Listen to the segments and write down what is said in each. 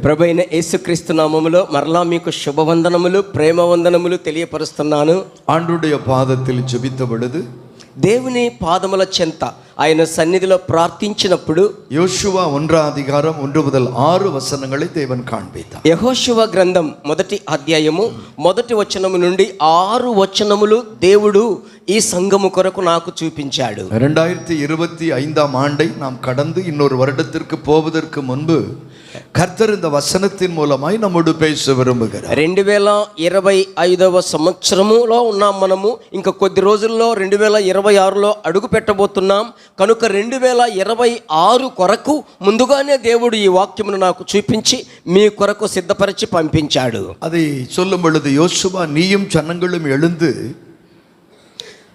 ప్రభువైన యేసుక్రీస్తు నామములో మరలా మీకు శుభవందనములు, ప్రేమ వందనములు తెలియపరుస్తున్నాను. ஆண்டுடைய பாதத்தில் ஜெபித்த பொழுது దేవుని పాదముల చెంత ఆయన సన్నిధిలో ప్రార్థించినప్పుడు யோசுவா 1:1-6 தேவன் காண்பித்தார். యెహోషువ గ్రంథం 1వ అధ్యాయము 1వ వచనము నుండి 6 వచనములు దేవుడు ఈ సంఘము కొరకు నాకు చూపించాడు. 2025 ஆண்டை நாம் கடந்து இன்னொரு வருடத்திற்கு போவதற்கு முன்பு கர்த்தர் இந்த வசனத்தின் மூலமாய் நம்மோடு பேச விரும்புகிறார். 2025వ సంవత్సరములో ఉన్నాం మనము. ఇంకా కొద్ది రోజుల్లో 2026లో అడుగు పెట్టబోతున్నాం. కనుక 2026 కొరకు ముందుగానే దేవుడు ఈ వాక్యమును నాకు చూపించి మీ కొరకు సిద్ధపరిచి పంపించాడు. அதை சொல்லும் பொழுது யோசுவா நீயும் ஜனங்களும் எழுந்து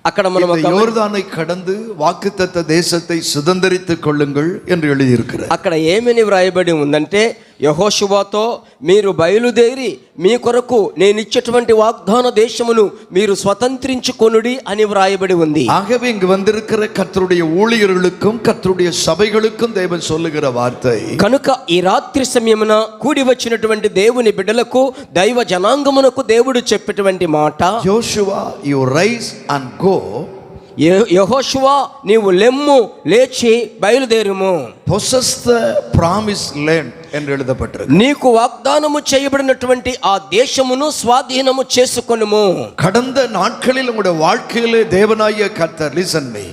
అక్కడ మనం యోర్దాனை கடந்து వాగ్దత్త దేశத்தை சுதந்தரித்துக் கொள்ளுங்கள் என்று எழுதியிருக்கிறார். అక్కడ ఏమని వ్రాయబడి ఉందంటే, యెహోషువతో మీరు బయలుదేరి మీ కొరకు నేను ఇచ్చేటువంటి వాగ్దాన దేశమును మీరు స్వతంత్రించుకొనుడి అని వ్రాయబడి ఉంది. ஆகவே இங்கு வந்திருக்கிற கர்த்தருடைய ஊழியர்களுக்கும் கர்த்தருடைய சபைகளுக்கும் தேவன் சொல்லுகிற வார்த்தை, కనుక ఈ రాత్రి సమయమున కూడి వచ్చినటువంటి దేవుని బిడ్డలకు, దైవ జనాంగమునకు దేవుడు చెప్పేటువంటి మాట, యోషువా యు రైజ్ అండ్ గో, యెహోషువా నీవు లెమ్ము, లేచి బయలుదేరుము, possess the promised land என்று எழுதப்பட்டிருக்கு. నీకు వాగ్దానము చేయబడినటువంటి ఆ దేశమును స్వాధీనము చేసుకొనుము. கடந்த நாட்களில் உங்களுடைய வாழ்க்கையிலே தேவனாகிய கர்த்தர், லிசன் మీ,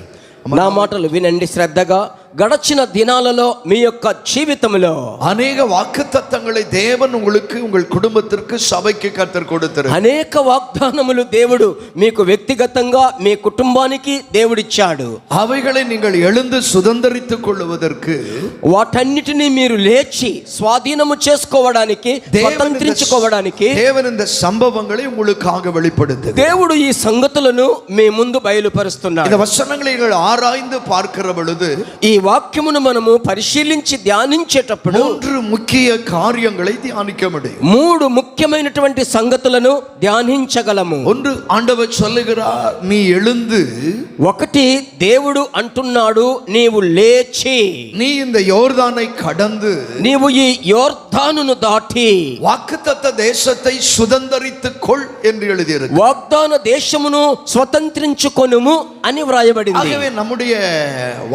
నా మాటలు వినండి శ్రద్ధగా. గడచిన దినాలలో మీ యొక్క జీవితంలో అనేక వాగ్దత్తங்களை தேவன் உங்களுக்கு உங்கள் குடும்பத்திற்கு சபைக்கு கர்த்தர் கொடுத்தார். అనేక వాగ్దానములు దేవుడు మీకు వ్యక్తిగతంగా మీ కుటుంబానికి దేవుడిచ్చాడు. అவைகளை நீங்கள் எழுந்து சுதந்தரித்துக் கொள்வதற்கு, వాటన్నిటిని మీరు లేచి స్వాధీనము చేసుకోవడానికి, స్వతంత్రించుకోవడానికి தேவன் இந்த சம்பவங்களை உங்களுக்காக வெளிப்படுத்துகிறார். దేవుడు ఈ సంగతులను మీ ముందు బయలుపరుస్తున్నాడు. இந்த வசனங்களை நீங்கள் ஆராய்ந்து பார்க்கிற பொழுது, ఈ వాక్యమును మనము పరిశీలించి ధ్యానించేటప్పుడు 3 ముఖ్య కార్యங்களை ధ్యానిக்க முடியும். 3 ముఖ్యమైనటువంటి సంగతులను ధ్యానించగలము. ஒன்று, ஆண்டவர் சொல்லுகிறார் நீ எழுந்து, ఒకటి దేవుడు అంటున్నాడు నీవు లేచి, நீ இந்த யோர்தானை கடந்து, నీవు ఈ యోర్దానును దాటి வாக்குத்தத்த தேசத்தை சுதந்தரித்துக் கொள் என்று எழுதியிருக்கு. వాగ్దాన దేశమును స్వతంత్రించుకొనుము అని వ్రాయబడింది. ஆகவே நம்முடைய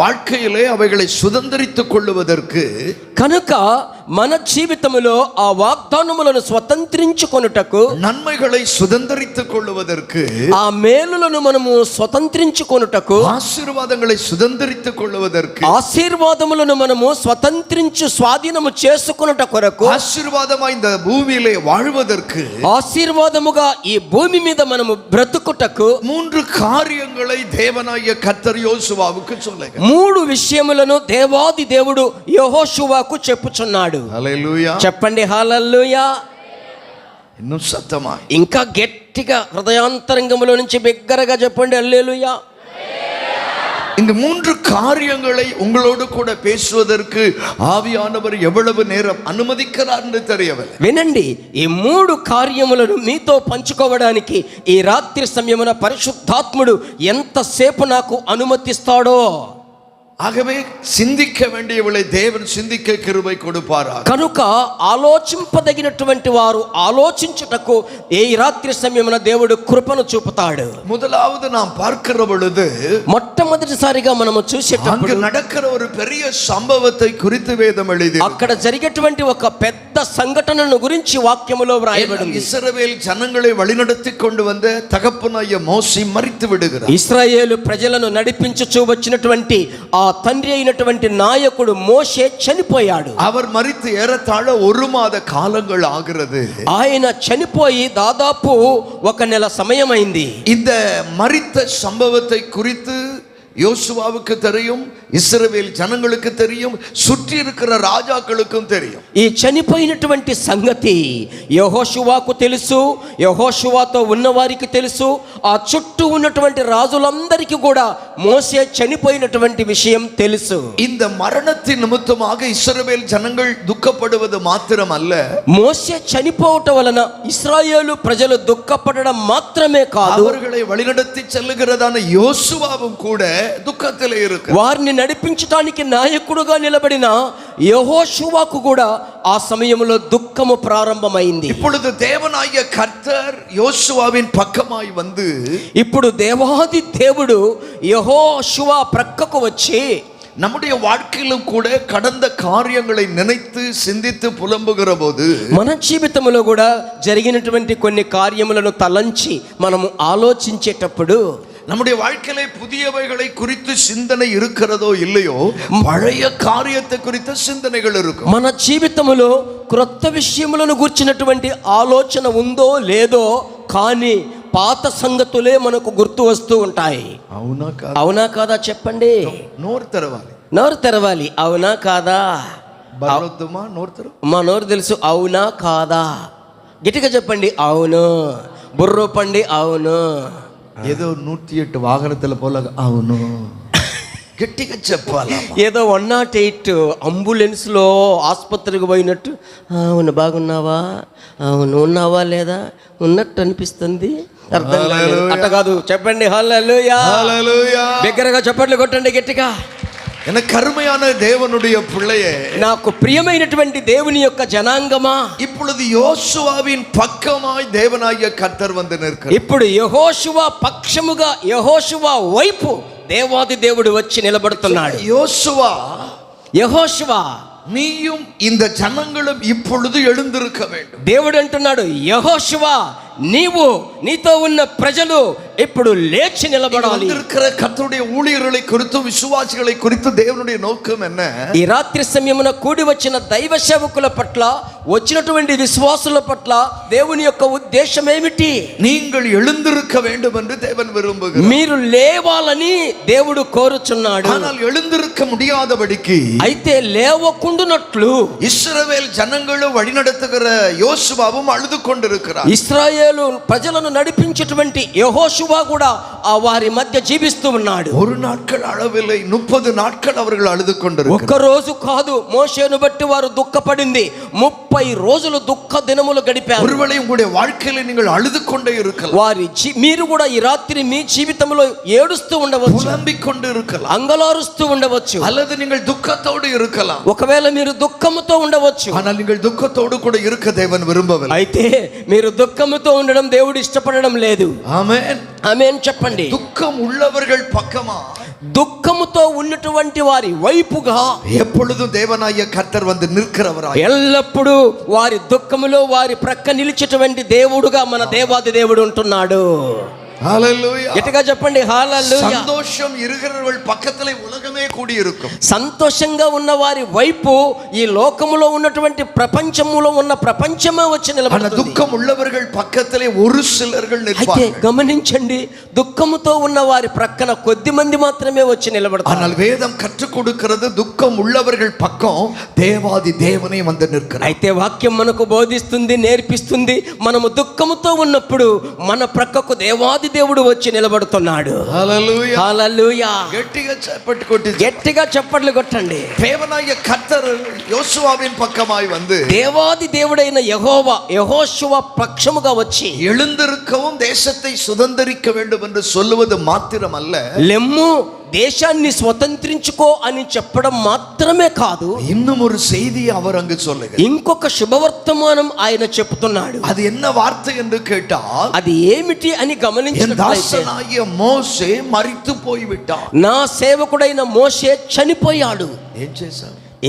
வாழ்க்கையிலே அவைகளை சுதந்தரித்துக் கொள்வதற்கு, కనుక మన జీవితంలో ఆ వాగ్దానములను స్వతంత్రించుకొనుటకు, నన్மைகளை சுதந்தரித்துக் கொள்வதற்கு, ఆ మేలులను మనము స్వతంత్రించుకొనుటకు, ఆశీర్వాదங்களை சுதந்தரித்துக் கொள்வதற்கு, ఆశీర్వాదములను మనము స్వతంత్రించు స్వాధీనము చేసుకొనుట కొరకు, ఆశీర్వాదమాய் இந்த பூமியிலே வாழ்வதற்கு, ఆశీర్వాదముగా ఈ భూమి మీద మనము బ్రతుకుటకు 3 காரியங்களை தேவனாகிய கர்த்தர் யோசுவாவுக்கு சொல்லுகிறார். 3 విషయములను దేవాది దేవుడు యెహోషువకు చెప్పుచున్నాడు. హల్లెలూయా. చెప్పండి హల్లెలూయా. ఇన్ను సత్తమా, ఇంకా గట్టిగా హృదయాంతరంగములో నుంచి బిగ్గరగా చెప్పండి హల్లెలూయా. இந்த 3 காரியங்களை உங்களோடு கூட பேசுவதற்கு ஆவியானவர் எவ்வளவு நேரம் அனுமதிக்கிறார் என்று தெரியவில்லை. వినండి, ఈ 3 కార్యములను మీతో పంచుకోవడానికి ఈ రాత్రి సమయమున పరిశుద్ధాత్ముడు ఎంతసేపు నాకు అనుమతిస్తాడో. ஆகவே சிந்திக்க வேண்டியவளை தேவன் சிந்திக்க கிருபை கொடுப்பாராக. కనుక ఆలోచింపదగినటువంటి వారు ఆలోచించుటకు ఈ రాత్రి సమయమున దేవుడు కృపను చూపుతాడు. முதலாவது நாம் பார்க்கிற பொழுது, మొట్టమొదటిసారిగా మనము చూసేటప్పుడు அங்கு நடக்கிற ஒரு பெரிய சம்பவத்தை குறித்து வேதம் எழுதி, అక్కడ జరిగేటువంటి ఒక పెద్ద సంఘటనను గురించి వాక్యములో వ్రాయబడింది. இஸ்ரவேல் ஜனங்களை வழிநடத்தி கொண்டு வந்த தகப்பனாகிய மோசே மரித்து விடுகிறார். ఇశ్రాయేలు ప్రజలను నడిపించుచూ వచ్చినటువంటి ఆ తండ్రి అయినటువంటి నాయకుడు మోషే చనిపోయాడు. அவர் மரித்து ஏறத்தாழ 1 மாத காலங்கள் ஆகிறது. ఆయన చనిపోయి దాదాపు 1 నెల సమయమైంది. இந்த மரித்த சம்பவத்தை குறித்து யோசுவாவுக்கு தெரியும், இஸ்ரவேல் ஜனங்களுக்கு தெரியும், சுற்றி இருக்கிற ராஜாக்களுக்கும் தெரியும். ఈ చనిపోయినటువంటి సంగతి యెహోషువకు తెలుసు, యెహోషువతో ఉన్నవారికి తెలుసు, ఆ చుట్టూ ఉన్నటువంటి రాజులందరికీ కూడా మోషే చనిపోయినటువంటి విషయం తెలుసు. இந்த மரணத்தின் நிமித்தமாக இஸ்ரவேல் ஜனங்கள் துக்கப்படுவது மாத்திரமல்ல, మోషే చనిపోవటం వలన ఇశ్రాయేలు ప్రజలు దుఃఖపడడం మాత్రమే కాదు, அவர்களை வழிநடத்தி செல்லுகிறதான யோசுவாவும் கூட దుఃఖத்திலே இருக்கு. వారిని నడిపించడానికి నాయకుడుగా నిలబడిన యెహోషువకు కూడా ఆ సమయంలో దుఃఖము ప్రారంభమైంది. இப்பொழுது தேவனாகிய கர்த்தர் யோசுவாவின் பக்கமாய் வந்து, ఇప్పుడు దేవాది దేవుడు యెహోషువ ప్రక్కకు వచ్చి நம்முடைய வாழ்க்கையிலும் கூட கடந்த காரியங்களை நினைத்து சிந்தித்து புலம்புகிற போது, మన జీవితంలో కూడా జరిగినటువంటి కొన్ని కార్యములను తలంచి మనము ఆలోచించేటప్పుడు நம்முடைய வாழ்க்கையில புதியவைகளை குறித்து சிந்தனை இருக்கிறதோ இல்லையோ, பழைய காரியத்தை குறித்த சிந்தனைகள் இருக்கும். మన జీవితంలో క్రొత్త విషయములను గుర్చినటువంటి ఆలోచన ఉందో లేదో కానీ పాత సంగతులే మనకు గుర్తు వస్తూ ఉంటాయి. అవునా కాదా? అవునా కాదా చెప్పండి. నోరు తెరవాలి. నోరు తెరవాలి. అవునా కాదా? బలొద్దుమా నోరు తెరు. మా నోరు తెలుసు. అవునా కాదా? గట్టిగా చెప్పండి. అవును. బుర్రూపండి. అవును. ఏదో 108 వాహనతల పోల అవును గట్టిగా చెప్పాలి. ఏదో 108 అంబులెన్స్లో ఆసుపత్రికి పోయినట్టు అవును బాగున్నావా, అవును ఉన్నావా లేదా, ఉన్నట్టు అనిపిస్తుంది. అర్థం కాలేదు. అట్ట కాదు. చెప్పండి హల్లెలూయా. హల్లెలూయా. బిగ్గరగా చప్పట్లు కొట్టండి గట్టిగా. எனக்கு கருமையான தேவனுடைய பிள்ளையே, నాకు ప్రియమైనటువంటి దేవుని యొక్క జనాంగమా, இப்பொழுது யோசுவாவின் பக்கமாய் தேவனாகிய கர்த்தர் வந்து நிற்கிறார். ఇప్పుడు యెహోషువ పక్షముగా యెహోషువ వైపు దేవాది దేవుడు వచ్చి నిలబడుతున్నాడు. యెహోషువ நீயும் இந்த ஜனங்களும் இப்பொழுது எழுந்திருக்க வேண்டும். దేవుడు అంటున్నాడు, యెహోషువ నీవు నీతో ఉన్న ప్రజలు ఇప్పుడు లేచి నిలబడాలి. కర్తరుடைய ஊழியர்களை குறித்து విశ్వాసిகளை குறித்து దేవుని నోకం என்ன? ఈ రాత్రి సమయమున కూడి వచ్చిన దైవ సేవకుల పట్ల, వచ్చినటువంటి విశ్వాసుల పట్ల దేవుని యొక్క ఉద్దేశం ఏమిటి? நீங்கள் எழுந்திருக்க வேண்டும் என்று தேவன் விரும்புகிறார். మీరు లేవాలని దేవుడు కోరుచున్నాడు. ஆனால் எழுந்திருக்க முடியாதபடிக்கு, అయితే లేవకుండునట్లు ఇశ్రాయేలు జనங்களை వழிநடத்துகிற యోసువాவும் అழுது கொண்டிருக்கிறார். ఇశ్రాయేలు ప్రజలను నడిపించేటువంటి యెహోషువ కూడా ఆ వారి మధ్య జీవిస్తూ ఉన్నాడు. ஒரு நாட்கள் அளவில்லை, 30 நாட்கள் அவர்கள் அழுது கொண்டிருக்கிறார். ఒక్క రోజు కాదు, మోషేను బట్టి వారు దుఃఖపడింది. 30 రోజులు దుఃఖ దినములు గడిపారు. ஒருவேளை உங்களுடைய வாழ்க்கையில நீங்கள் அழுது கொண்டே இருக்கலாம். మీరు కూడా ఈ రాత్రి మీ జీవితంలో ఏడుస్తూ ఉండవచ్చు, புலம்பிக் கொண்டு இருக்கலாம், అంగలారుస్తూ ఉండవచ్చు, அல்லது நீங்கள் துக்கத்தோடு இருக்கலாம். ఒకవేళ మీరు దుఃఖముతో ఉండవచ్చు. ஆனால் நீங்கள் துக்கத்தோடு கூட இருக்க தேவன் விரும்பவில்லை. అయితే మీరు దుఃఖముతో ఉండడం దేవుడు ఇష్టపడడం లేదు. ఆమేన్. ఆమేన్ చెప్పండి. దుఃఖం உள்ளவர்கள் பக்கமா, దుఃఖముతో ఉన్నటువంటి వారి వైపుగా எப்பொழுதும் தேவனாகிய கர்த்தர் வந்து நிற்கிறவராய், ఎల్లప్పుడూ వారి దుఃఖములో వారి ప్రక్క నిలిచేటువంటి దేవుడుగా మన దేవాది దేవుడు ఉంటున్నాడు. హల్లెలూయా. గట్టిగా చెప్పండి హల్లెలూయా. సంతోషం ఇరుగరవల్ పక్కతలే ఉలగమే కూడి இருக்கும். సంతోషంగా ఉన్న వారి వైపు ఈ లోకములో ఉన్నటువంటి ప్రపంచములో ఉన్న ప్రపంచమే వచ్చి నిలబడుతుంది. దుఃఖం உள்ளவர்கள் పక్కతలే ஒரு சிலர்கள் நிற்பார்கள். అయితే గమనించండి, దుఃఖముతో ఉన్న వారి ప్రక్కన కొద్ది మంది మాత్రమే వచ్చి నిలబడతారు. ஆனால் வேதம் கற்றுக் கொடுக்கிறது, దుఃఖం உள்ளவர்கள் பக்கம் தேவாதி தேவனே வந்து நிற்கிறார். అయితే వాక్యం మనకు బోధిస్తుంది, నేర్పిస్తుంది, మనము దుఃఖముతో ఉన్నప్పుడు మన ప్రక్కకు దేవాది దేవుడు వచ్చి నిలబడుతున్నాడు. హల్లెలూయా. హల్లెలూయా. గట్టిగా చప్పట్లు కొట్టండి. தேவனாகிய கர்த்தர் யோசுவாவின் பக்கமாய் வந்து, దేవాది దేవుడైన యెహోవా యెహోషువ పక్షముగా వచ్చి எழுந்திருக்கவும் தேசத்தை சுதந்தரிக்க வேண்டும் என்று சொல்லுவது மாத்திரமல்ல, లెమ్ము దేశాన్ని స్వతంత్రించుకో అని చెప్పడం మాత్రమే కాదు, இன்னும் ஒரு செய்தி அவர் அங்கு சொல்லுகிறார். ఇంకొక శుభవర్తమానం ఆయన చెప్తున్నాడు. அது என்ன வார்த்தை என்று கேட்டால், అది ఏమిటి అని గమనించినట్లయితే, దాసనాగియ మోషే మరితు పోయివిட்டான். నా సేవకుడైన మోషే చనిపోయాడు.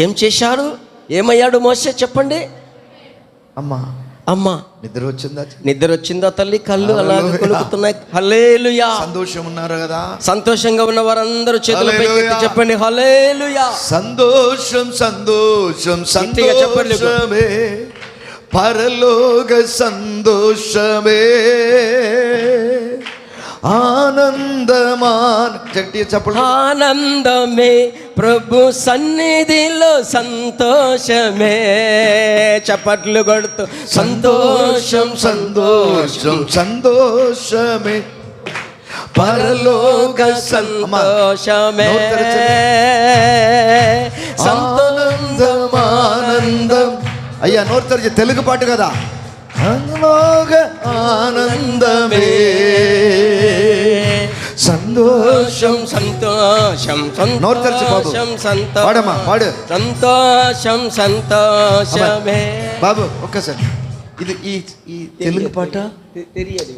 ఏం చేశాడు? ఏమయ్యాడు మోషే చెప్పండి. అమ్మా నిద్ర వచ్చిందా తల్లి? కళ్ళు అలాగే కొనుకుతున్నాయి. హల్లెలూయా. సంతోషం ఉన్నారు కదా? సంతోషంగా ఉన్న వారందరూ చేతులపై ఎత్తి చెప్పండి హల్లెలూయా. సంతోషం సంతోషం సంతోషమే, పరలోక సంతోషమే, ఆనందమే ప్రభు సన్నిధిలో సంతోషమే. చప్పట్లు కొడుతూ సంతోషం సంతోషం సంతోషమే, పరలోక సంతోషమే, ఆనందం. అయ్యా నోరు తెరిచి తెలుగు పాటు కదా. ఆనందమే సంతోషం. సంతోషం నోరు తెరిచి బాబు. సంతోషం పాడమ్మా, పాడు. సంతోషం సంతోషమే. బాబు ఒక్కసారి ఇది ఈ తెలుగు పాట తెలియదు.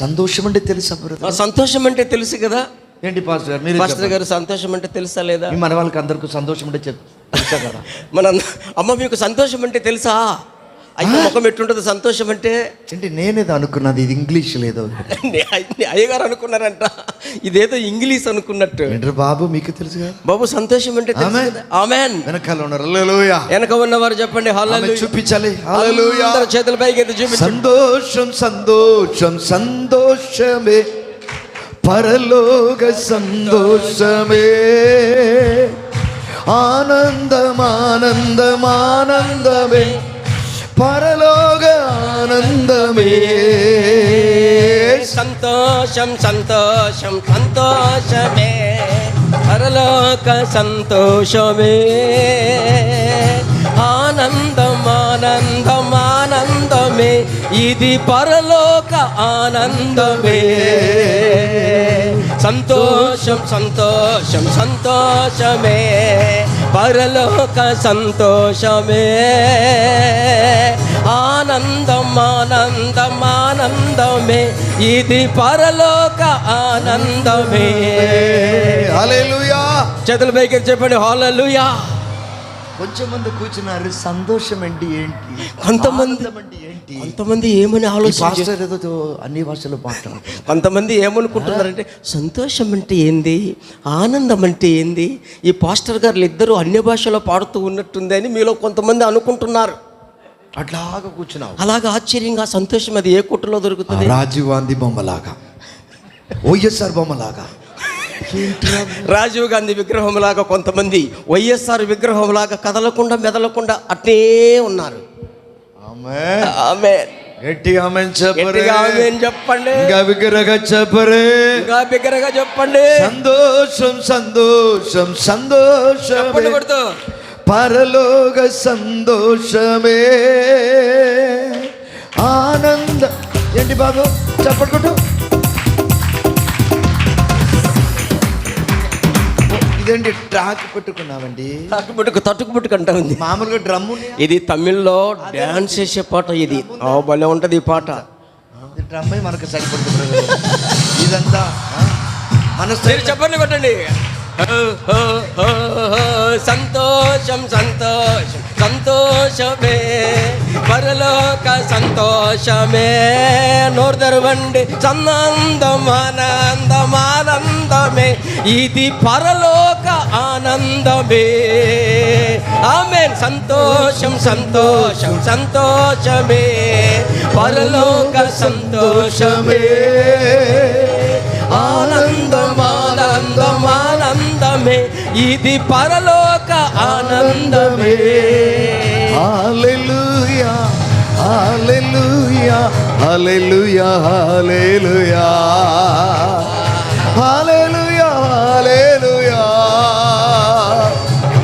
సంతోషం అంటే తెలుసా బ్రదర్? సంతోషం అంటే తెలుసు కదా. ఏంటి పాస్టర్ గారు, మీరు పాస్టర్ గారు సంతోషం అంటే తెలుసా లేదా? మన వాళ్ళకి అందరికీ సంతోషం అంటే తెలుసా కదా? మన అమ్మ మీకు సంతోషం అంటే తెలుసా? అయ్యో ముఖం ఎట్లుంటుంది సంతోషం అంటే? ఏంటి నేనేదో అనుకున్నది, ఇది ఇంగ్లీష్ లేదో. అయ్యగారు అనుకున్నారంట ఇదేదో ఇంగ్లీష్ అనుకున్నట్టు. ఏంటి బాబు, మీకు తెలుసు కదా బాబు సంతోషం అంటే తెలుసు కదా? ఆమేన్. వెనకాల ఉన్నారు, హల్లెలూయా. వెనక ఉన్నవారు చెప్పండి హల్లెలూయా. చూపించాలి, హల్లెలూయా. అందరూ చేతుల పైకి ఎత్తి చూపించండి. సంతోషం సంతోషం సంతోషమే, పరలోక సంతోషమే, ఆనందం ఆనందం ఆనందమే, పరలోక ఆనందమే. సంతోషం సంతోషం సంతోషమే, పరలోక సంతోషమే, ఆనందం ఆనందం ఆనందమే, ఇది పరలోక ఆనందమే. సంతోషం సంతోషం సంతోషమే, పరలోక సంతోషమే, ఆనందం ఆనందం ఆనందమే, ఇది పరలోక ఆనందమే. హల్లెలూయా. చేతుల పైకి చెప్పండి హల్లెలూయా. కొంచెం మంది కూర్చున్నారు, సంతోషం అంటే ఏంటి, కొంతమంది ఏమని ఆలోచన, ఏదో అన్ని భాషలు మాట్లాడు. కొంతమంది ఏమనుకుంటున్నారంటే సంతోషం అంటే ఏంది, ఆనందం అంటే ఏంది, ఈ పాస్టర్ గారు ఇద్దరు అన్య భాషలో పాడుతూ ఉన్నట్టుంది అని మీలో కొంతమంది అనుకుంటున్నారు. అట్లాగా కూర్చున్నావు, అలాగా ఆశ్చర్యంగా సంతోషం అది ఏ కుట్రలో దొరుకుతుంది? రాజీవ్ గాంధీ బొమ్మలాగా, వైఎస్ఆర్ బొమ్మలాగా, రాజీవ్ గాంధీ విగ్రహం లాగా కొంతమంది, వైఎస్ఆర్ విగ్రహం లాగా కదలకుండా మెదలకుండా అట్టే ఉన్నారు. ఆమేన్. గట్టిగా ఆమేన్ చెప్పరే. ఆమేన్ చెప్పండి. ఇంకా బిగ్గరగా చెప్పరే. ఇంకా బిగ్గరగా చెప్పండి. సంతోషం సంతోషం సంతోషం, పరలోక సంతోషమే, ఆనందం. ఏంటి బాబు చెప్పట్టుకుంటూ, ఇదేంటి ట్రాక్ పెట్టుకున్నామండి? తట్టుకు అంటా ఉంది. మామూలుగా డ్రమ్ము, ఇది తమిళ్లో డాన్స్ చేసే పాట. ఇది భలే ఉంటది ఈ పాట. డ్రమ్ మనకు సరిపడుతుంది ఇదంతా మన చెప్పండి కొట్టండి. సంతోషం సంతోషం సంతోషమే, పరలోక సంతోషమే, నోరు తెరవండి. ఆనందం ఆనందం ఆనందమే, ఇది పరలోక ఆనందమే. ఆమేన్. సంతోషం సంతోషం సంతోషమే, పరలోక సంతోషమే, ఆనందం ఆనందం ఆనందమే, ఇది పరలోక ఆనందమే. హల్లెలూయా హల్లెలూయా హల్లెలూయా హల్లెలూయా హల్లెలూయా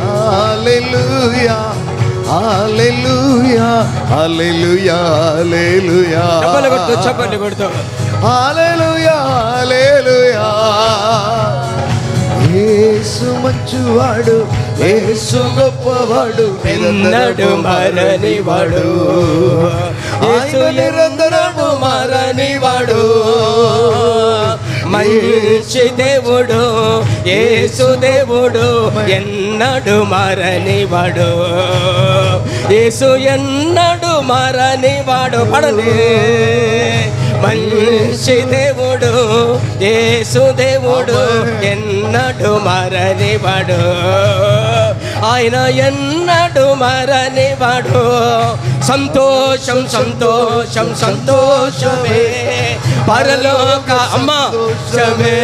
హల్లెలూయా హల్లెలూయా హల్లెలూయా హల్లెలూయా. చెప్పండి కొడుతూ హల్లెలూయా హల్లెలూయా. యేసు మంచివాడు, యేసు గొప్పవాడు, ఎన్నడు మరనివాడు, యేసు నిరంతరము మరనివాడు, మంచి దేవుడు యేసు దేవుడు, ఎన్నడు మరనివాడు, యేసు ఎన్నడు మరనివాడు. పడలే. మంచి దేవుడు యేసు దేవుడు, ఎన్నడు మరనివాడు, ఆయన ఎన్నడు మరనివాడు. సంతోషం సంతోషం సంతోషమే, పరలోక అమ్మమే,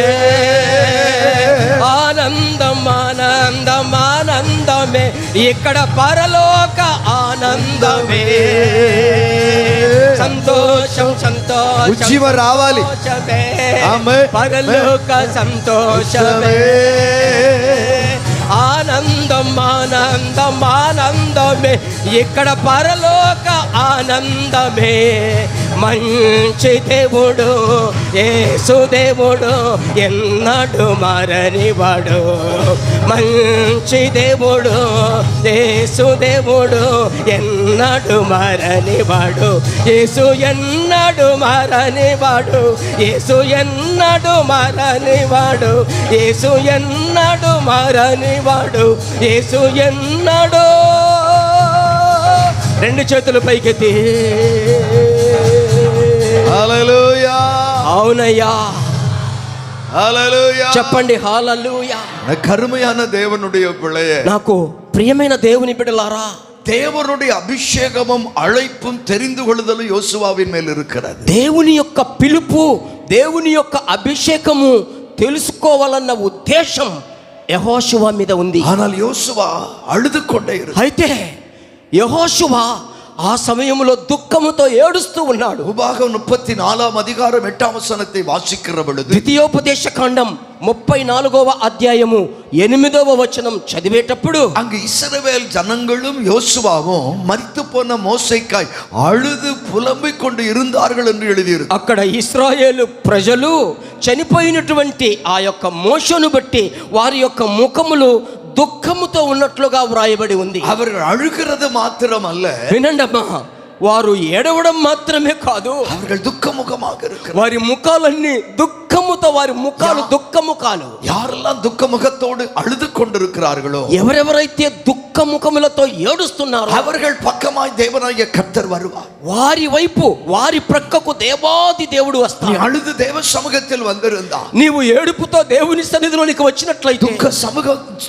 ఆనందం ఆనందం ఆనందమే, ఇక్కడ పరలోక ఆనందమే. సంతోషం సంతోషం రావాలి, పరలోక సంతోషమే, ఆనందం ఆనందం ఆనందమే, ఇక్కడ పరలోక ఆనందమే. మంచి దేవుడు యేసు దేవుడు ఎన్నడు మారనివాడు. మంచి దేవుడు యేసు దేవుడు ఎన్నడు మారనివాడు. యేసు ఎన్నడు మారనివాడు. యేసు ఎన్నడు మారనివాడు. యేసు ఎన్నడు మారనివాడు. యేసు ఎన్నడు. రెండు చేతులు పైకెత్తి హల్లెలూయా. అవునయ్యా ஹalleluya. చెప్పండి హల్లెలూయా. கருமையான தேவனுடைய பிள்ளையே, నాకు ప్రియమైన దేవుని బిడ్డలారా, தேவனுடைய அபிஷேகமும் அழைப்பும் தெரிந்து கொள்ளுதலும் யோசுவாவின் மேல் இருக்கிறது. దేవుని యొక్క పిలుపు, దేవుని యొక్క అభిషేకము తెలుసుకోవాలన్న ఉద్దేశం యెహోషువ మీద ఉంది. ஆனால் யோசுவா அழுது கொண்டே இருந்தார். అయితే యెహోషువ ఆ సమయంలో దుఃఖముతో ఏడుస్తూ ఉన్నాడు. உபாகம் 34:8 வாசிக்கிற பொழுது, ద్వితీయోపదేశ కాండం 34వ అధ్యాయము 8వ వచనం చదివేటప్పుడు, அங்கு இஸ்ரவேல் ஜனங்களும் யோசுவாவும் மரித்து போன மோசேக்காய் அழுது புலம்பிக் கொண்டு இருந்தார்கள் என்று எழுதியிருக்கு. అక్కడ ఇశ్రాయేలు ప్రజలు చనిపోయినటువంటి ఆ యొక్క మోషను బట్టి వారి యొక్క ముఖములు దుఃఖముతో ఉన్నట్లుగా వ్రాయబడి ఉంది. அவர்கள் அழுகிறது மாத்திரமல்ல, వినండమ్మా, వారు ఏడవడం మాత్రమే కాదు, அவர்கள் துக்கமுகமாக இருக்கிறார். వారి ముఖాలన్నీ దుఃఖముతో, వారి ముఖాలు దుఃఖముఖాలు. யாரெல்லாம் துக்கமுகத்தோடு அழுது கொண்டிருக்கிறார்களோ, ఎవరెవరైతే దుఃఖముఖములతో ఏడుస్తున్నారో அவர்கள் பக்கமாய் தேவனாகிய கர்த்தர் வருவார். వారి వైపు, వారి ప్రక్కకు దేవాది దేవుడు நீ వస్తాడు. அழுது தேவ சமூகத்தில் வந்திருந்தா, నీవు ఏడుపుతో దేవుని సన్నిధిలోనికి వచ్చినట్లయితే,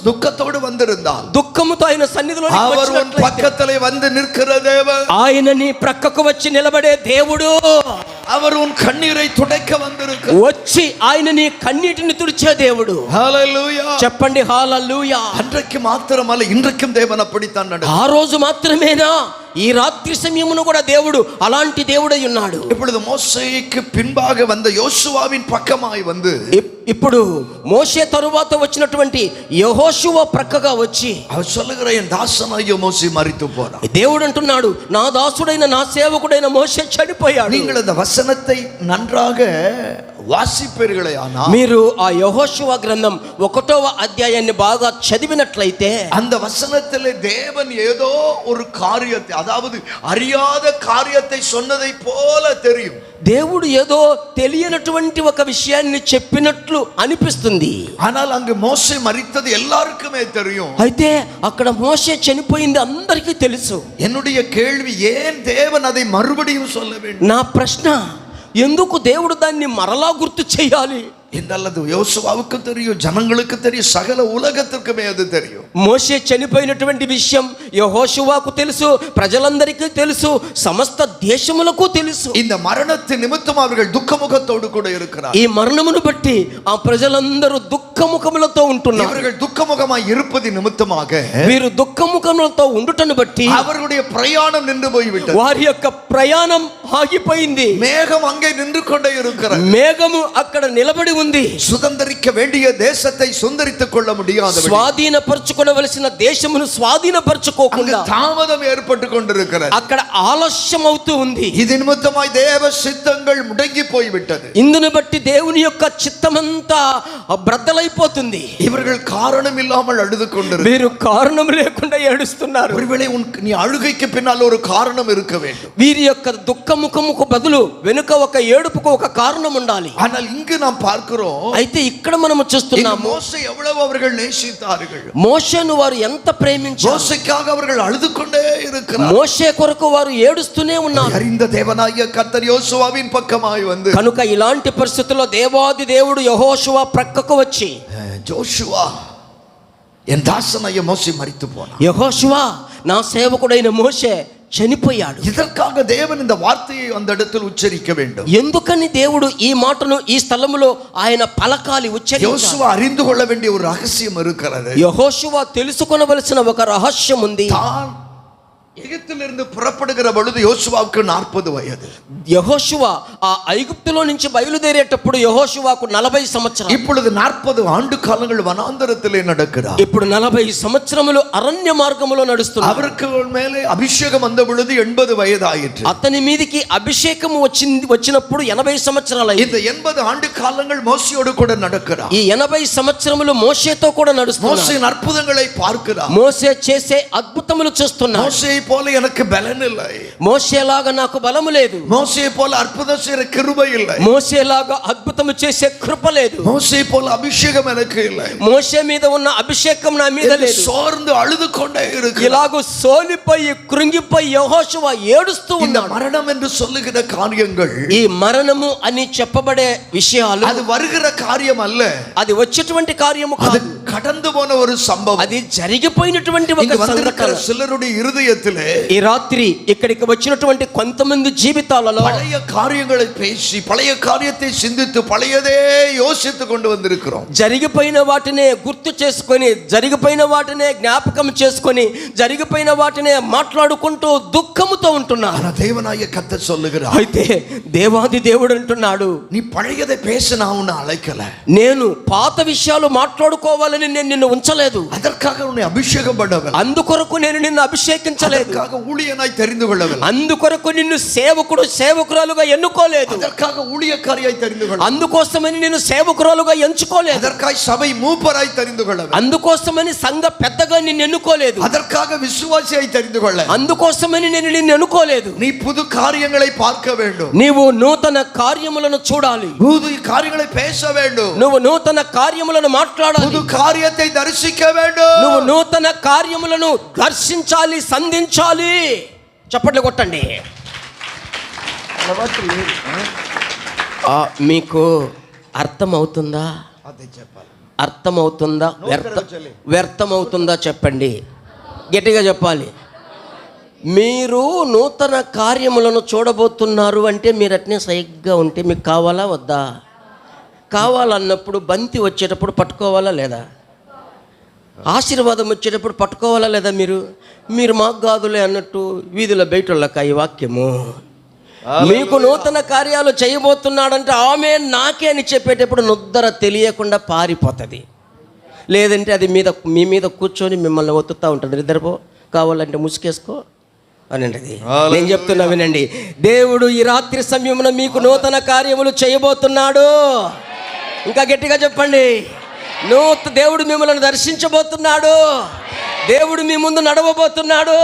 துக்கத்தோடு வந்திருந்தால், దుఃఖముతో ఆయన సన్నిధిలోనికి அவர் உன் వచ్చినట్లయితే, பக்கத்திலே வந்து நிற்கிற தேவன், ఆయన నీ ప్రక్కకు వచ్చి నిలబడే దేవుడు, அவர் உன் கண்ணீரை துடைக்க வந்திருக்கிறார். వచ్చి ఆయన నీ కన్నీటిని తుడిచే దేవుడు. ஹalleluya. చెప్పండి హల్లెలూయా. அன்றைக்கு மாத்திரமல்ல, இன்றைக்கும் தேவன் அப்படித்தான் நடக்கிறார். ఆ రోజు మాత్రమేనా, ఈ రాత్రి సమయమును కూడా దేవుడు అలాంటి దేవుడై ఉన్నాడు. இப்பொழுது மோசேக்கு பின்பாக வந்த யோசுவாவின் பக்கமாய் வந்து, ఇప్పుడు మోషే తరువాత వచ్చినటువంటి యెహోషువ ప్రక్కగా వచ్చి அவர் சொல்லுகிற என் தாசனாகிய மோசே மரித்து போனார். దేవుడు అంటున్నాడు, నా దాసుడైన నా సేవకుడైన మోషే చనిపోయాడు. நீங்கள் அந்த வசனத்தை நன்றாக వాసిపేరుగలే ఆనా, మీరు ఆ యెహోషువ గ్రంథం 1వ అధ్యాయాన్ని బాగా చదివినట్లయితే, அந்த வசனத்திலே தேவன் ஏதோ ஒரு காரியத்தை, அதாவது அறியாத காரியத்தை சொன்னதை போல தெரியும். దేవుడు ఏదో తెలియనటువంటి ఒక విషయాన్ని చెప్పినట్లు అనిపిస్తుంది. ஆனால் அங்கு மோசே மரித்தது எல்லாருக்குமே தெரியும். అయితే అక్కడ మోషే చనిపోయింది అందరికీ తెలుసు. என்னுடைய கேள்வி, ஏன் தேவன் அதை மறுபடியும் சொல்ல வேண்டும்? నా ప్రశ్న, ఎందుకు దేవుడు దాన్ని మరలా గుర్తు చేయాలి? என்றல்லது யோசுவாவுக்கு தெரியும், ஜனங்களுக்கு தெரியும், சகல உலகத்திற்குமே அது தெரியும். మోషే చనిపోయినటువంటి విషయం యెహోషువకు తెలుసు, ప్రజలందరికీ తెలుసు, సమస్త దేశములకు తెలుసు. இந்த மரணத்தின் நிமித்தம் அவர்கள் துக்கமுகத்தோடு கூட இருக்கிறார். ఈ మరణమును బట్టి ఆ ప్రజలందరూ దుఃఖముఖములతో ఉంటున్నారు. இவர்கள் துக்கமுகமாய் இருப்பது நிமித்தமாக వీరు దుఃఖముఖములతో ఉండుటను బట్టి அவர்களுடைய பிரயாணம் நின்று போய்விட்டது. వారి యొక్క ప్రయాణం ఆగిపోయింది. மேகம் அங்கே நின்று கொண்டே இருக்கிறது. మేఘము అక్కడ నిలబడి ఉంది. சுதந்தரிக்க வேண்டிய தேசத்தை சுதந்தரித்துக் கொள்ள முடியாது, స్వాధీనపరచుకోవలసిన దేశమును స్వాధీనపరచుకోకుండా தாமதம் ஏற்பட்டு கொண்டிருக்கிறது. అక్కడ ఆలస్యం అవుతూ ఉంది. இது நிமித்தமாய் தேவ சித்தங்கள் முடங்கி போய்விட்டது. ఇందును బట్టి దేవుని యొక్క చిత్తమంతా బ్రద్దలైపోతుంది. இவர்கள் காரணம் இல்லாமல் அழுது கொண்டிருக்கிறார்கள். వీరు కారణం లేకుండా ఏడుస్తున్నారు. ஒருவேளை நீ அழுகைக்கு பின்னால் ஒரு காரணம் இருக்க வேண்டும். వీరి యొక్క దుఃఖముఖముకు బదులు వెనుక ఒక ఏడుపుకు ఒక కారణం ఉండాలి. ஆனால் இங்கு நாம் பார்க்கிறோம், అయితే ఇక్కడ మనము చూస్తున్నాము, மோசே எவ்வளவு அவர்கள் நேசித்தார்கள். మోషేను వారు ఎంత ప్రేమించారు. மோசேக்காக அவர்கள் அழுது கொண்டே இருக்கிறார்கள். మోషే కొరకు వారు ఏడుస్తూనే ఉన్నారు. அறிந்த தேவனாகிய கர்த்தர் யோசுவாவின் பக்கமாய் வந்து, కనుక ఇలాంటి పరిస్థితుల్లో దేవాది దేవుడు యెహోషువ ప్రక్కకు వచ్చి, ஜோஷுவா, என் தாசனாகிய மோசே மரித்து போனான். యెహోషువ, నా సేవకుడైన మోషే చనిపోయాడు. இதற்காக தேவன் இந்த வார்த்தையை அந்த இடத்தில் உச்சரிக்க வேண்டும். ఎందుకని దేవుడు ఈ మాటను ఈ స్థలములో ఆయన పలకాలి, ఉచ్చరించాలి? யோசுவா அறிந்து கொள்ள வேண்டிய ஒரு ரகசியம் இருக்கிறது. యెహోషువ తెలుసుకొనవలసిన ఒక రహస్యం ఉంది. தான் எகிப்திலிருந்து புறப்படுகிற பொழுது யோசுவாவுக்கு 40 வயது. యెహోషువ ఆ ఐగుప్తులో నుంచి బయలుదేరేటప్పుడు యెహోషువకు 40 సంవత్సరాలు. இப்பொழுது 40 ஆண்டு காலங்கள் வனாந்தரத்திலே நடக்கிறார். ఇప్పుడు 40 సంవత్సరములు అరణ్య మార్గములో నడుస్తున్నారు. அவருக்கு மேலே అభిషేకం வந்த பொழுது 80 వయదాயிற்று. అతని మీదికి అభిషేకం వచ్చినప్పుడు 80 సంవత్సరాలు అయ్యింది. இந்த 80 ஆண்டு காலங்கள் మోషేயோடு கூட நடக்கிறார். ఈ 80 సంవత్సరములు మోషేతో కూడా నడుస్తున్నారు. మోషే అద్భుతங்களை பார்க்கிறார். మోషే చేసే అద్భుతములు చూస్తున్నాడు. మోషే పోల எனக்கு బలం இல்லை. మోషేలాగా నాకు బలము లేదు. మోషే పోల అద్భుతం చేసే కృప இல்லை. మోషేలాగా అద్భుతము చేసే కృప లేదు. మోషే పోల అభిషేకం எனக்கு இல்லை. మోషే మీద ఉన్న అభిషేకం నా మీద లేదు. సోర్ந்து అழுதுకొண்டே இருக்கிறார். ఇలాగ సోలిపోయి కృంగిపోయి యెహోషువ ఏడుస్తూ ఉన్నాడు. మరణం என்று சொல்லுகிற காரியங்கள், ఈ మరణము అని చెప్పబడే విషయాలు అది வருகிற காரியம் அல்ல. అది వచ్చేటువంటి కార్యము అది కాదు. கடந்து போன ஒரு సంభవం. అది జరిగిపోయినటువంటి ఒక సంఘటన. சிலருடைய இருதயத்திலே ఈ రాత్రి ఇక్కడికి వచ్చినటువంటి కొంతమంది జీవితాలలో பழைய காரியங்களை பேசி பழைய காரியத்தை சிந்தித்து பழையదే யோசித்து கொண்டு வந்திருக்கிறோம். జరిగిపోయిన వాటినే గుర్తు చేసుకొని, జరిగిపోయిన వాటినే జ్ఞాపకం చేసుకొని, జరిగిపోయిన వాటినే మాట్లాడుకుంటూ దుఃఖముతో ఉంటున్నారు. ஆனா தேவனாகிய கர்த்தர் சொல்லுகிறார், అయితే దేవాది దేవుడు అంటున్నాడు, நீ பழையதை பேச நான் உன்னை அழைக்கல. నేను పాత విషయాలు మాట్లాడుకోవాలని నేను నిన్ను ఉంచలేదు. அதற்காக உன்னை அபிஷேகம் பண்ணவில்லை. అందుకొరకు నేను నిన్ను అభిషేకించలేదు. அதற்காக ஊழியனாய் தெரிந்து கொள்ளவில்லை. అందుకొరకు నిన్ను సేవకుడు సేవకురాలుగా ఎన్నుకోలేదు. அதற்காக ஊழியக்காரியாய் தெரிந்து கொள்ள. అందుకోసమని నేను సేవకురాలుగా ఎంచుకోలేదు. அதற்காக சபை மூப்பராய் தெரிந்து கொள்ளவில்லை. అందుకోసమని సంఘ పెద్దగా నిన్ను ఎన్నుకోలేదు. அதற்காக விசுவாசியாய் தெரிந்து கொள்ள. అందుకోసమని నేను నిన్ను ఎన్నుకోలేదు. நீ புது காரியங்களை பார்க்க வேண்டும். నీవు నూతన కార్యములను చూడాలి. புது காரியங்களை பேச வேண்டும். నువ్వు నూతన కార్యములను మాట్లాడాలి. புது காரியத்தை தரிசிக்க வேண்டும். నువ్వు నూతన కార్యములను దర్శించాలి, సంధించాలి. చప్పట్లు కొట్టండి. మీకు అర్థమవుతుందా? అర్థమవుతుందా? వ్యర్థమవుతుందా? చెప్పండి, గట్టిగా చెప్పాలి. మీరు నూతన కార్యములను చూడబోతున్నారు అంటే మీరు అట్నే సరిగ్గా ఉంటే మీకు కావాలా వద్దా? కావాలన్నప్పుడు బంతి వచ్చేటప్పుడు పట్టుకోవాలా లేదా? ఆశీర్వాదం వచ్చేటప్పుడు పట్టుకోవాలా లేదా? మీరు మాకు కాదులే అన్నట్టు వీధుల బయటోళ్ళక ఈ వాక్యము. మీకు నూతన కార్యాలు చేయబోతున్నాడంటే ఆమె నాకే అని చెప్పేటప్పుడు నుద్దర తెలియకుండా పారిపోతుంది. లేదంటే అది మీ మీద కూర్చొని మిమ్మల్ని ఒత్తుతూ ఉంటాడు. నిద్రపో, కావాలంటే ముసుకేసుకో అని అంటది. నేను చెప్తున్నా వినండి, దేవుడు ఈ రాత్రి సమయమున మీకు నూతన కార్యములు చేయబోతున్నాడు. ఇంకా గట్టిగా చెప్పండి, దేవుడు మిమ్మల్ని దర్శించబోతున్నాడు. దేవుడు మీ ముందు నడవబోతున్నాడు.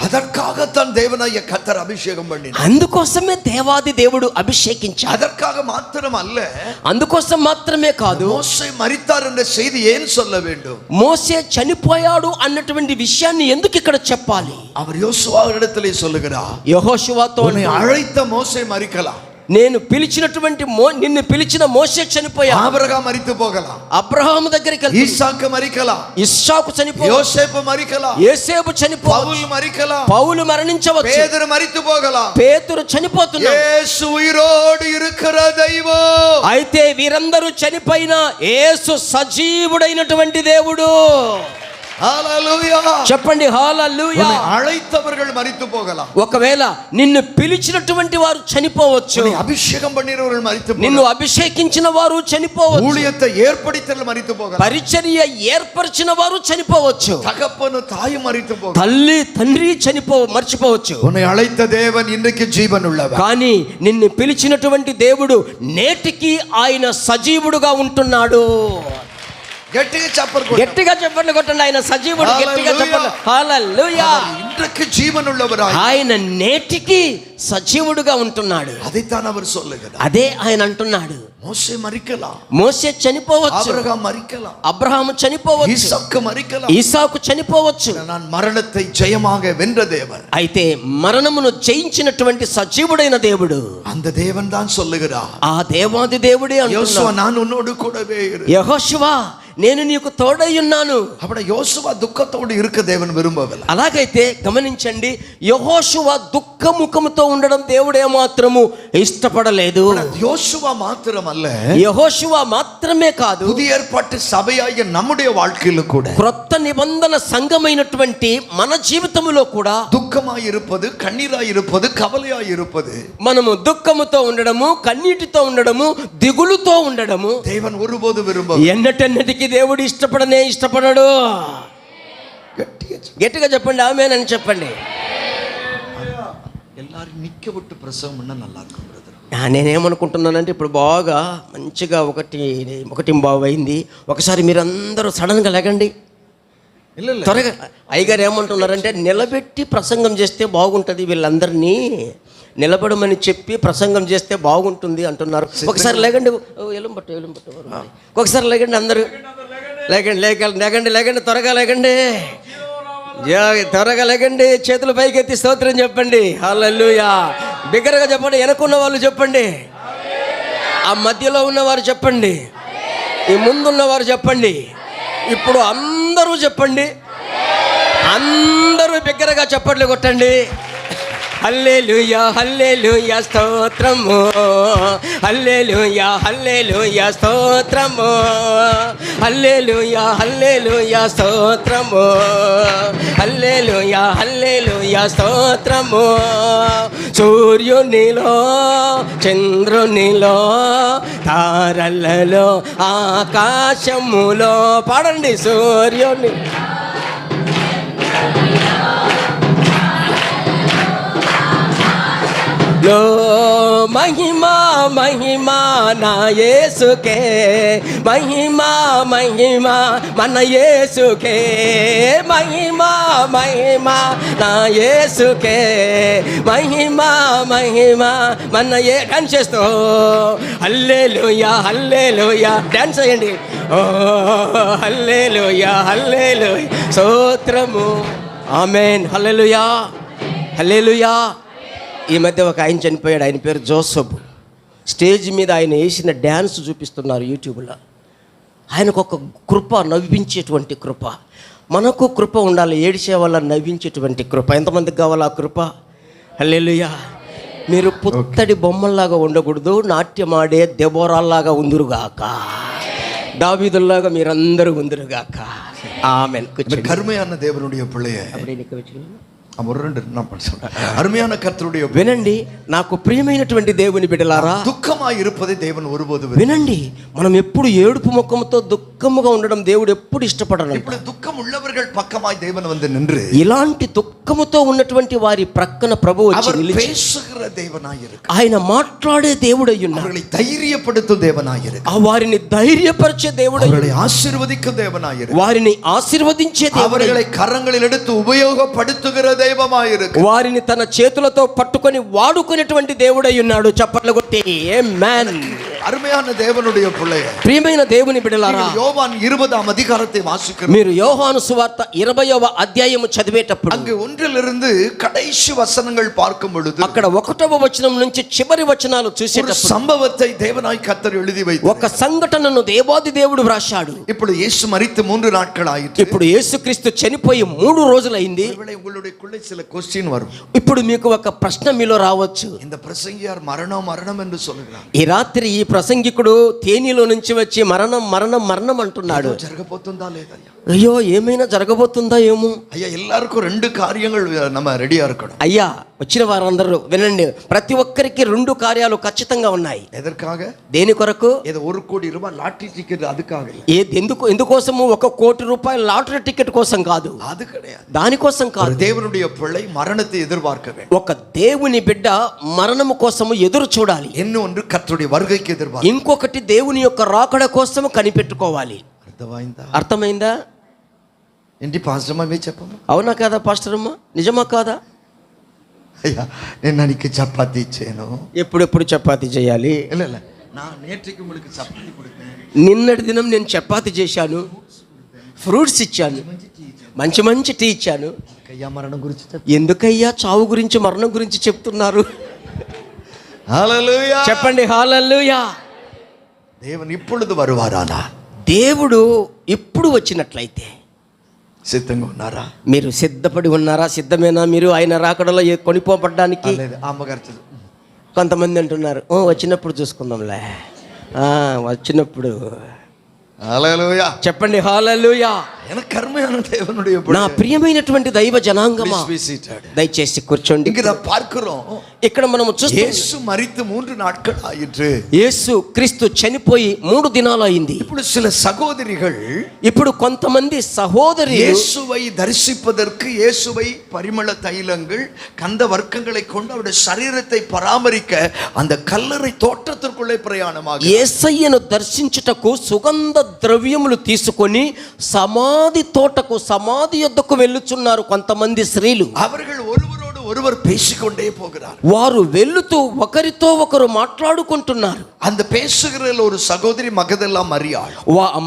அதற்காகத்தான் தேவனாகிய கர்த்தர் அபிஷேகம் பண்ணினார். అందుకోసమే దేవాది దేవుడు అభిషేకించాడు. அதற்காக மாத்திரம் அல்ல, అందుకోసం మాత్రమే కాదు. మోషే మరితారు என்ற செய்தி ஏன் சொல்ல வேண்டும்? మోషే చనిపోయాడు అన్నటువంటి విషయాన్ని ఎందుకు ఇక్కడ చెప్పాలి? அவர் யோசுவாவிடத்திலே சொல்லுகிறார், యెహోషువతో அழைத்த மோசே மரிக்கலாம், నేను పిలిచినటువంటి నిన్ను పిలిచిన మోషే చనిపోయా. ఆబ్రహాము మరితు పోగలా, అబ్రహాము దగ్గరికి వెళ్తా, ఇస్సాకు మరికలా, ఇస్సాకు చనిపో, యోసేపు మరికలా, యోసేపు చనిపో, పౌలు మరికలా, పౌలు మరణించవచ్చు, పేతురు మరితు పోగలా, పేతురు చనిపోతున్నాడు. యేసు ఉయిరోడు ఇరుకర దైవం. అయితే వీరందరూ చనిపోయినా యేసు సజీవుడైనటువంటి దేవుడు. హల్లెలూయా చెప్పండి, హల్లెలూయా. అழைத்தவர்கள் మరితు పోగలా, ఒకవేళ నిన్ను పిలిచినటువంటి వారు చనిపోవచ్చు. అభిషేకం பண்ணினவர்கள் మరితు పోగలా, నిన్ను అభిషేకించిన వారు చనిపోవచ్చు. ஊழியத்தை ஏற்படுத்தல் మరితు పోగలా, పరిచర్య ఏర్పరిచిన వారు చనిపోవచ్చు. தகப்பனு தாய் మరితు పోగలా, తల్లి తండ్రి మర్చిపోవచ్చు. உன்னை అழைத்த தேவன் இன்றைக்கு జీవన్ உள்ளவர். కానీ నిన్ను పిలిచినటువంటి దేవుడు నేటికి ఆయన సజీవుడుగా ఉంటున్నాడు. గట్టిగా చెప్పండి, కొట్టండి. ఆయన సజీవుడు. గట్టిగా చెప్పండి, హల్లెలూయా. இன்றைக்கு ஜீவன் உள்ளவராய் ఆయన నేటికి సజీవుడుగా ఉంటున్నాడు. అదితాన్ அவர் சொல்லுகிறார். అదే ఆయన అంటున్నాడు. మోషే మరికలా, మోషే చనిపోవచ్చు, అబ్రహాము మరికలా, అబ్రహాము చనిపోవచ్చు, ఇస్సాకు మరికలా, ఇస్సాకు చనిపోవచ్చు. நான் మరణத்தை జయமாக వెன்ற దేవన్. అయితే మరణమును జయించినటువంటి సజీవుడైన దేవుడు, அந்த தேவன் தான் சொல்லுகிறார். ఆ దేవాది దేవుడే అంటున్నాడు, యోసువా நான் உன்னோடு கூடவே இரு. యెహోషువ నేను నీకు తోడై ఉన్నాను. அப்படி யோசுவா துக்கத்தோடு இருக்க தேவன் விரும்பவில்லை. అలాగైతే గమనించండి, యెహోషువ దుఃఖముఖముతో ఉండడం దేవుడు ఏమాత్రము ఇష్టపడలేదు. யோசுவா மாத்திரமல்ல, యెహోషువ మాత్రమే కాదు, புதிய ஏற்பாட்டு சபையாகிய நம்முடைய வாழ்க்கையில கூட క్రొత్త నిబంధన సంఘమైనటువంటి మన జీవితంలో కూడా దుఃఖమాయి இருப்பது, కన్నీరాయి இருப்பது, కవలయాయి இருப்பது, మనము దుఃఖముతో ఉండడము, కన్నీటితో ఉండడము, దిగులుతో ఉండడము தேவன் ஒருபோது விரும்பவில்லை. ఎన్నటన్నిటికీ దేవుడు ఇష్టపడడు. గట్టిగా చెప్పండి ఆమేన్ అని చెప్పండి. எல்லாரும் நிக்க விட்டு பிரசவம் பண்ணா நல்லா இருக்கும் బ్రదర్. నేనేమనుకుంటున్నానంటే ఇప్పుడు బాగా మంచిగా ఒకటి బాగు అయింది. ఒకసారి మీరందరూ సడన్గా లేకండి. త్వరగా అయ్యగారు ఏమంటున్నారంటే నిలబెట్టి ప్రసంగం చేస్తే బాగుంటుంది, వీళ్ళందరినీ నిలబడమని చెప్పి ప్రసంగం చేస్తే బాగుంటుంది అంటున్నారు. ఒకసారి లేకండి, ఎలుంబట్టు ఒకసారి లేకండి, అందరూ లేకండి, త్వరగా లేకండి, త్వరగా లేకండి, చేతులు పైకెత్తి స్తోత్రం చెప్పండి. హల్లెలూయా. బిగ్గరగా చెప్పండి. వెనకున్న వాళ్ళు చెప్పండి, ఆ మధ్యలో ఉన్నవారు చెప్పండి, ఈ ముందున్నవారు చెప్పండి, ఇప్పుడు అందరూ చెప్పండి, అందరూ బిగ్గరగా చప్పట్లు కొట్టండి. హల్లెలూయా, హల్లెలూయా స్తోత్రము, హల్లెలూయా, హల్లెలూయా స్తోత్రము, హల్లెలూయా, హల్లెలూయా స్తోత్రము, హల్లెలూయా, హల్లెలూయా స్తోత్రము. సూర్యునిలో, చంద్రునిలో, తారలలో, ఆకాశములో పాడండి. సూర్యుని లో మహిమా మహిమా నా యేసుకే, మహిమా మహిమా మన యేసుకే, మహిమా మహిమా నా యేసుకే, మహిమా మహిమా మన డాన్స్ చేస్తూ హల్లెలూయా, హల్లెలూయా డాన్స్ చేయండి. ఓ హల్లెలూయా, హల్లెలూయా స్తోత్రము. ఆమేన్. హల్లెలూయా, హల్లెలూయా. ఈ మధ్య ఒక ఆయన చనిపోయాడు, ఆయన పేరు జోసఫ్. స్టేజ్ మీద ఆయన వేసిన డ్యాన్స్ చూపిస్తున్నారు యూట్యూబ్లో. ఆయనకు ఒక కృప, నవ్వించేటువంటి కృప. మనకు కృప ఉండాలి, ఏడిచే వాళ్ళని నవ్వించేటువంటి కృప. ఎంతమందికి కావాలి ఆ కృప? హల్లెలూయా. మీరు పుత్తడి బొమ్మల్లాగా ఉండకూడదు, నాట్యమాడే దెబోరాల్లాగా ఉందురుగాక, దావీదుల్లాగా మీరందరూ ఉందురుగాక. ఆమేన్. கருமையான தேவனுடைய பிள்ளையே, அருமையான கர்த்தருடைய వినండి, నాకు ప్రియమైనటువంటి దేవుని బిడ్డలారా, దుఃఖమాయి இருப்பதை தேவன் ஒருபோது వినండి. మనం ఎప్పుడు ఏడుపు ముఖంతో దుఃఖముగా ఉండడం దేవుడు ఎప్పుడు ఇష్టపడడు. ఇప్పుడు దుఃఖం ఉన్నవர்கள் పక్కమాయి தேவன் வந்து நின்று, ఇలాంటి దుఃఖముతో ఉన్నటువంటి వారి ప్రక్కన ప్రభువు వచ్చి నిలిచి பேசுகிற தேவனாய் இருக்கு, ఆయన మాట్లాడే దేవుడై ఉన్నాడు, அவர்களை தைரியப்படுத்தும் தேவனாய் இருக்கு, వారిని ధైర్యపరిచే దేవుడై, அவர்களை ஆசీర్వదిக்கும் தேவனாய் இருக்கு, వారిని ఆశీర్వదించే దేవుడై, அவர்களை కర్రங்களில் எடுத்து ఉపయోగపడుతుகிற దైవమాయి இருக்கு, వారిని తన చేతులతో పట్టుకొని వాడుకునేటువంటి దేవుడై ఉన్నాడు. చప్పట్లు కొట్టి ఆమేన్. అరుமையான தேவனுடைய பிள்ளையே, ప్రియమైన దేవుని బిడ్డలారా, యోవాను 20వ అధికారத்தை వాసిக்கிறோம். మీరు యోహాను సువార్త 20వ అధ్యాయము చదివేటప్పుడు அங்கு ஒன்றிலிருந்து கடைசி வசனங்கள் பார்க்கும் பொழுது, అక్కడ 1వ వచనం నుంచి చివరి వచనాలు చూసేటప్పుడు సంభవத்தை தேவனாய் கர்த்தர் எழுதி வைத்தார். ఒక సంఘటనను దేవాది దేవుడు వ్రాశాడు. ఇప్పుడు యేసు మరిத்து 3 நாட்கள் ஆயிற்று. ఇప్పుడు యేసుక్రీస్తు చనిపోయి 3 రోజులైంది. ஒருவேளை உங்களுடைய சில क्वेश्चन வரும். ఇప్పుడు మీకు ఒక ప్రశ్న మీలో రావచ్చు. இந்த பிரசங்கியார் மரணம் மரணம் என்று சொல்கிறார். ఈ రాత్రి ఈ ప్రసంగికుడు తేనీలో నుంచి వచ్చి మరణం మరణం మరణం అంటున్నాడు. జరగబోతుందా లేదా? అయ్యో ఏమైనా జరగబోతుందా ఏమో. అయ్యా எல்லாருக்கும் 2 కార్యங்கள் நம்ம రెడీగా இருக்கணும். అయ్యా వచ్చిన వారందరూ వినండి, ప్రతి ఒక్కరికి 2 కార్యాలు ఖచ్చితంగా ఉన్నాయి. ఎదర్కాగ? దేని కొరకు? ఏదో 1 కోటి రూపాయల లాటరీ టికెట్ అదుకాగ. ఎందుకోసము? 1 కోటి రూపాయల లాటరీ టికెట్ కోసం కాదు, అది கிடையாது, దానికోసం కాదు. దేవునుடைய பிள்ளை మరణத்தை எதிர்பார்க்க வேண்டும். ఒక దేవుని బిడ్డ మరణము కోసము ఎదురు చూడాలి. இன்னொன்று கர்த்தருடைய வருகைக்கு எதிர்பார்க்க. ఇంకొకటి దేవుని యొక్క రాకడ కోసము కనిపెట్టుకోవాలి. అర్థమైందా? ఏంటి పాస్టర్మా మీరు చెప్పమ్మా? అవునా కాదా పాస్టర్ అమ్మ? నిజమా కాదా? అయ్యా నేను అనికి చపాతీ ఇచ్చాను. ఎప్పుడెప్పుడు చపాతీ చేయాలి? இல்ல நான் நேற்றுக்கு உங்களுக்கு చపాతీ கொடுத்தேன். నిన్నటి దినం నేను చపాతీ చేశాను, ఫ్రూట్స్ ఇచ్చాను, మంచి మంచి టీ ఇచ్చాను. అయ్యా మరణం గురించి ఎందుకయ్యా చావు గురించి మరణం గురించి చెప్తున్నారు? హల్లెలూయా చెప్పండి హల్లెలూయా. దేవుని ఇప్పుడు வருவாரானா? దేవుడు ఇప్పుడు వచ్చినట్లయితే సిద్ధంగా ఉన్నారా? మీరు సిద్ధపడి ఉన్నారా? సిద్ధమేనా మీరు ఆయన రాకడలో కొనిపోబడ్డానికి? అమ్మగారు కొంతమంది అంటున్నారు వచ్చినప్పుడు చూసుకుందాంలే, వచ్చినప్పుడు. హల్లెలూయా చెప్పండి హల్లెలూయా. నా ప్రియమైనటువంటి దైవ జనాంగమా, దయచేసి కూర్చోండి. ఇక్కడ మనము యేసు క్రీస్తు చనిపోయి 3 దినాలు అయింది. ఇప్పుడు కొంతమంది సహోదరి இயேசுவை தரிசிப்பதற்கு இயேசுவை பரிமள தைலங்கள் கந்த வர்க்கங்களை கொண்டு அவருடைய சரீரத்தை பராமரிக்க அந்த கல்லறை தோட்டத்திற்குள்ளே பிரயாணமாக యేసయ్యను దర్శించుటకు సుగంధ ద్రవ్యములు తీసుకొని సమాధి తోటకు, సమాధి యొద్దకు వెళ్ళుచున్నారు కొంతమంది స్త్రీలు. அவர்கள் ஒருவரோடு ஒருவர் பேசிக்கொண்டே போகிறார். వారు వెళ్లుతూ ఒకరితో ఒకరు మాట్లాడుకుంటున్నారు. அந்த பேசுகிறதுல ஒரு சகோதரி மகதலேனா மரியாள்.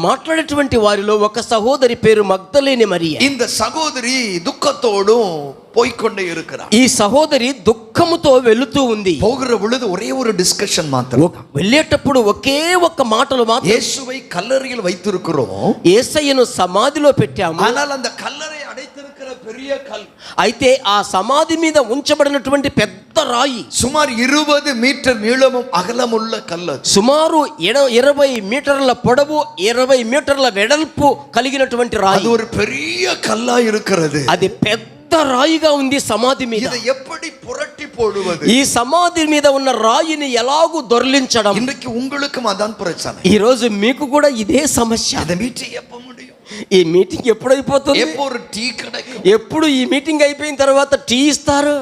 మాట్లాడేటువంటి వారిలో ఒక సహోదరి పేరు మగ్దలేని మరియ. இந்த సహోదరి దుఃఖతోடும் పోయికొండే இருக்கிறார். ఈ సహోదరి దుఃఖముతో వెళుతూ ఉంది. పోగిற பொழுது ஒரே ஒரு டிஸ்கஷன் మాత్రం. వెళ్ళేటప్పుడు ఒకే ఒక్క మాటలు మాత్రం. యేసుவை కల్లరిயில் வைத்திருக்கிறோம், యేసయ్యను సమాధిలో పెట్టాము. ஆனால் அந்த కల్లறை అడైతిరుக்கிற பெரிய కల్, అయితే ఆ సమాధి మీద ఉంచబడినటువంటి పెద్ద రాయి సుమారు 20 మీటర్ నీళము అగలముள்ள కల్లు, సుమారు 20 మీటర్ల పొడవు 20 మీటర్ల వెడల్పు కలిగినటువంటి రాయి. అది ஒரு பெரிய కల్లా இருக்கிறது. అది పెద్ద రాయిగా ఉంది సమాధి మీద. ఇది ఎప్పటి పురట్టి పోడువదు. ఈ సమాధి మీద ఉన్న రాయిని ఎలాగూ దొర్లించడం. ఇందుకు ఉంగులకం అదాన్ ప్రచన. ఈ రోజు మీకు కూడా ఇదే సమస్య. ఇది మీటింగ్ ఎప్పుడు ముడియం? ఈ మీటింగ్ ఎప్పుడు అయిపోతుంది? ఎప్పుడు టీ కడకు? ఎప్పుడు ఈ మీటింగ్ అయిపోయిన తర్వాత టీ ఇస్తారు?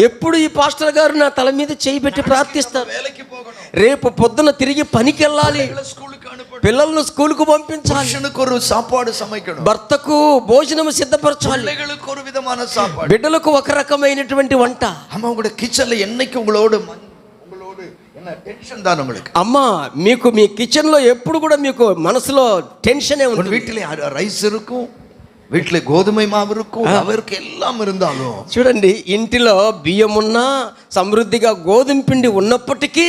ఎప్పుడు ఈ పాస్టర్ గారు నా తల మీద చేయి పెట్టి ప్రార్థిస్తారు? రేపు పొద్దున తిరిగి పనికి వెళ్ళాలి, పిల్లలను స్కూల్కు పంపించాలి, భర్తకు భోజనం సిద్ధపరచాలి, బిడ్డలకు ఒక రకమైనటువంటి వంట. కిచెన్ ఎన్నైకి ఉங்களோடு అమ్మా, మీకు మీ కిచెన్ లో ఎప్పుడు కూడా మీకు మనసులో టెన్షనే ఉంటుంది. వీటిలో రైస్ ఇరుకు, వీటిలో గోధుమ మావు ఇరుకు, అవరికి ఎల్లాం இருந்தாலும் చూడండి, ఇంటిలో బియ్యం ఉన్నా, సమృద్ధిగా గోధుమ పిండి ఉన్నప్పటికీ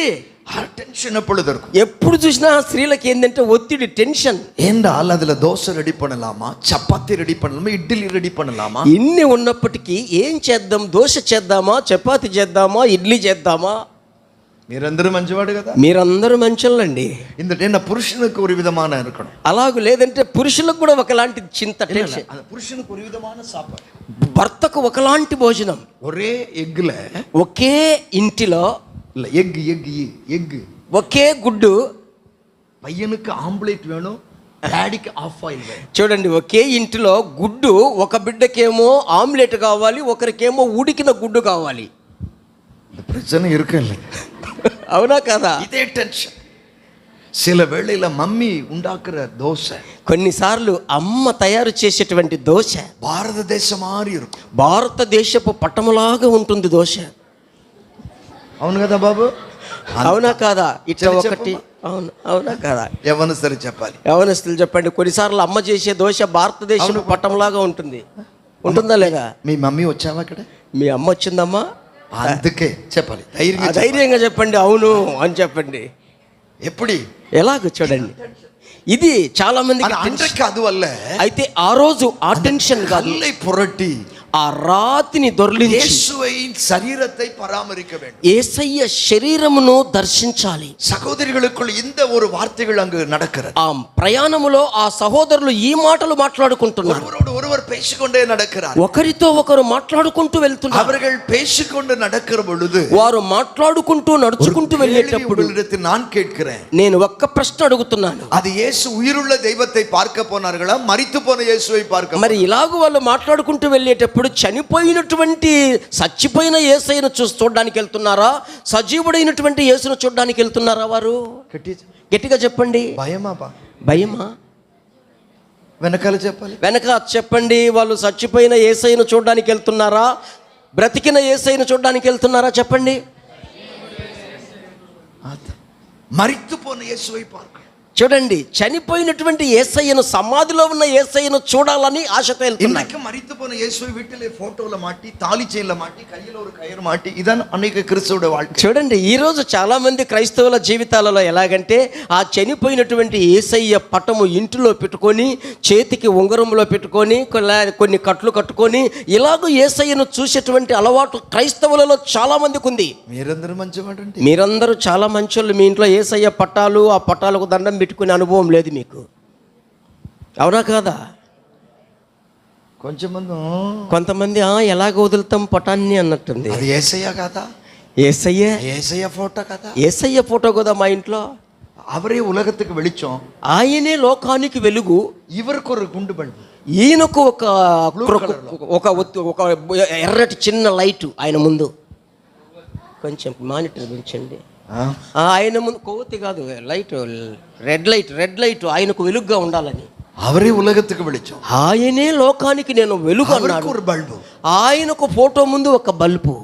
టెన్షన్ ఎప్పుడు దొరుకు. ఎప్పుడు చూసినా స్త్రీలకు ఏంటంటే ఒత్తిడి, టెన్షన్. ఏండాల్ అదిలో దోశ రెడీ பண்ணலாமா, చపాతీ రెడీ பண்ணலாமா, ఇడ్లీ రెడీ பண்ணலாமா, ఇన్ని ఉన్నప్పటికీ ఏం చేద్దాం? దోశ చేద్దామా, చపాతీ చేద్దామా, ఇడ్లీ చేద్దామా? మీరందరూ మంచివాడు కదా, మీరందరూ మంచోళ్ళండి. ఇందులో పురుషునికి ఒక విధమైన ఇరుకడం అలాగూ, లేదంటే పురుషులకు కూడా ఒకలాంటి చింత, టెన్షన్. పురుషునికి ఒక విధమైన సాపాడు, భర్తకు ఒకలాంటి భోజనం. ఒరే ఎగ్లే, ఒకే ఇంటిలో ఎగ్ ఎగ్ ఎగ్ ఒకే గుడ్డు. పయ్యనుకు ఆమ్లెట్ వేణు, డాడీకి ఆఫ్ ఆయిల్ వేణు. చూడండి, ఒకే ఇంటిలో గుడ్డు, ఒక బిడ్డకేమో ఆమ్లెట్ కావాలి, ఒకరికేమో ఉడికిన గుడ్డు కావాలి. ప్రశ్న ఇరుకలే, అవునా కదా? ఇదే టెన్షన్. சில வேளையில మమ్మీ ఉండాకుற దోశ, కొన్నిసార్లు అమ్మ తయారు చేసేటువంటి దోశ భారతదేశం మారి ఇరుకు, భారతదేశపు పట్టములాగా ఉంటుంది దోశ. అవును కదా బాబు? అవునా కాదా? ఇట్లా ఒకటి, అవును అవునా కాదా? యవనస్తులు చెప్పాలి, యవనస్తులు చెప్పండి. కొన్నిసార్లు అమ్మ చేసే దోశ భారతదేశం పట్టంలాగా ఉంటుంది. ఉంటుందా లేదా? మీ మమ్మీ వచ్చావా అక్కడ? మీ అమ్మ వచ్చిందమ్మా? అందుకే చెప్పాలి, ధైర్యంగా చెప్పండి, అవును అని చెప్పండి. ఎప్పుడు ఎలాగో చూడండి, ఇది చాలా మందికి కాదు వల్ల. అయితే ఆ రోజు ఆ టెన్షన్ కాదు, పురట్టి ఆ రాతిని దొర్లించి యేసువై శరీరத்தை பராமரிக்க வேண்டும், యేసయ్య శరీరమును దర్శించాలి. సహోదరులకు இந்த ஒரு వార్తகள் அங்கு நடக்கிறது. ఆ ప్రయాణములో ఆ సహోదరులు ఈ మాటలు మాట్లాడుకుంటున్నారు. ஒருவரோடு ஒருவர் பேசிக்கொண்டே நடக்கிறார், ఒకరితో ఒకరు మాట్లాడుకుంటూ వెళ్తున్నారు. அவர்கள் பேசிக்கொண்டு நடக்கிற பொழுது, వారు మాట్లాడుకుంటూ నడుచుకుంటూ వెళ్ళేటప్పుడు நான் கேட்கிறேன், నేను ఒక్క ప్రశ్న అడుగుతున్నాను. అది యేసు ఉயிருள்ள దైవத்தை பார்க்க పోనారుగా, మరితు పోన యేసువై பார்க்க? మరి ఇలాగ వాళ్ళు మాట్లాడుకుంటూ వెళ్ళేటప్పుడు చనిపోయినటువంటి, చచ్చిపోయిన యేసయ్యను చూడడానికి వెళ్తున్నారా, సజీవుడైనటువంటి యేసును చూడడానికి వెళ్తున్నారా? వారు గట్టిగా చెప్పండి. భయమా? వెనకాల చెప్పాలి, వెనక చెప్పండి. వాళ్ళు చచ్చిపోయిన యేసయ్యను చూడడానికి వెళ్తున్నారా, బ్రతికిన యేసయ్యను చూడడానికి వెళ్తున్నారా? చెప్పండి. మరితు పోన యేసువై பார்க்க. చూడండి, చనిపోయినటువంటి యేసయ్యను, సమాధిలో ఉన్న యేసయ్యను చూడాలని ఆశతో వెళ్తున్నారు. இன்னைக்கு மரித்து போன இயேசுவை வீட்டிலே போட்டோல மாட்டி, தாலி செயின்ல மாட்டி, கையில ஒரு கயிறு மாட்டி, இதான் அன்னைக்கு கிறிஸ்துவோட வாழ்க்கை. చూడండి, ఈ రోజు చాలా మంది క్రైస్తవుల జీవితాలలో ఎలాగంటే, ఆ చనిపోయినటువంటి యేసయ్య పటము ఇంటిలో పెట్టుకొని, చేతికి ఉంగరంలో పెట్టుకొని, కొన్ని కట్లు కట్టుకొని, ఇలాగ యేసయ్యను చూసేటువంటి అలవాటు క్రైస్తవులలో చాలా మందికి ఉంది. మీరందరూ మంచివాడండి, మీరందరూ చాలా మంచోళ్ళు. మీ ఇంట్లో యేసయ్య పట్టాలు, ఆ పట్టాలకు దండం పెట్టుకునే అనుభవం లేదు మీకు, అవునా కాదా? కొంతమంది ఎలాగ వదులుతాం పటాన్ని అన్నట్టుంది. అది యేసయ్య కాదా? యేసయ్య ఫోటో కదా? యేసయ్య ఫోటో కదా మా ఇంట్లో. அவரே உலகத்துக்கு வெளிச்சம், ఆయనే లోకానికి వెలుగు. ఇవరికి ఒక గుండు బండి, ఈయనకు ఒక ఎర్రటి చిన్న లైట్ ఆయన ముందు. కొంచెం మానిటర్ పెంచండి. ఆయన ముందు కొవ్వొత్తి కాదు, లైట్, రెడ్ లైట్ ఆయనకు వెలుగుగా ఉండాలని. అవరే ఉలగత్తుకు వెలిచం, ఆయనే లోకానికి నేను వెలుగు అన్నాడు. ఆయనకు ఫోటో ముందు ఒక బల్బు.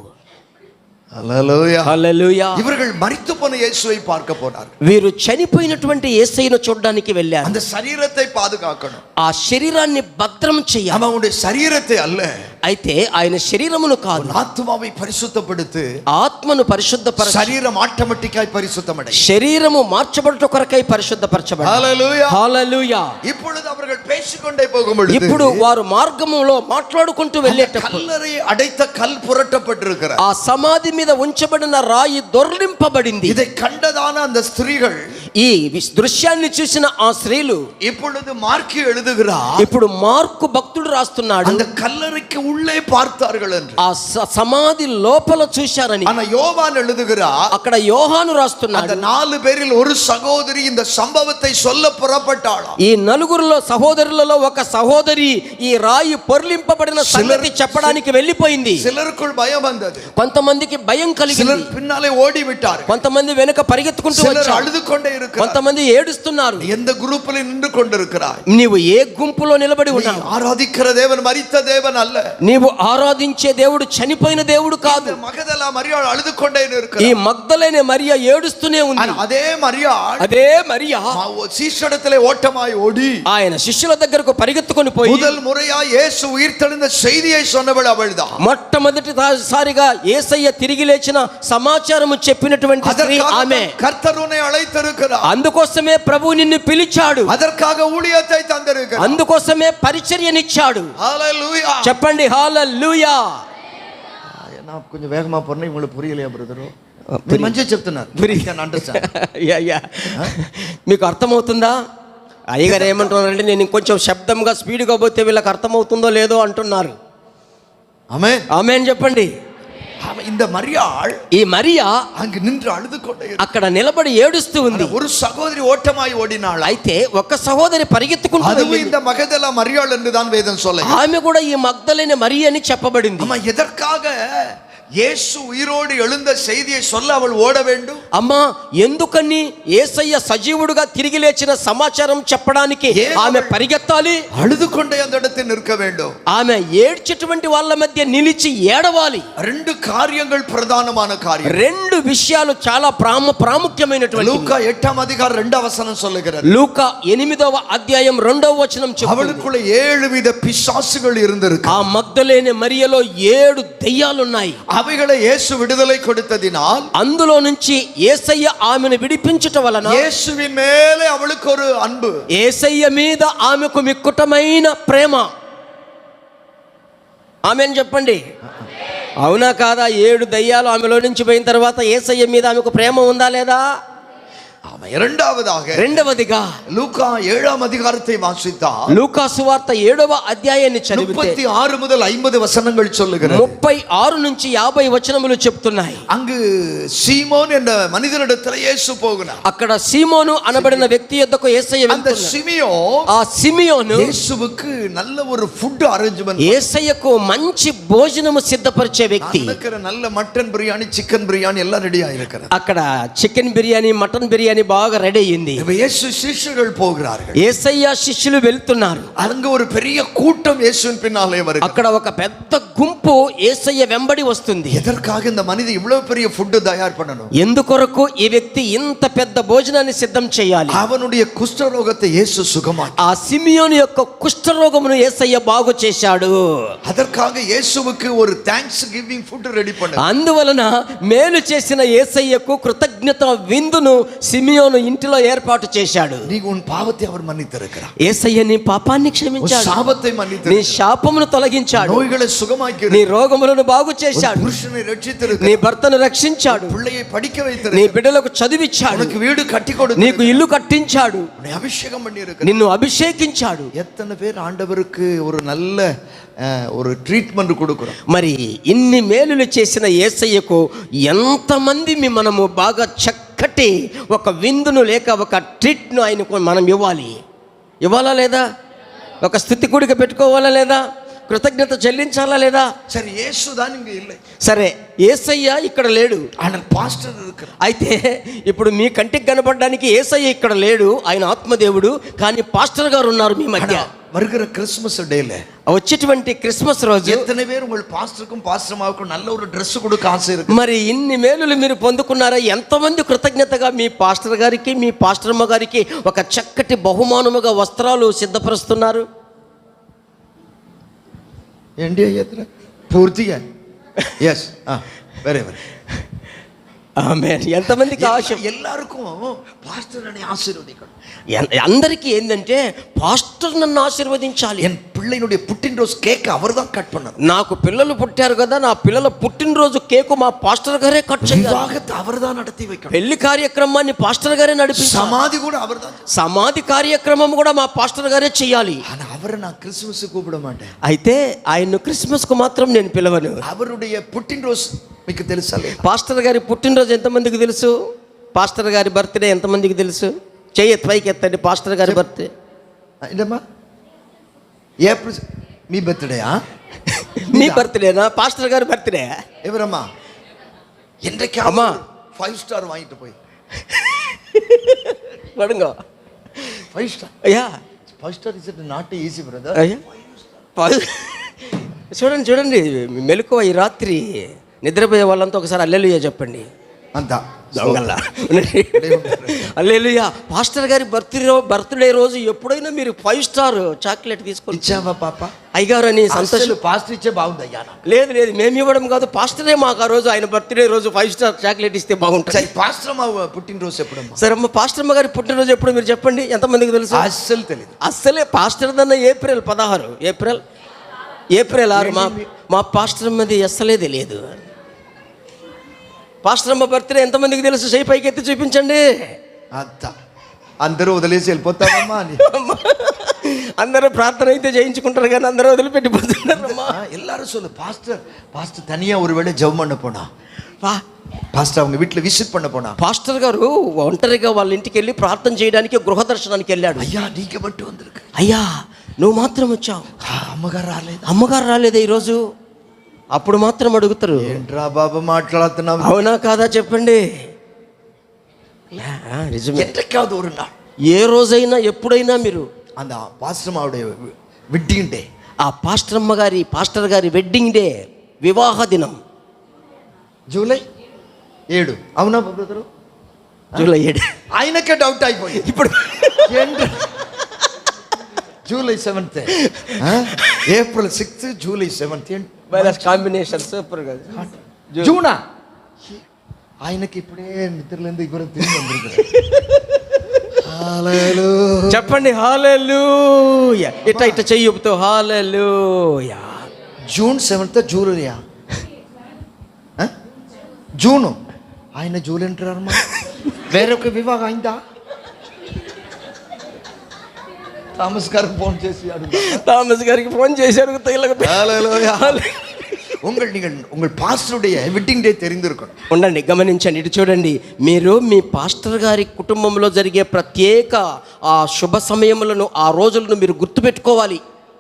హల్లెలూయా, హల్లెలూయా. ఇవர்கள் మరిத்து పోన యేసుவை பார்க்க போனார். వీరు చనిపోయినటువంటి యేసయ్యను చూడడానికి వెళ్ళారు. அந்த శరీరத்தை பாதுகாக்கணும், ఆ శరీరాన్ని భద్రం చేయాలి. அவனுடைய శరీరத்தை அல்ல, అయితే ఆయన శరీరమును కాదు, ఆత్మவை పరిశుద్ధపడుతు, ఆత్మను పరిశుద్ధపరచు. శరీరం ఆటోమేటిక్గా పరిశుద్ధమడై, శరీరము మార్చబడుట కొరకై పరిశుద్ధపరచబడు. హల్లెలూయా, హల్లెలూయా. ఇప్పుడు அவர்கள் பேசிக்கொண்டே போகும்போது, ఇప్పుడు వారు మార్గములో మాట్లాడుకుంటూ వెళ్ళేటప్పుడు, కల్లறை అడైత కల్ పురట్టపட்டிருக்கிறார், ఆ సమాధి మీద ఉంచబడిన రాయి దొర్లింపబడింది. ఇదే కండదాన அந்த స్త్రీகள், ఈ దృశ్యాన్ని చూసిన ఆ స్త్రీలు, ఇప్పుడు మార్కు எழுதுகிறார், ఇప్పుడు మార్కు భక్తుడు రాస్తున్నాడు, அந்த కల్లறைக்கு உள்ளே பார்த்தார்கள் என்று, ఆ సమాధి లోపల చూశారని. ஆனா யோவான் எழுதுகிறார், అక్కడ యోహాను రాస్తున్నాడు, அந்த 4 பேரில் ஒரு சகோதரி இந்த சம்பவத்தை சொல்ல புறப்பட்டாளாம். ఈ నలుగురులో సహోదరులలో ఒక సహోదరి ఈ రాయి పొర్లింపబడిన సంగతి చెప్పడానికి వెళ్ళిపోయింది. சிலருக்குள் பயம் வந்தது, కొంతమందికి భయం కలిగింది, சிலர் பின்னாலே ஓடி விட்டார்கள், కొంతమంది వెనుక పరిగెత్తుకుంటూ சிலர் వచ్చారు, அழுது கொண்டே இருக்கிறார்கள், కొంతమంది ఏడుస్తున్నారు. எந்த குரூப்பில் நின்று கொண்டிருக்கிறாய்? నీవు ఏ గుంపులో నిలబడి ఉన్నావు? ఆరాధిக்கிற தேவன் மரித்த தேவன் அல்ல, నీవు ఆరాధించే దేవుడు చనిపోయిన దేవుడు కాదు. మగదలా మరియాள் అழுது கொண்டே ఈ இருக்கிறார், మగ్దలేనే మరియా ఏడుస్తూనే ఉంది. అదే మరియాள், అదే మరియా శిష్యుడితలే ఓటమాయి ఓడి ఆయన శిష్యుల దగ్గరకు పరిగెత్తుకొని పోయి முதல் முறையா இயேசு உயிர்த்தெழுந்த செய்தியை சொன்னவள் அவள்தான். మొట్టమొదటిసారిగా యేసయ్య తిరిగి లేచిన సమాచారము చెప్పినటువంటి స్త్రీ ఆమె. కర్తర్ உன்னை அழைத்திருக்கிறார், అందుకోసమే ప్రభు నిన్ను పిలిచాడు, அதற்காக ஊழியத்தை தந்திருக்கிறார், అందుకోసమే పరిచర్యనిచ్చాడు. హల్లెలూయా, చెప్పండి హల్లెలూయా. நான் கொஞ்சம் வேகமா போறேன், உங்களுக்கு புரியலையா బ్రదరు? మీరు మంచిగా చెప్తున్నారు, మీకు అర్థమవుతుందా? అయ్యగారు ఏమంటున్నారంటే, నేను ఇంకొంచెం శబ్దంగా స్పీడ్గా పోతే వీళ్ళకి అర్థమవుతుందో లేదో అంటున్నారు. ఆమేన్, ఆమేన్ చెప్పండి. இந்த மரியாள், ఈ మరియా அங்கு நின்று அழுது கொண்டே అక్కడ నిలబడి ఏడుస్తూ ఉంది. ஒரு సహోదరి ఓటమాయి ఓడినాள், అయితే ఒక సహోదరి పరిగెత్తుకుంటూ அதுவும் இந்த மகதலா மரியாள் என்று தான் வேதம் சொல்லுகிறது. ఆమె కూడా ఈ మగ్దలేనే మరియ అని చెప్పబడింది. அம்மா, எதற்காக యేసు ఉయిరోడు எழுந்த செய்தியை சொல்ல அவள் ஓட வேண்டும்? అమ్మా, ఎందుకని యేసయ్య సజీవుడుగా తిరిగి లేచిన సమాచారం చెప్పడానికి ఆమె పరిగెత్తాలి? అழுதுకొండే அந்த இடத்தில் நிற்க வேண்டும், ఆమె ఏడ్చేటువంటి వాళ్ళ మధ్య నిలిచి ఏడవాలి. రెండు కార్యங்கள் ప్రధానமான காரியம், రెండు విషయాలు చాలా ప్రాముఖ్యమైనటువంటి. లూకా 8వ అధ్యాయం 2వ వచనం சொல்லுகிறது, లూకా 8వ అధ్యాయం 2వ వచనం చెప్తుంది, அவளுக்குள்ள 7 வித பிசாசுகள் இருந்திருக்கு. ఆ మగ్దలేనే మరియలో 7 దెయ్యాలు ఉన్నాయి. అవిகளை యేసు విడుదల கொடுத்ததினால், అందులో నుంచి యేసయ్య ఆమెను విడిపించుట వలన, యేసువిன் மேலே அவளுக்கு ஒரு அன்பு, యేసయ్య మీద ఆమెకు మిక్కుటమైన ప్రేమ. ఆమెను చెప్పండి, అవునా కాదా? 7 దయ్యాలు ఆమెలో నుంచి పోయిన తర్వాత యేసయ్య మీద ఆమెకు ప్రేమ ఉందా లేదా? రెండవదిగా లూకా 7వ అధ్యాయத்தை வாசித்தால், లూకా సువార్త 7వ అధ్యాయాన్ని చదివితే 36 முதல் 50 వచనங்கள் சொல்லுகிறது, 36 నుంచి 50 వచనములు చెప్తున్నాయి. அங்கு சீமோன் என்ற மனிதனிடத்தில் இயேசு போகிறார். అక్కడ సీమోను అనబడిన వ్యక్తి యొద్దకు యేసయ్య அந்த వెళ్తున్నాడు. ఆ సిమియోను இயேசுவுக்கு நல்ல ஒரு ஃபுட் அரேంజ్మెంట్, యేసయ్యకు మంచి భోజనము సిద్ధపరిచే వ్యక్తి. நல்ல మటన్ బిర్యానీ, చికెన్ బిర్యానీ எல்லாம் ரெடியா இருக்கிறது. అక్కడ చికెన్ బిర్యానీ, మటన్ బిర్యానీ బిర్యానీ బాగా రెడీ అయ్యింది. இப்ப இயேசு శిష్యులు పోகிறார்கள். యేసయ్య శిష్యులు వెళ్తున్నారు. அங்க ஒரு பெரிய கூட்டம் இயேசுவின் பின்னாலே வருகிறது. అక్కడ ఒక పెద్ద గుంపు యేసయ్య వెంబడి వస్తుంది. எதற்காக இந்த மனிதன் இவ்வளவு பெரிய ஃபுட் தயார் பண்ணணும்? ఎందుకొరకు ఈ వ్యక్తి ఇంత పెద్ద భోజనాన్ని సిద్ధం చేయాలి? அவனுடைய குஷ்டரோகத்தை இயேசு சுகமாக்கி ఆ సిమియోను యొక్క కుష్ఠరోగమును యేసయ్య బాగు చేశాడు. அதற்காக இயேசுவுக்கு ஒரு தேங்க்ஸ் கிவிங் ஃபுட் ரெடி பண்ணார். అందువలన మేలు చేసిన యేసయ్యకు కృతజ్ఞత విందును సిమియోను ఇంటిలో ఏర్పాటు చేశాడు. நீ உன் பாவத்தை அவர் மன்னித்திருக்கிறார். యేసయ్య నీ పాపాన్ని క్షమించాడు, శాపத்தை నీ మన్నితిరుక్கிறார், శాపమును తొలగించాడు, நோய்களை சுகமாக்கி నీ రోగములను బాగు చేశాడు, పురుషుని నీ రక్షిத்திருக்கிறார், భర్తను రక్షించాడు, பிள்ளையை படிக்க నీ வைத்திருக்கிறார், బిడ్డలకు చదివిచ్చాడు, உனக்கு வீடு கட்டி నీకు கொடுத்திருக்கிறார், ఇల్లు కట్టించాడు, உன்னை அபிஷேகம் பண்ணியிருக்கிறார். నిన్ను అభిషేకించాడు. எத்தனை பேர் ஆண்டவருக்கு ஒரு நல்ல ஒரு ட்ரீட்மெண்ட் கொடுக்கிறோம். మరి ఇన్ని మేలులు చేసిన యేసయ్యకు ఎంతమంది మనము బాగా చక్కటి ఒక విందును లేక ఒక ట్రీట్ను ఆయనకు మనం ఇవ్వాలా లేదా? ఒక స్థుతి కూడిక పెట్టుకోవాలా లేదా? కృతజ్ఞత చెల్లించాలా లేదా? சரி, இயேசு தான் இங்க இல்லை, సరే యేసయ్య ఇక్కడ లేడు, ஆனால் பாஸ்டர் இருக்கிறார். అయితే ఇప్పుడు మీ కంటికి కనపడడానికి యేసయ్య ఇక్కడ లేడు, ఆయన ఆత్మదేవుడు, కానీ పాస్టర్ గారు ఉన్నారు మీ మధ్య. வருகிற கிறிஸ்துமஸ் டேல వచ్చేటువంటి క్రిస్మస్ రోజు எத்தனை பேர் உங்கள் பாஸ்டருக்கும் பாஸ்டர்மாவுக்கும் நல்ல ஒரு Dress கொடுக்க ஆசை இருக்கு? మరి ఇన్ని మేలులు మీరు పొందుకున్నారా? ఎంతమంది కృతజ్ఞతగా మీ పాస్టర్ గారికి మీ పాస్టర్మ్మ గారికి ఒక చక్కటి బహుమానముగా వస్త్రాలు సిద్ధపరుస్తున్నారు? ఏంటి అయ్యేత్ర పూర్తిగా ఎస్ వెరీ వెరీ ఆమేన్. ఎంతమందికి ఆశ? எல்லாருக்கும் பாஸ்டர் என்னை ஆசீர்வதிக்கணும். అందరికీ ఏంటంటే పాస్టర్ నన్ను ఆశీర్వదించాలి. என் பிள்ளையினுடைய புட்டின்ரோஸ் கேக் அவர்தான் கட் பண்ணார். నాకు పిల్లలు పుట్టారు కదా, నా పిల్లల పుట్టినరోజు కేకు మా పాస్టర్ గారే కట్ చేయాలి. వివాహத்தை அவர்தான் நடத்தி வைக்கணும். పెళ్లి కార్యక్రమాన్ని పాస్టర్ గారే నడిపించాలి. సమాధి కూడా அவர்தான். సమాధి కార్యక్రమం కూడా మా పాస్టర్ గారే చేయాలి. ஆனா அவரை நான் கிறிஸ்துமஸ் கூப்பிட மாட்டேன். అయితే ఆయన్ను క్రిస్మస్ కు మాత్రం నేను పిలవను. அவருடைய புட்டின்ரோஸ் మీకు తెలుసా? పాస్టర్ గారి పుట్టినరోజు ఎంతమందికి తెలుసు? పాస్టర్ గారి బర్త్డే ఎంతమందికి తెలుసు? చెయ్యి పైకి ఎత్తండి. పాస్టర్ గారి బర్త్డే ఏంటమ్మా? ఏప్రిల్ మీ బర్త్డేయా? మీ బర్త్డేనా? పాస్టర్ గారి బర్త్డే ఎవరమ్మా? என்றைக்கு அம்மா 5 ஸ்டார் வாங்கிட்டு போய் పడుంగో 5 స్టార్. అయ్యా 5 star is not easy brother. అయ్యా చూడండి మెలకువ ఈ రాత్రి నిద్రపోయే వాళ్ళంతా ఒకసారి హల్లెలూయా చెప్పండి. అంతా హల్లెలూయా. పాస్టర్ గారి బర్త్డే రోజు ఎప్పుడైనా మీరు 5 స్టార్ చాక్లెట్ తీసుకొని ఇచ్చావా పాప? అయ్యగారు అని సంతోషం. పాస్టర్ ఇచ్చే బాగుందయ్యా. లేదు మేము ఇవ్వడం కాదు, పాస్టరే మాకు ఆ రోజు ఆయన బర్త్డే రోజు 5 స్టార్ చాక్లెట్ ఇస్తే బాగుంటుంది. పాస్టర్ అమ్మ పుట్టినరోజు ఎప్పుడమ్మా? సరే అమ్మ, పాస్టర్ అమ్మ గారి పుట్టినరోజు ఎప్పుడు మీరు చెప్పండి. ఎంతమందికి తెలుసు? అస్సలు తెలియదు. అస్సలే పాస్టర్ దన్న ఏప్రిల్ 16 ఏప్రిల్ 6. మా పాస్టర్ అమ్మది అస్సలే తెలియదు. పాస్టర్ అమ్మ బర్త్డే ఎంతమందికి తెలుసు? చేయి పైకి ఎత్తి చూపించండి. అందరూ వదిలేసి వెళ్ళిపోతామమ్మా అని అందరూ ప్రార్థన అయితే చేయించుకుంటారు కానీ అందరూ వదిలిపెట్టిపోతున్నారమ్మా. எல்லாரும் சொல்லு பாஸ்டர் தனியா ஒருவேளை ஜெபம் பண்ண போனா, பாஸ்டர் அவங்க வீட்டுல விசிட் பண்ண போனா, పాస్టర్ గారు ఒంటరిగా వాళ్ళ ఇంటికి వెళ్ళి ప్రార్థన చేయడానికి గృహ దర్శనానికి వెళ్ళాడు. అయ్యా నీకు బట్టి వందருக்கு, అయ్యా నువ్వు మాత్రం వచ్చావు, అమ్మగారు రాలేదా ఈరోజు? అప్పుడు మాత్రం అడుగుతారు, ఏంట్రా బాబా మాట్లాడుతున్నావు? అవునా కాదా చెప్పండి. నిజమే. ఎంతకాదు ஒரு நாள், ఏ రోజైనా ఎప్పుడైనా మీరు அந்த பாஸ்டர் அவருடைய வெட்டிங் డే, ఆ పాస్టర్ గారి వెడ్డింగ్ డే, వివాహ దినం జూలై 7. అవునా బ్రదరు? జూలై 7. ఆయనకే డౌట్ అయిపోయింది. ఇప్పుడు July 7th, April 6th, July 7th combination super గా. జూనా ఆయనకి ఇప్పుడే నిద్రలేంది గురించి తిరిగి వందిరుக்கிறார். చెప్పండి హల్లెలూయా. ఇట్ట చెయ్యి ఊపుతూ హల్లెలూయా. జూన్ 7th జూలైయా? జూను. ఆయన జూలై అంటారమ్మా. వేరొక వివాహం అయిందా? థామస్ గారికి ఫోన్ చేసి అడుగుతా. உங்கள் பாஸ்டருடைய வெட்டிங் డే தெரிந்திருக்கும். ఉండండి, గమనించండి, ఇటు చూడండి. మీరు మీ పాస్టర్ గారి కుటుంబంలో జరిగే ప్రత్యేక ఆ శుభ సమయములను, ఆ రోజులను మీరు గుర్తుపెట్టుకోవాలి.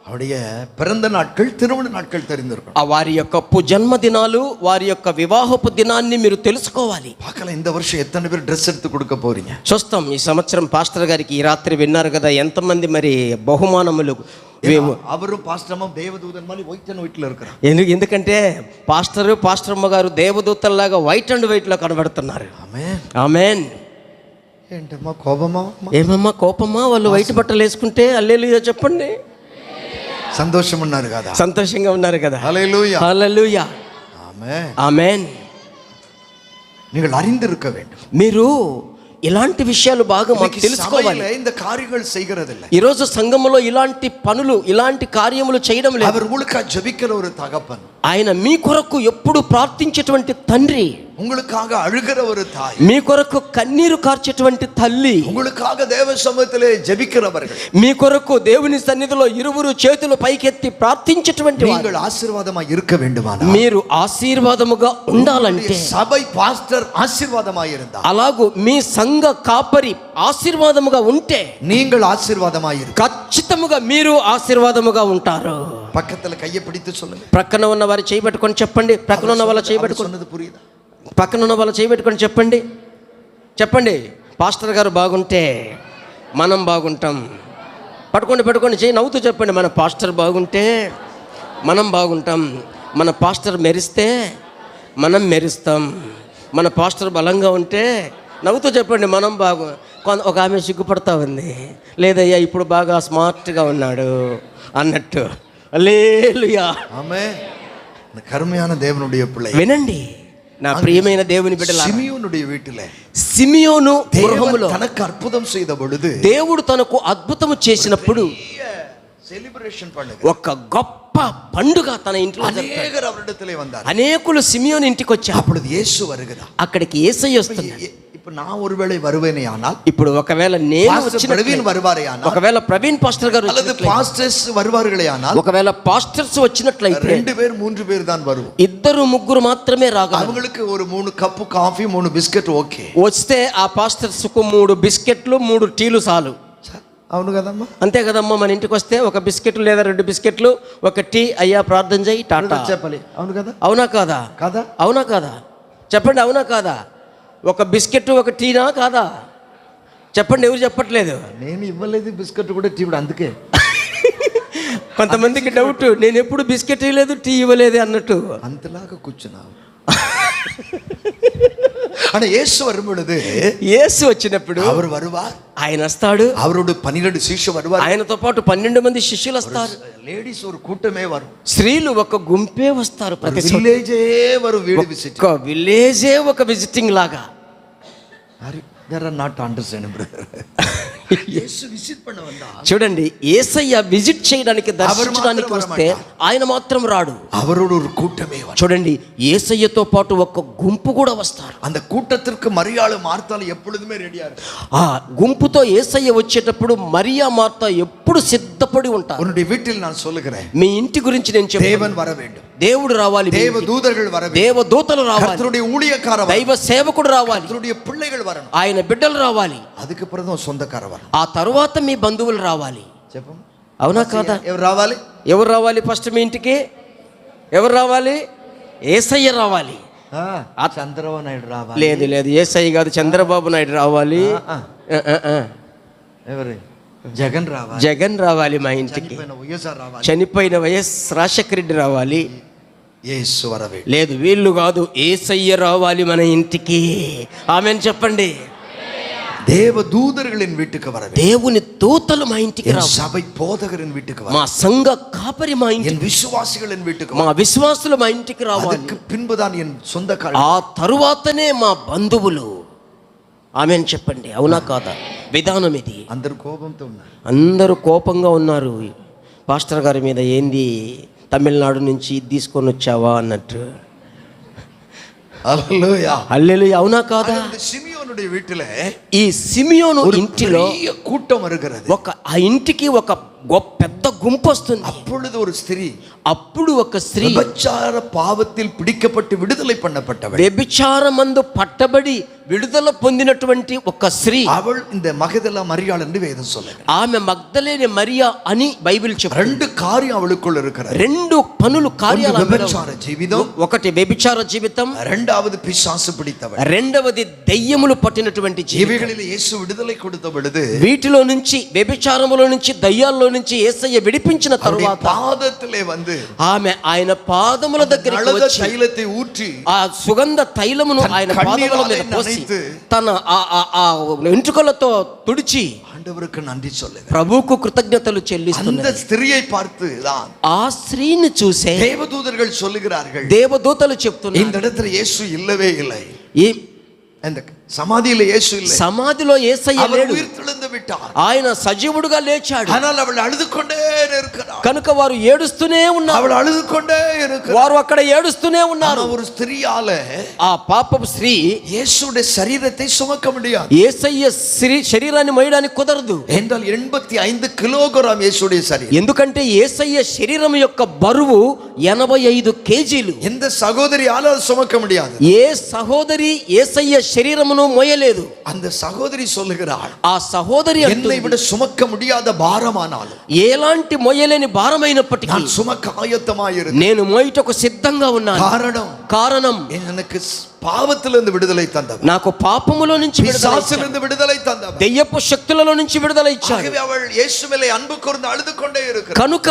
அவருடைய பிறந்த நாட்கள், திருமண நாட்கள் தெரிந்திருக்கும். ఆ వారి యొక్క జన్మదినాలు, వారి యొక్క వివాహపు దినాన్ని మీరు తెలుసుకోవాలి. பார்க்கலாம் இந்த வருஷம் எத்தனை பேர் ட்ரெஸ் எடுத்து கொடுக்க పోறீங்க. చూస్తాం ఈ సంవత్సరం పాస్టర్ గారికి ఈ రాత్రి విన్నారు కదా ఎంతమంది మరి బహుమానములు. அவரும் பாஸ்டரும் தேவதூதன் மாதிரி ஒயிட் அண்ட் ஒயிட்ல இருக்கிறார். ఎందుకంటే పాస్టర్ అమ్మ గారు దేవదూతల్లాగా వైట్ అండ్ వైట్ లో కనబడుతున్నారు. ఆమేన్ ఆమేన్. ఏంటమ్మా కోపమా? ఏమమ్మా కోపమా? వాళ్ళు వైట్ బట్టలు వేసుకుంటే హల్లెలూయా చెప్పండి. సంతోషం ఉన్నారు కదా, సంతోషంగా ఉన్నారు కదా. హల్లెలూయా హల్లెలూయా. ఆమేన్ ఆమేన్. நீங்கள் அறிந்திருக்க வேண்டும். మీరు ఇలాంటి విషయాలు బాగా మాకు తెలుసుకోవాలి. இந்த காரியங்கள் செய்கிறதில்லை. ఈ రోజు సంఘములో ఇలాంటి పనులు, ఇలాంటి కార్యములు చేయడం లేదు. அவர் உங்களுக்காக ஜெபிக்கிற ஒரு தகப்பன், ఆయన మీ కొరకు ఎప్పుడు ప్రార్థించేటువంటి తండ్రి, உங்களுக்காக அழுகிற ஒரு தாய், మీ కొరకు కన్నీరు కార్చేటువంటి తల్లి, உங்களுக்காக தேவ சமூகத்திலே ஜெபிக்கிறவர்கள், మీ కొరకు దేవుని సన్నిధిలో ఇరువురు చేతులు పైకెత్తి ప్రార్థించేటువంటి వారు. நீங்கள் ஆசీర్వాదமாய் இருக்க வேண்டுமானால், మీరు ఆశీర్వాదముగా ఉండాలంటే, సభై పాస్టర్ ఆశీర్వాదమాய் இருந்தால், అలాగూ మీ సంఘ కాపరి ఆశీర్వాదముగా ఉంటే, நீங்கள் ஆசீர்வாதமாய் இருக்க ఖచ్చితముగా మీరు ఆశీర్వాదముగా ఉంటారు. పక్కతల కయ్య పిడితే சொல்லுங்க. ప్రక్కన ఉన్న వారి చేయి పెట్టుకొని చెప్పండి. ప్రక్కన ఉన్న వాళ్ళ చేయి పెట్టుకొని, சொன்னது புரியுதா? పక్కన ఉన్న వాళ్ళ చేయి పెట్టుకొని చెప్పండి. చెప్పండి, పాస్టర్ గారు బాగుంటే మనం బాగుంటాం. పట్టుకోండి చేయి నవ్వుతూ చెప్పండి. మన పాస్టర్ బాగుంటే మనం బాగుంటాం. మన పాస్టర్ మెరిస్తే మనం మెరుస్తాం. మన పాస్టర్ బలంగా ఉంటే నవ్వుతూ చెప్పండి మనం ఒక ఆమె సిగ్గుపడతా ఉంది, లేదయ్యా ఇప్పుడు బాగా స్మార్ట్గా ఉన్నాడు అన్నట్టు. హల్లెలూయా. ఆమేన్. కరుణమైన దేవునుடைய பிள்ளை వినండి నా ప్రియమైన దేవుని బిడ్డలారా, సిమియోనుடைய వీటిలే సిమియోను గృహములో తనకు అద్భుతం செய்த பொழுது, దేవుడు తనకు అద్భుతము చేసినప్పుడు సెలబ్రేషన్ పండుగ, ఒక గొప్ప పండుగ తన ఇంట్లో అనేకరు అవరిడத்திலே வந்தார். అనేకులు సిమియోను ఇంటికి వచ్చారు. అప్పుడు యేసు வருகிறார். అక్కడికి యేసయ్య వస్తున్నాడు. ఇప్పుడు నా ఒరువేళை வருவேனே ஆனால், ఇప్పుడు ఒకవేళ నేను ప్రవీణ్ வருவாரே ஆனால், ఒకవేళ ప్రవీణ్ పాస్టర్ గారు அல்லது பாஸ்டர்ஸ் வருவார்களே ஆனால், ఒకవేళ పాస్టర్స్ వచ్చినట్లయితే 2 பேர் 3 பேர் தான் வரும். ఇద్దరు ముగ్గురు మాత్రమే రాగలరు. அவங்களுக்கு ஒரு 3 కప్పు కాఫీ 3 బిస్కెట్ ఓకే. వస్తే ఆ పాస్టర్స్ కు 3 బిస్కెట్లు 3 టీలు చాలు. అవును కదమ్మా? అంతే కదమ్మా. మన ఇంటికి వస్తే ఒక బిస్కెట్ లేదా 2 బిస్కెట్లు, ఒక టీ, అయ్యా ప్రార్థన చేయి, టాటా చెప్పాలి. అవును కదా? అవునా కాదా? కాదా? అవునా కాదా? చెప్పండి, అవునా కాదా? ఒక బిస్కెట్ ఒక టీనా కాదా? చెప్పండి, ఎవరు చెప్పట్లేదు. నేను ఇవ్వలేదు బిస్కెట్ కూడా, టీ కూడా. అందుకే కొంతమందికి డౌట్, నేను ఎప్పుడు బిస్కెట్ ఇవ్వలేదు, టీ ఇవ్వలేదు అన్నట్టు. అంతలాగా కూర్చున్నావు. ஆனா இயேசு வரும் பொழுது, యేసు వచ్చినప్పుడు அவர் வருவார், ఆయన వస్తాడు. அவரோட 12 శిష్యులు வருவார். ఆయనతో పాటు 12 మంది శిష్యులు వస్తారు. లేడీస్ ஒரு కూటమే వரும். స్త్రీలు ఒక గుంపే వస్తారు. ప్రతి విలేజే వరు వీడి విజిట్. ఒక విలేజే ఒక విజిటింగ్ లాగా. There are not understanding, brother. Yesu visit பண்ண வந்தா, చూడండి, యేసయ్య విజిట్ చేయడానికి, దర్శించడానికి వస్తే ఆయన మాత్రం రాడు. அவரோட ஒரு கூட்டமே வரும். చూడండి, యేసయ్యతో పాటు ఒక గుంపు కూడా వస్తారు. அந்த கூட்டத்திற்கு மரியாள் మార్తాలు எப்பொழுதுமே ரெடியா இருக்கு. ఆ గుంపుతో యేసయ్య వచ్చేటప్పుడు మరియా మార్తా ఎప్పుడు సిద్ధపడి ఉంటారు. உன்னுடைய வீட்டில் நான் சொல்லுகிறேன், మీ ఇంటి గురించి నేను చెప్తాను. தேவன் வர வேண்டும், దేవుడు రావాలి, தேவதூதர்கள் வர வேண்டும், దేవదూతలు రావాలి, கர்த்தருடைய ஊழியக்காரர், దైవ సేవకుడు రావాలి, கர்த்தருடைய பிள்ளைகள் வரணும், ఆయన బిడ్డలు రావాలి, அதுக்கு பிறகு சொந்தக்காரர் வரணும். ఆ తరువాత మీ బంధువులు రావాలి. చెప్పం, అవునా కాదా? ఎవరు రావాలి? ఎవరు రావాలి? ఫస్ట్ మీ ఇంటికి ఎవరు రావాలి? యేసయ్య రావాలి. చంద్రబాబు నాయుడు రావాలి? లేదు, యేసయ్య కాదు, చంద్రబాబు నాయుడు రావాలి. ఎవరు? జగన్ రావాలి. జగన్ రావాలి మా ఇంటికి. చనిపోయిన వైఎస్ రాజశేఖర రెడ్డి రావాలి. యేసు వరవే. లేదు, వీళ్ళు కాదు, యేసయ్య రావాలి మన ఇంటికి. ఆమేన్ చెప్పండి. தேவதூதர்களின் வீட்டுக்கு வர வேண்டும். దేవుని దూతలు మా ఇంటికి రావాలి. సభై బోధకరిன் வீட்டுக்கு வர. మా సంఘ కాపరి మా ఇంటికి, என் విశ్వాసిகளின் வீட்டுக்கு మా విశ్వాసులు మా ఇంటికి రావాలి. அதுக்கு பின்புதான் என் சொந்தக்காரர். ఆ తరువాతనే మా బంధువులు. ఆమేన్ చెప్పండి, అవునా కాదా? విధానం ఇది. అందరూ కోపంతో ఉన్నారు. అందరూ కోపంగా ఉన్నారు పాస్టర్ గారి మీద. ఏంది తమిళనాడు నుంచి ఇది తీసుకొని వచ్చావా అన్నట్టు. హల్లెలూయా, హల్లెలూయా, అవునా కాదా? సిమియోనుடைய వీటిలో, ఈ సిమియోను ఇంటిలో కూటం வருகிறது. ఆ ఇంటికి ఒక పెద్ద గుంపు వస్తుంది. అప్పుడు ஒரு స్త్రీ, అప్పుడు ఒక స్త్రీ వ్యభిచార పాపத்தில் பிடிக்கப்பட்டு విడుదலை பண்ணப்பட்டவள், వ్యభిచారమందు పట్టబడి విడుదల పొందినటువంటి ఒక స్త్రీ, அவள் இந்த மகதலா மரியாள் என்று வேதம் சொல்லுது. ఆమె మగ్దలేని మరియా అని బైబిల్ చెప్తుంది. ரெண்டு காரியம் அவளுக்குள்ள இருக்கிறது. రెండు పనులు కార్యాలు ఆమెలో. వ్యభిచార జీవితం, ఒకటి వ్యభిచార జీవితం, இரண்டாவது பிசாசு பிடித்தவள், రెండవది దెయ్యములు పట్టినటువంటి జీవితం. இவைகளில் இயேசு விடுதலை கொடுத்த பொழுது వీటిలో నుంచి వ్యభిచారములో నుంచి దయ్యాల్లో నుంచి యేసయ్య విడిపించిన తరువాత పాదத்திலே வந்து ఆమె ఆయన పాదముల దగ్గరికి వచ్చి తైలத்தை ஊற்றி ఆ సుగంధ తైలమును ఆయన పాదముల మీద పోసి తన ఆ వెంట్రుకలతో తుడిచి ஆண்டவருக்கு நன்றி சொல்லுங்க, ప్రభువుకు కృతజ్ఞతలు చెల్లిస్తున్నది. அந்த ஸ்திரியை பார்த்து தான் ఆ స్త్రీని చూసే தேவதூதர்கள் சொல்லுகிறார்கள், దేవదూతలు చెప్తున్నారు, இந்த இடத்துல இயேசு இல்லவே இல்லை. ఈ அந்த சமாதியில இயேசு இல்லை, సమాధిలో యేసయ్య அவர் లేడు, உயிர்த்தெழுந்து விட்டார். ఆయన సజీవుడుగా లేచాడు. ஆனால் அவள் அழுது கொண்டே இருக்கிறாள். కనుక వారు ఏడుస్తూనే ఉన్నారు, அவள் అழுது கொண்டே இருக்கிறாள். వారు అక్కడ ఏడుస్తూనే ఉన్నారు. ஒரு ஸ்திரியால ఆ పాపపు స్త్రీ இயேசுடைய சரீரத்தை சுமக்க முடியாது. యేసయ్య శరీరాన్ని మోయడానికి కుదరదు. என்றால் 85 కిలోగ్రామ్ இயேசுடைய சரீரம். ఎందుకంటే యేసయ్య శరీరం యొక్క బరువు 85 కేజీలు. எந்த சகோதரியால அதை சுமக்க முடியாது. ఏ సహోదరి యేసయ్య శరీరమును మోయలేదు. அந்த சகோதரி சொல்லுகிறாள், ఆ సహోదరి என்னை விட சுமக்க முடியாத பாரமானாலும் ఎలాంటి మోయలేని భారమైనప్పటికీ நான் சுமக்க ஆயத்தமாயிருக்கிறேன். నేను మోయుటకు సిద్ధంగా ఉన్నాను. కారణం எனக்கு பாவத்திலிருந்து விடுதலை தந்தவர், నాకు పాపములో నుంచి பிசாசிலிருந்து விடுதலை தந்தவர், దెయ్యపు శక్తులలో నుంచి విడుదల ఇచ్చాడు. ஆகவே அவள் இயேசு மேலே அன்பு கூர்ந்து அழுது கொண்டே இருக்கிறாள். కనుక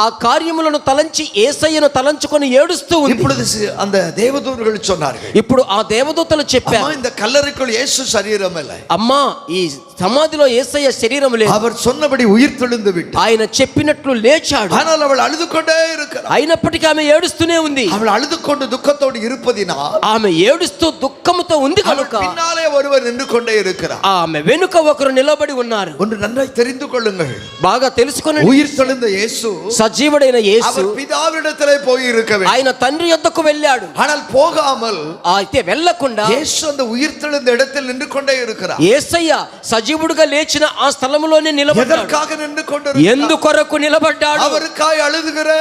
ఆ కార్యములను తలంచి యేసయ్యను తలంచుకొని ఏడుస్తూ ఉంది. இப்பொழுது அந்த தேவதூதர்கள் சொன்னார்கள், ఇప్పుడు ఆ దేవదూతలు చెప్పారు, இந்த கல்லறைக்குள் இயேசு சரீரம் இல்லை, అమ్మా ఈ సమాధిలో యేసయ్య శరీరం లేదు, அவர் சொன்னபடி உயிர் தெழுந்து விட்டார், ఆయన చెప్పినట్లు లేచాడు. ஆனால் அவள் அழுது கொண்டே இருக்கிறாள். అయినప్పటికీ ఆమె ఏడుస్తూనే ఉంది. அவள் அழுது கொண்டு துக்கத்தோடு இருப்பதினால் ఆమె ఏడుస్తూ దుఃఖముతో ఉంది కనుక பின்னாலே ஒருவர் நின்று கொண்டே இருக்கிறார். ఆమె వెనుక ఒకరు నిలబడి ఉన్నారు. ஒன்று நன்றாய் தெரிந்து கொள்ளுங்கள், బాగా తెలుసుకొనండి, உயிர் தெழுந்த இயேசு సజీవుడైన యేసు அவர் பிதாவிடத்திலே போய் இருக்க வேண்டும். ఆయన తండ్రి యొద్దకు వెళ్ళాడు. ஆனால் போகாமல் అయితే వెళ్ళకుండా యేసు அந்த உயிர் தெழுந்த இடத்தில் நின்று கொண்டே இருக்கிறார். యేసయ్య సజీవుడుగా లేచిన ఆ స్థలములోనే నిలబడ్డాడు. எதற்காக நின்று கொண்டிருக்கிறார்? ఎందుకొరకు నిలబడ్డాడు? அவருக்காய் அழுதுகிற,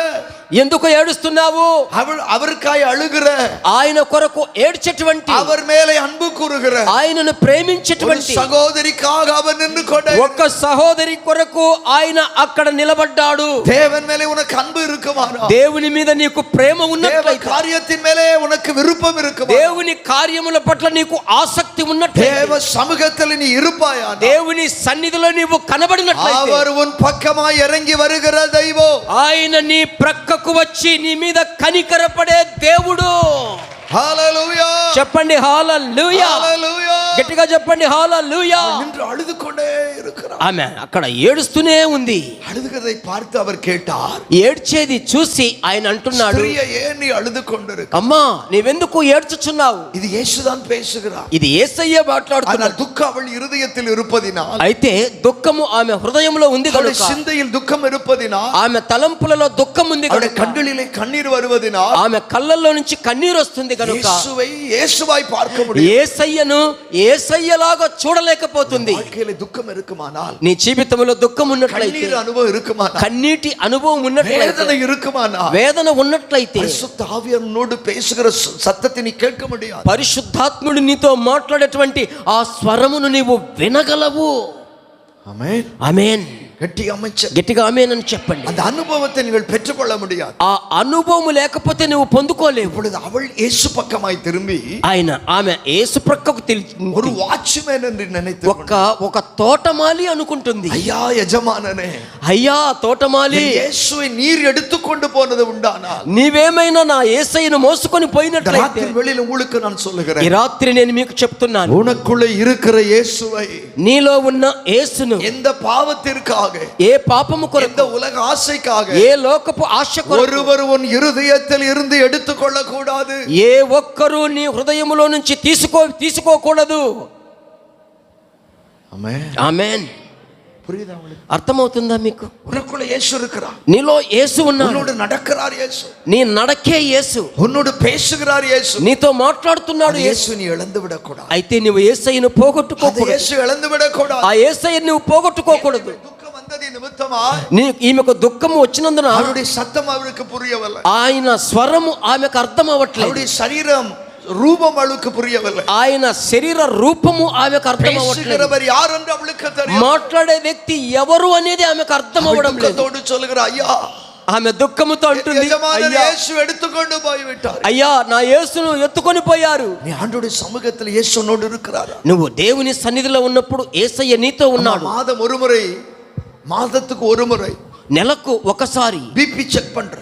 ఎందుకు ఏడుస్తున్నావు? அவருக்காய் அழுகிற, ఆయన కొరకు ఏడ్చేటువంటి, அவர் மேலே அன்பு கூறுகிற, ఆయనను ప్రేమించేటువంటి సహోదరికాக அவர் நின்று கொண்டே, ఒక సహోదరి కొరకు ఆయన అక్కడ నిలబడ్డాడు. தேவன் மேலே உனக்கு அன்பு இருக்குமானா, దేవుని మీద నీకు ప్రేమ ఉన్నట్లయితే, காரியத்தின் மேலே உனக்கு விருப்பம் இருக்குமா, దేవుని కార్యముల పట్ల నీకు ఆసక్తి ఉన్నట్లయితే, தேவ சமூகத்தில் நீ இருப்பாயா, దేవుని సన్నిధిలో నీవు కనబడినట్లయితే, அவர் உன் பக்கமாய் இறங்கி வருகிற தெய்வம், ఆయన నీ ప్రక్కకు వచ్చి నీ మీద కనికరపడే దేవుడు. హల్లెలూయా చెప్పండి హల్లెలూయా. హల్లెలూయా గట్టిగా చెప్పండి హల్లెలూయా. నిன்று అழுது கொண்டே இருக்கிறார். ఆమె అక్కడ ఏడుస్తూనే ఉంది. அழுதுகிறதை பார்த்து அவர் கேட்டார், ఏడ్చేది చూసి ఆయన అంటున్నాడు, ஸ்திரியே ஏன் நீ அழுது கொண்டிருக்கிறாய்? అమ్మా నీవెందుకు ఏడ్చుచున్నావు? இது இயேசுதான் பேசுகிறார். ఇది యేసయ్య మాట్లాడుతున్నాడు. ஆனால் துக்கம் அவள் இருதயத்தில் இருப்பதினால், అయితే దుఃఖము ఆమె హృదయంలో ఉంది அவளுடைய కనుక, சிந்தையில் துக்கம் இருப்பதினால், ఆమె తలంపులలో దుఃఖం ఉంది அவளுடைய కనుక, கண்களிலே கண்ணீர் வருவதினால், ఆమె కళ్ళల్లో నుంచి కన్నీరు వస్తుంది కనుక இயேசுவை இயேசுவாய் பார்க்க முடியும். యేసయ్యను యేసయ్యలాగా చూడలేకపోతుంది. வாழ்க்கையில துக்கம் இருக்குமானால், నీ జీవితంలో దుఃఖం ఉన్నట్లయితే, கண்ணீர் அனுபவம் இருக்குமானால், కన్నీటి అనుభవం ఉన్నట్లయితే, வேதனை இருக்குமானால், వేదన ఉన్నట్లయితే, பரிசுத்த ஆவியானவரோடு பேசுகிற சத்தத்தை நீ கேட்க முடியாது. పరిశుద్ధాత్ముడు నీతో మాట్లాడేటువంటి ఆ స్వరమును నీవు వినగలవు. ஆமென் ఆమేన్. గట్టిగా ఆమేన్ అని చెప్పండి. அந்த அனுபவத்தை நீங்கள் பெற்றுக்கொள்ள முடியாது. ఆ అనుభవం లేకపోతే నువ్వు పొందుకోలేవు. இப்பொழுது அவள் இயேசு பக்கமாய் திரும்பி, ఆమె యేసు ప్రక్కకు ஒரு வாட்ச்மேன் என்று நினைத்து ఒక తోటమాలి అనుకుంటుంది. ஐயா எஜமானனே, అయ్యా తోటమాలి, இயேசுவை நீர் எடுத்துக்கொண்டு போனது உண்டானால், నీవేమైనా నా యేసయ్యను మోసుకొని పోయినట్లయితే, ராத்திரி வெளியில உங்களுக்கு நான் சொல்லுகிறேன், ఈ రాత్రి నేను మీకు చెప్తున్నాను, உனக்குள்ளே இருக்கிற இயேசுவை, నీలో ఉన్న యేసును, எந்த பாவத்திற்காக, ఏ పాపము కొరకు, எந்த உலக ஆசைக்காக, ఏ లోకపు ఆశ కొరకు ஒருவர் உன் இருதயத்தில் இருந்து எடுத்துக்கொள்ள கூடாது. ఏ ఒక్కరూ నీ హృదయములో నుంచి తీసుకోకూడదు. ஆமென் ఆమేన్. புரியுதா உங்களுக்கு? అర్థమవుతుందా మీకు? உனக்குள்ள இயேசு இருக்கிறார், నీలో యేసు ఉన్నాడు, உன்னோடு நடக்கிறார் இயேசு, నీ నడకే యేసు, உன்னோடு பேசுகிறார் இயேசு, నీతో మాట్లాడుతున్నాడు యేసు. இயேசு நீ இழந்து விடக்கூடாது. అయితే నువ్వు యేసయ్యను పోగొట్టుకోకూడదు. இயேசு இழந்து விடக்கூடாது. ఆ యేసయ్యను నువ్వు పోగొట్టుకోకూడదు. துக்கம் வந்தது நிமித்தமா ఈమెకు దుఃఖము వచ్చినందున அவருடைய சத்தம் அவருக்கு புரியவில்லை. ఆయన స్వరము ఆమెకు అర్థం అవ్వట్లేదు. அவருடைய சரீரம் ரூபம் அவளுக்கு புரியவில்லை. ఆయన శరీర రూపము ఆమెకు అర్థం అవ్వట్లేదు. பேசுகிறவர் யார் என்று அவளுக்கு தெரியும். మాట్లాడే వ్యక్తి ఎవరు అనేది ఆమెకు అర్థం అవ్వడం లేదు. దుఃఖంతో சொல்லுகிற ஐயா, ఆమె దుఃఖముతో అంటుంది, యజమానుడు యేసు எடுத்துக்கொண்டு போய் விட்டார். అయ్యా నా యేసును ఎత్తుకొని పోయారు. నీ ఆండుడి సముఖத்தில் యేసు ఉన్నోడు இருக்கிறாரா? నువ్వు దేవుని సన్నిధిలో ఉన్నప్పుడు యేసయ్య నీతో ఉన్నాడు. మాదం ఒరుముறை, మాదத்துக்கு ఒరుముறை, నెలకు ఒకసారి బీపీ చెక్ பண்ற,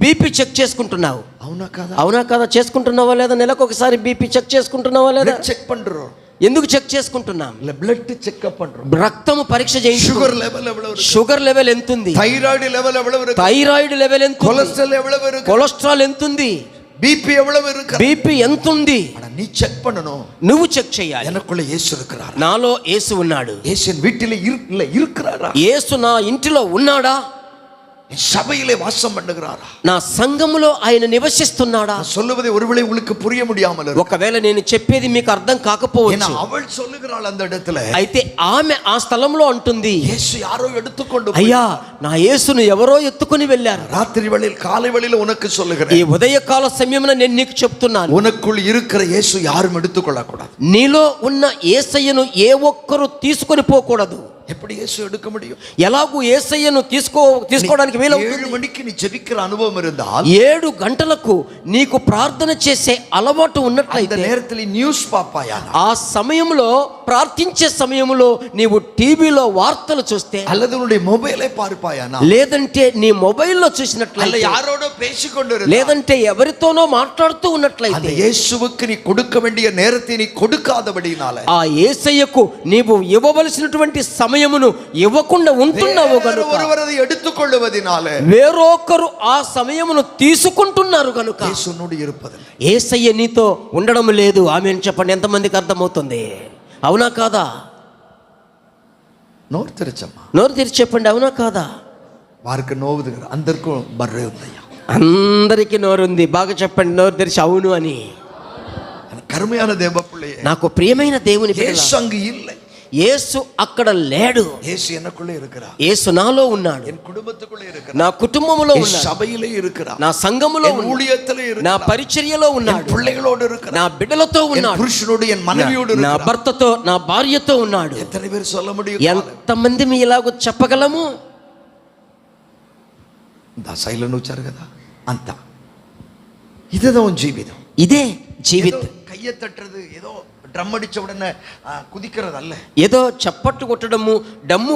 బీపీ చెక్ చేసుకుంటున్నావు. అవునా కాదా? అవునా కాదా? చేసుకుంటున్నావా లేదా? నెలకు ఒకసారి బీపీ చెక్ చేసుకుంటున్నావా లేదా? చెక్ பண்றோம். ఎందుకు చెక్ చేసుకుంటున్నాం? బ్లడ్ చెకప్ பண்றோம். రక్తము పరీక్ష చేయించు. షుగర్ లెవెల్ ఎவ்வளவு இருக்கு? షుగర్ లెవెల్ ఎంత ఉంది? థైరాయిడ్ లెవెల్ ఎவ்வளவு இருக்கு? థైరాయిడ్ లెవెల్ ఎంత ఉంది? కొలెస్ట్రాల్ ఎவ்வளவு இருக்கு? కొలెస్ట్రాల్ ఎంత ఉంది? బీపీ ఎவ்வளவு இருக்கு? బీపీ ఎంత ఉంది? நீ చెక్ பண்ணணும். నువ్వు చెక్ చేయాలి. எனக்குள்ள இயேசு இருக்கிறார். నాలో యేసు ఉన్నాడు. இயேசு என் வீட்டிலே இருக்கிறாரா? యేసు నా ఇంటిలో ఉన్నాడా? சபையிலே வாசம் பண்ணுகிறாரா? నా సంఘములో ఆయన నివసిస్తున్నాడా? சொல்லுவதை ஒருவேளை உங்களுக்கு புரிய முடியாமல் இருக்கும். ఒకవేళ నేను చెప్పేది మీకు అర్థం కాకపోవచ్చు. அவள் சொல்லுகிறாள் அந்த இடத்துல. అయితే ఆమె ఆ స్థలంలో అంటుంది, యేసు யாரோ எடுத்துக்கொண்டு, అయ్యా నా యేసును ఎవరో ఎత్తుకొని వెళ్ళారు. రాత్రి వేళയിൽ కాலை వేళയിൽ உனக்கு சொல்லுகிறேன், ఈ ఉదయకాల సమయమున నేను నీకు చెప్తున్నాను, உனக்குள் இருக்கிற యేసు யாரும் எடுத்துக்கொள்ள கூடாது. నీలో ఉన్న యేసయ్యను ఏ ఒక్కరు తీసుకొని పోకూడదు. எப்படி இயேசு எடுக்க முடியும்? ఎలాగూ యేసయ్యను తీసుకోవడానికి వీలవుతుంది. 7 மணிக்கு நீ ஜெபிக்கிற அனுபவம் இருந்தால், 7 గంటలకు నీకు ప్రార్థన చేసే అలవాటు ఉన్నట్లయితే, அந்த நேரத்தில் நியூஸ் பாப்பாயா? ఆ సమయంలో ప్రార్థించే సమయంలో నీవు టీవీలో వార్తలు చూస్తే, அல்லது உன்னுடைய மொபைலை பார்ப்பாயானா? లేదంటే నీ మొబైల్లో చూసినట్లయితే, யாரோட பேசிக்கொண்டு, లేదంటే ఎవరితోనో మాట్లాడుతూ ఉన్నట్లయితే, அந்த இயேசுவுக்கு நீ கொடுக்க வேண்டிய நேரத்தை நீ கொடுக்காதபடினால, ఆ యేసయ్యకు నీవు ఇవ్వవలసినటువంటి సమయమును ఇవ్వకుండా ఉంటున్నావు గనుక, ஒருவரதை எடுத்துக்கொள்வதினால వేరొకరు ఆ సమయమును తీసుకుంటున్నారు గనుక యేసునోడు இருப்பதில்லை. యేసయ్య నీతో ఉండడం లేదు. ఆమేన్ చెప్పండి. ఎంతమందికి అర్థమవుతుంది? అవునా కాదా? నోరు తెరచమ్మా, నోరు తెరిచి చెప్పండి. అవునా కాదా? వారికి నోవుదు కదా, అందరికీ బర్రె ఉందయ్యా. అందరికీ నోరుంది. బాగా చెప్పండి, నోరు తెరిచి అవును అని. కరుమైన దేవ పిల్లయే, నాకు ప్రియమైన దేవుని బిడ్డలారా, యేసు అంగు இல்லை. యేసు అక్కడ లేడు. యేసు எனக்குள்ளே இருக்கிறார். యేసు నాలో ఉన్నాడు. என் குடும்பத்துக்குள்ளே இருக்கிறார். నా కుటుంబములో ఉన్నాడు. సభయిலே இருக்கிறார். నా సంఘములో ఉన్నాడు. ஊழியத்திலே இருக்கிறார். నా పరిచర్యలో ఉన్నాడు. పిల్లகளோடு இருக்கிறார். నా బిడ్డలతో ఉన్నాడు. పురుషుడోడు, ఎన్ మనవియోడు నా இருக்கிறார். భర్తతో, నా భార్యతో ఉన్నాడు. ఎత్తனை పేరు சொல்ல முடியும்? ఎంతమంది మీ ఇలాగ చెప్పగలము? శైలను వచ్చారు కదా, అంత ఇదేదో జీవితం. ఇదే జీవితం. కయ్య తట్టదు, ఏదో డ్రమ్ అడిచ ఉడనే కుదిక్கிறது అల్ల. ఏదో చప్పట్లు కొట్టడము, డమ్ము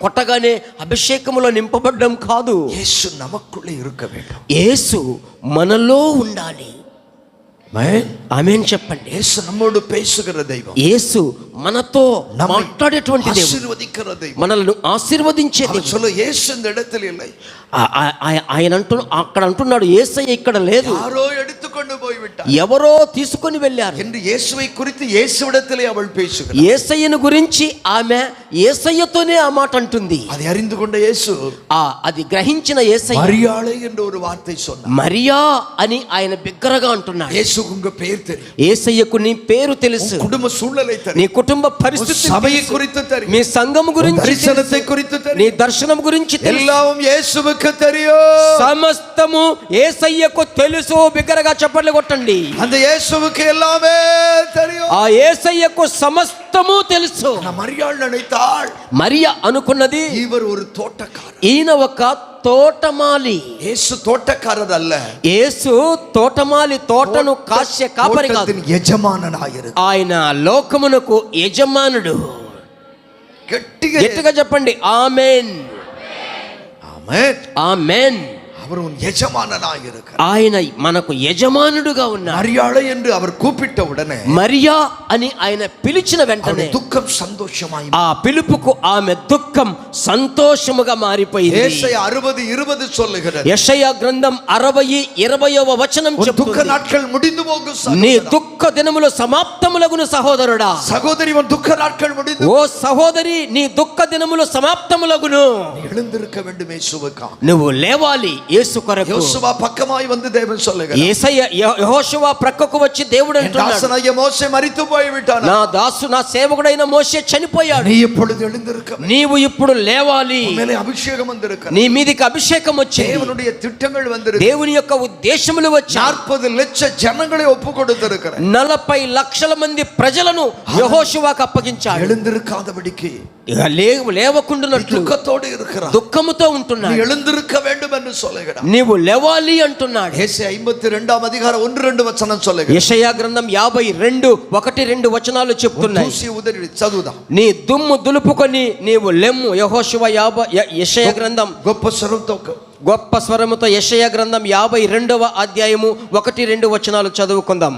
కొట్టగానే అభిషేకములో నింపబడడం కాదు. యేసు నమక్కుள்ளே இருக்க வேண்டும். యేసు మనలో ఉండాలి. ఆమేన్ చెప్పండి. యేసు நம்மோடு பேசுகிற దైవం. యేసు మనతో మాట్లాడేటువంటి దేవుడు, ఆశీర్వదించిన దైవం, మనల్ని ఆశీర్వదించే దేవుడు. சொல்ல యేసు இந்த இடத்தில் இல்லை. ఆయన అక్కడ అంటున్నాడు, యేసయ్య ఇక్కడ లేదు, யாரோ எடுத்துக்கொண்டு போய் விட்டார், ఎవరో తీసుకొని వెళ్ళారు என்று இயேசுவை குறித்து இயேசுவிடத்திலே அவள் பேசுகிறாள். యేసయ్యను గురించి ఆమె యేసయ్యతోనే ఆ మాట అంటుంది. அதை அறிந்து கொண்ட இயேசு అది గ్రహించిన యేసయ్య మరియాளே என்று ஒரு వార్த்தை சொன்னார். మరియా అని ఆయన బిగ్గరగా అంటున్నాడు. இயேசுக்கு உங்க பேர் தெரியும். యేసయ్యకు నీ పేరు తెలుసు, కుటుంబ సూళ్ళலை నీ தெரியும், కుటుంబ పరిస్థితి సభயை குறித்து தெரியும், మీ సంఘము గురించి దర్శనத்தை குறித்து నీ தெரியும், దర్శనం గురించి ఎల్లాం యేసువుకు தெரியும். సమస్తము యేసయ్యకు తెలుసు. బిగ్గరగా చప్పట్లు కొట్టండి. அந்த இயேசுவுக்கு எல்லாமே தெரியும். ఆ యేసయ్యకు సమస్తము తెలుసు. మరియాள் நினைத்தாள், మరియా అనుకున్నది, இவர் ஒரு தோட்டக்காரர், ఈయన ఒక తోటమాలి. యేసు తోటக்காரர் அல்ல, యేసు తోటమాలి, తోటను కాసే కాపరి కాదు, యజమానుడాయిరు. ఆయన లోకమునకు యజమానుడు. గట్టిగా చెప్పండి ఆమేన్. ఆమేన్, ఆమేన్. அவர் உன் యజమానుడాయిరు. ఆయన మనకు యజమానుడుగా ఉన్నారు. మరియాளே என்று அவர் கூப்பிட்ட உடனே, మరియా అని ఆయన పిలిచిన వెంటనే దుఃఖం సంతోషమాయి, ఆ పిలుపుకు ఆమె దుఃఖం సంతోషముగా మారిపోయింది. యెషయా 60:20 சொல்லுகிறது. యెషయా గ్రంథం 60:20వ వచనం దుఃఖ చెప్తుంది, నాட்கள் முடிந்து போகும், నీ దుఃఖ దినములు సమాప్తములగును సహోదరుడా. సహోదరి, உன் దుఃఖ நாட்கள் முடிந்து, ఓ సహోదరి, నీ దుఃఖ దినములు సమాప్తములగును. எழுந்திருக்க வேண்டும். இயேசுவுக்காக నువ్వు లేవాలి, యేసు కొరకు. யோசுவா பக்கமாய் வந்து தேவன் சொல்லுகிறார், యేసయ్య యెహోషువ ప్రక్కకు వచ్చి దేవుడు అంటున్నాడు, దాసనాయ మోషే మరితు పోయి విட்டாను, నా సేవకుడైన మోషే చనిపోయాడు, நீ இப்பொழுது எழுந்திருக்க, నీవు ఇప్పుడు లేవాలి, மேலே అభిషేకం வந்திருக்கிறது, నీ మీదికి అభిషేకం వచ్చింది, தேவனுடைய திட்டங்கள் வந்திருக்கு, దేవుని యొక్క ఉద్దేశములు వచ్చాయి. 40 లక్షల జనங்களை ఒప్పు கொடுத்திருக்கிறார், 40 లక్షల మంది ప్రజలను యెహోషువకు అప్పగించాడు. எழுந்திருக்காதபடிக்கு ఇక లేవకుండునట్లు దుఃఖతోడు இருக்கிறார், దుఃఖముతో ఉంటున్నాడు. எழுந்திருக்க வேண்டும் என்று சொல்லுகிறார், నీవు లేవాలి అంటున్నాడు. యెషయా 52వ అధికారం 1-2 వచనం சொல்லுகிறார். యెషయా గ్రంథం 52:1-2 వచనాలు చెప్తున్నాయి. దూసి ఉదరి చదువుదాం. నీ దుమ్ము దులుపుకొని నీవు లెమ్ము. యెషయా గ్రంథం గొప్ప స్వరముతో యెషయా గ్రంథం 52వ అధ్యాయము 1-2 వచనాలు చదువుకుందాం.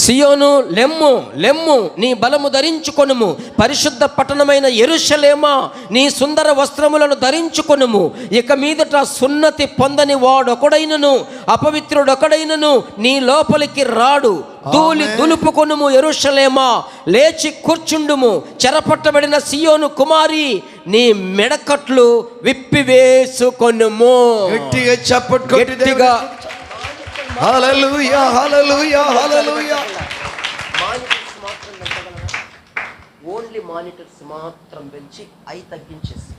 సియోను లెమ్ము, లెమ్ము, నీ బలము ధరించుకొనుము. పరిశుద్ధ పట్టణమైన యెరూషలేమా, నీ సుందర వస్త్రములను ధరించుకొనుము. ఇక మీదట సున్నతి పొందని వాడొకడైనను అపవిత్రుడొకడైనను నీ లోపలికి రాడు. ధూళి దులుపుకొనుము యెరూషలేమా, లేచి కూర్చుండుము. చెరపట్టబడిన సియోను కుమారి, నీ మెడకట్లు విప్పివేసుకొనుము. గట్టిగా చప్పట్లు కొట్టి గట్టిగా హల్లెలూయా, హల్లెలూయా, హల్లెలూయా. ఓన్లీ మానిటర్స్ మాత్రం పెంచి అయి తగ్గించేసి.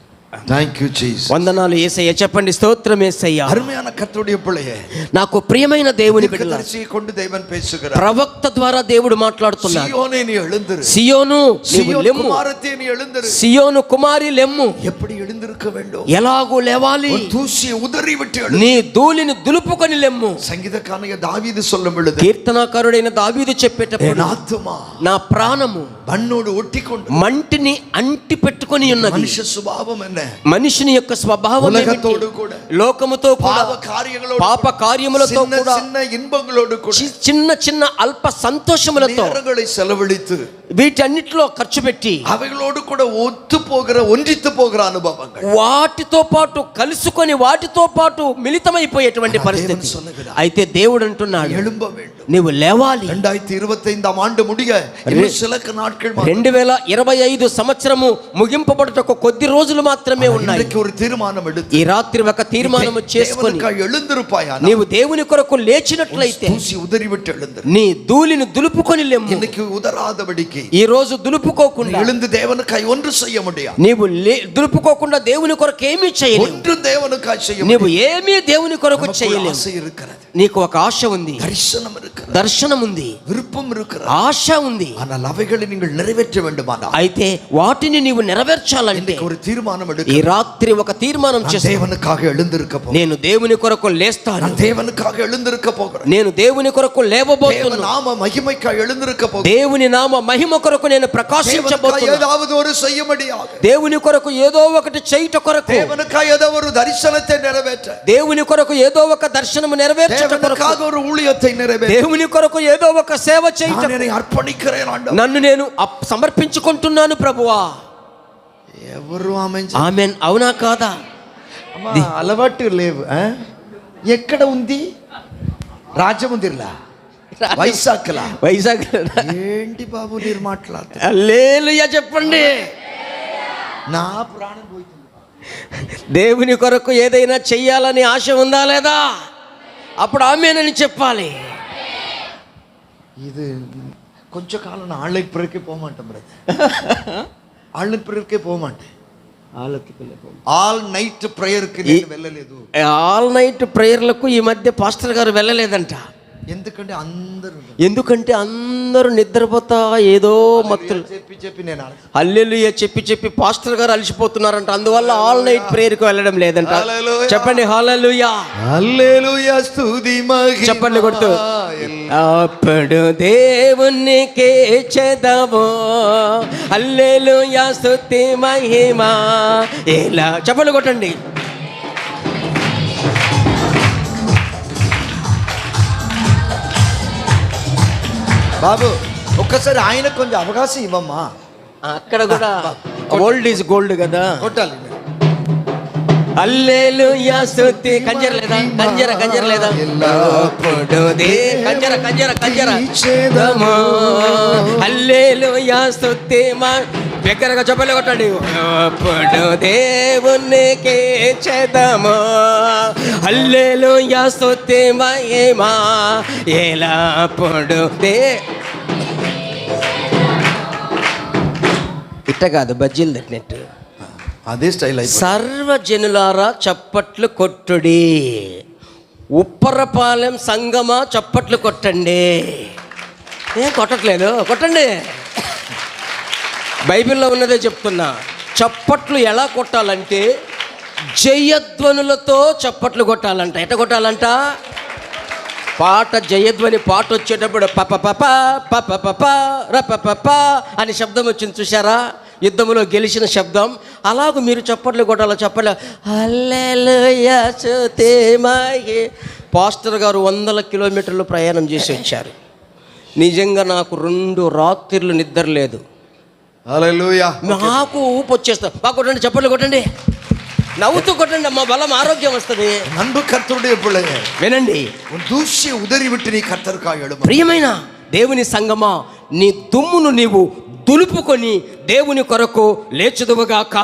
Thank you Jesus. వందనాలు యేసయ్య. చెప్పండి స్తోత్రం యేసయ్య. అరుமையான கர்த்தருடைய பிள்ளையே, నాకు ప్రియమైన దేవుని బిడ్డలారా, தரிசியை கொண்டு தேவன் பேசுகிறார், ప్రవక్త ద్వారా దేవుడు మాట్లాడుతున్నాడు. సియోనే నీ எழுந்திரு, సియోను నీవు లెమ్ము, కుమారతే నీ எழுந்திரு. సియోను కుమారి లెమ్ము. எப்படி எழுந்திருக்க வேண்டும், ఎలాగూ లేవాలి, தூசியை உதறி விட்டு எழு, నీ ధూళిని దులుపుకొని లెమ్ము. సంగీతకారణ దావీదు சொல்லும் பொழுது, కీర్తనాకారుడైన దావీదు చెప్పేటప్పుడు, నా ఆత్మ, నా ప్రాణము మన్నోడు ఒట్టికొండు, మంటిని అంటి పెట్టుకొని ఉన్నది. మనిషి స్వభావం என்ன, మనిషిని యొక్క స్వభావం లోకముతో పాప కార్యములతో కూడా చిన్న ఇన్బంగులోడు కూడా చిన్న చిన్న అల్ప సంతోషములతో సెలవழித்து వీటన్నిటిలో ఖర్చు పెట్టి అవిగలోడు కూడా ఒంటితు పోగర అనుభవంగా వాటితో పాటు కలుసుకొని వాటితో పాటు మిళితమైపోయేటువంటి పరిస్థితి. అయితే దేవుడు అంటున్నాడు, నీవు లేవాలి. 2025 ఆండు ముడిగ చిల నాட்கள் 2025 సంవత్సరము ముగింపబడుటకు కొద్ది రోజులు మాత్రమే ఉన్నాయి. ఈ రాత్రి ఒక తీర్మానం చేసుకొని నీవు దేవుని కొరకు లేచినట్లయితే నీ ధూళిని దులుపుకొని లెమ్ము. ఈ రోజు దులుపుకోకుండా నీవు దొలుపుకోకుండా దేవుని కొరకు ఏమీ చేయలేవు. నీవు ఏమీ దేవుని కొరకు చేయలేవు. నీకు ఒక ఆశ ఉంది, దర్శనం ఉంది, ఆశ ఉంది. అయితే వాటిని నీవు నెరవేర్చాలంటే ఈ రాత్రి ఒక తీర్మానం చేసి, నేను దేవుని కొరకు లేస్తాను, నేను దేవుని కొరకు లేవబోతున్నాను, దేవుని నామ మహిమ కొరకు నేను ప్రకాశించబోతున్నాను, దేవుని కొరకు ఏదో ఒకటి చేయుట కొరకు, దేవుని కొరకు ఏదో ఒక దర్శనము నెరవేర్చుట కొరకు, దేవుని కొరకు ఏదో ఒక సేవ చేయుట, నన్ను నేను సమర్పించుకుంటున్నాను ప్రభువా. ఎవరు ఆమెన్. అవునా కాదా? అలవాటు లేవు. ఎక్కడ ఉంది? రాజమందిర్లా, వైజాగ్ ఏంటి బాబు మీరు మాట్లాడుతున్నారు? హల్లెలూయా చెప్పండి. నా ప్రాణం పోతుంది. దేవుని కొరకు ఏదైనా చెయ్యాలని ఆశ ఉందా లేదా? అప్పుడు ఆమేనని చెప్పాలి. ఇది కొంచెం కాలం ఆన్లైన్ ప్రేయర్కి పోమంటాం బ్రదర్. ఆన్లైన్ ప్రేయర్కే పోమంటే ఆల్ నైట్ ప్రేయర్కి వెళ్ళలేదు. ఆల్ నైట్ ప్రేయర్లకు ఈ మధ్య పాస్టర్ గారు వెళ్ళలేదంట. ఎందుకంటే అందరూ నిద్రపోతా ఏదో మత్తులు చెప్పి నేను హల్లెలూయా చెప్పి పాస్టర్ గారు అలసిపోతున్నారంట. అందువల్ల ఆల్ నైట్ ప్రేయర్కి వెళ్ళడం లేదంట. చెప్పండి హల్లెలూయా. హల్లెలూయా స్తుతి మహిమ చెప్పండి కొడుతూ. అప్పుడు దేవునికి చెదవో హల్లెలూయా స్తుతి మహిమ ఇలా చెప్పండి కొట్టండి. బాబు ఒక్కసారి ఆయన కొంచెం అవకాశం ఇవ్వమ్మా. అక్కడ కూడా గోల్డ్ ఈజ్ గోల్డ్ కదా, కొట్టాలి. హల్లెలూయా స్తుతి కంజర లేదా, కంజర లేదా, కంజర హల్లెలూయా స్తుతి దగ్గరగా చెప్పలే కొట్టండి. ఎప్పుడు దేవునికి చేద్దామా హల్లెలూయా స్తుతి మహిమ ఎల్లప్పుడు ఇట్ట కాదు బజ్జీలు తట్టినట్టు అదే స్టైల్ అయిపోయింది. సర్వజనులారా చప్పట్లు కొట్టుడి, ఉప్పరపాలెం సంగమా చప్పట్లు కొట్టండి. ఏం కొట్టట్లేదు, కొట్టండి. బైబిల్లో ఉన్నదే చెప్తున్నా. చప్పట్లు ఎలా కొట్టాలంటే జయధ్వనులతో చప్పట్లు కొట్టాలంట. ఎట్ట కొట్టాలంట? పాట జయధ్వని పాట వచ్చేటప్పుడు పప పప పప పప రప పప అని శబ్దం వచ్చింది చూసారా, యుద్ధంలో గెలిచిన శబ్దం. అలాగూ మీరు చప్పట్లు కొట్టాలి. చెప్పలే హల్లెలూయా స్తుతి మహిమ. పాస్టర్ గారు 100 కిలోమీటర్లు ప్రయాణం చేసి వచ్చారు. నిజంగా నాకు 2 రాత్రులు నిద్ర లేదు. హల్లెలూయా. నాకు ఊపు వచ్చేస్తాను. బాగా కొట్టండి, చప్పట్లు కొట్టండి, నవ్వుతూ కొట్టండి. అమ్మ బలం ఆరోగ్యం వస్తుంది. నన్ను కర్తరుడే పిల్లయ్య వినండి. దూష్య ఉదరి విట్టి నీ కర్తరుకాయడు. ప్రియమైన దేవుని సంగమా, నీ దుమ్మును నీవు దులుపుకొని దేవుని కొరకు లేచుదువుగాక.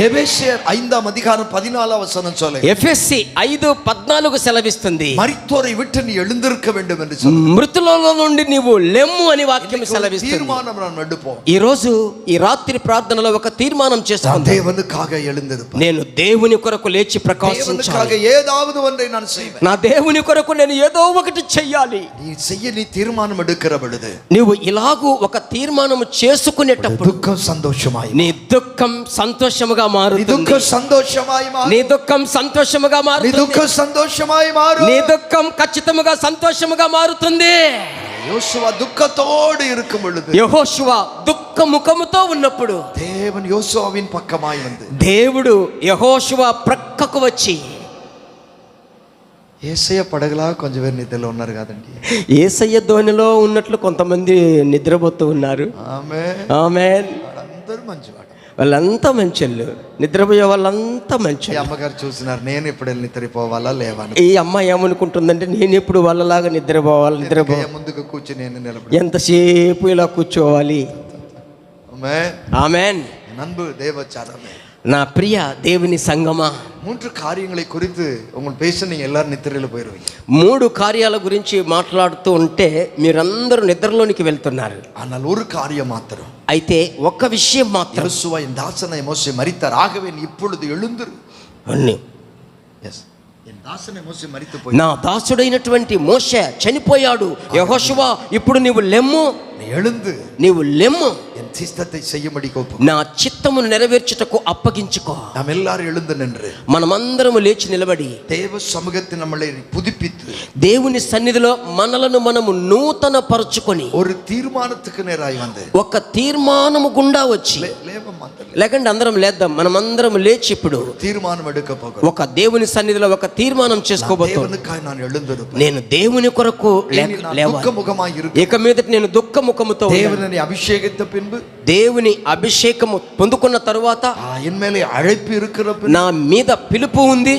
ఎఫెసీయుల 5:14 ఎఫెసీ 5:14 సెలవిస్తుంది. మరితోரை విட்டு நீ எழுந்திருக்க வேண்டும் என்று சொல்லு. మృతులలో నుండి నీవు లెమ్ము అని వాక్యం సెలవిస్తుంది. తీర్మానం நான் எடுப்போம். ఈ రోజు ఈ రాత్రి ప్రార్థనలో ఒక తీర్మానం చేసుకుందాం. தேவனுக்காக எழுந்திருப்பேன். నేను దేవుని కొరకు లేచి ప్రకాశించాలి. தேவனுக்காக ஏதாவது ஒன்றை நான் செய்வேன். నా దేవుని కొరకు నేను ఏదో ఒకటి చెయ్యాలి. నీ తీర్మానం எடுக்கிற பொழுது నీవు ఇలాగూ ఒక తీర్మానం చేసుకునేటప్పుడు దుఃఖం సంతోషమాయి, నీ దుఃఖం సంతోషముగా మారుతుంది. నీ దుఃఖం సంతోషమాయి మారు. నీ దుఃఖం సంతోషముగా మారుతుంది. నీ దుఃఖం సంతోషమాయి మారు. నీ దుఃఖం ఖచ్చితంగా సంతోషముగా మారుతుంది. యోషువ దుఃఖతోడు இருக்கும் பொழுது, యెహోషువ దుఃఖ ముఖముతో ఉన్నప్పుడు దేవుని యోషువవిన్ పక్కమాయి வந்து దేవుడు యెహోషువ ప్రక్కకు వచ్చి, యేసయ్య పడగలా కొంచెం పేరు నిద్రలో ఉన్నారు కదండి. యేసయ్య ధోనిలో ఉన్నట్లు కొంతమంది నిద్రపోతూ ఉన్నారు. ఆమేన్. అందరూ మంచివాడు, వాళ్ళంతా మంచోళ్ళు, నిద్రపోయే వాళ్ళంతా మంచి. అమ్మగారు చూసినారు, నేను ఎప్పుడు వెళ్ళి నిద్రపోవాలా లేవని. ఈ అమ్మాయి ఏమనుకుంటుందంటే నేను ఎప్పుడు వాళ్ళలాగా నిద్రపోవాలి, ముందుకు కూర్చుని నేను నిలబడి ఎంతసేపు ఇలా కూర్చోవాలి. ఆమేన్. நண்பு தேவச்சாரமே, నా ప్రియ దేవుని సంగమా, 3 కార్యங்களை குறித்து உங்கள் பேச நீங்க எல்லாரும் నిద్రలో పోయిరువீங்க. 3 కార్యాల గురించి మాట్లాడుతూ ఉంటే మీరందరూ నిద్రలోనికి వెళ్తున్నారు. ஆனால் ஒரு காரியம் మాత్రం, అయితే ఒక్క విషయం మాత్రం, యేసువా என் தாசனை மோசே மரித்தார், ஆகவே நீ இப்பொழுது எழுந்திரு. అన్ని నా దాసుడైనటువంటి మోషే చనిపోయాడు, యెహోషువ ఇప్పుడు నీవు లెమ్ము, నీవు లెమ్ము, నా చిత్తమును నెరవేర్చుటకు అప్పగించుకో. మనమందరము లేచి నిలబడి దేవ సముఖத்தில் நம்மளை புதுப்பித்து దేవుని సన్నిధిలో మనలను మనము నూతన పరుచుకొని ஒரு తీర్మానத்துக்கு நேராய் வந்து ఒక తీర్మానము గుండా వచ్చి, లేకండి అందరం లేద్దాం, మనమందరం లేచి ఇప్పుడు తీర్మానం எடுக்க ఒక దేవుని సన్నిధిలో ఒక తీర్మానం చేసుకోబోతున్నాను. నేను దేవుని కొరకు ఇక మీదట నేను దుఃఖ ముఖముతో అభిషేకత పిன்பு దేవుని అభిషేకము పొందుకున్న తరువాత నా మీద పిలుపు ఉంది,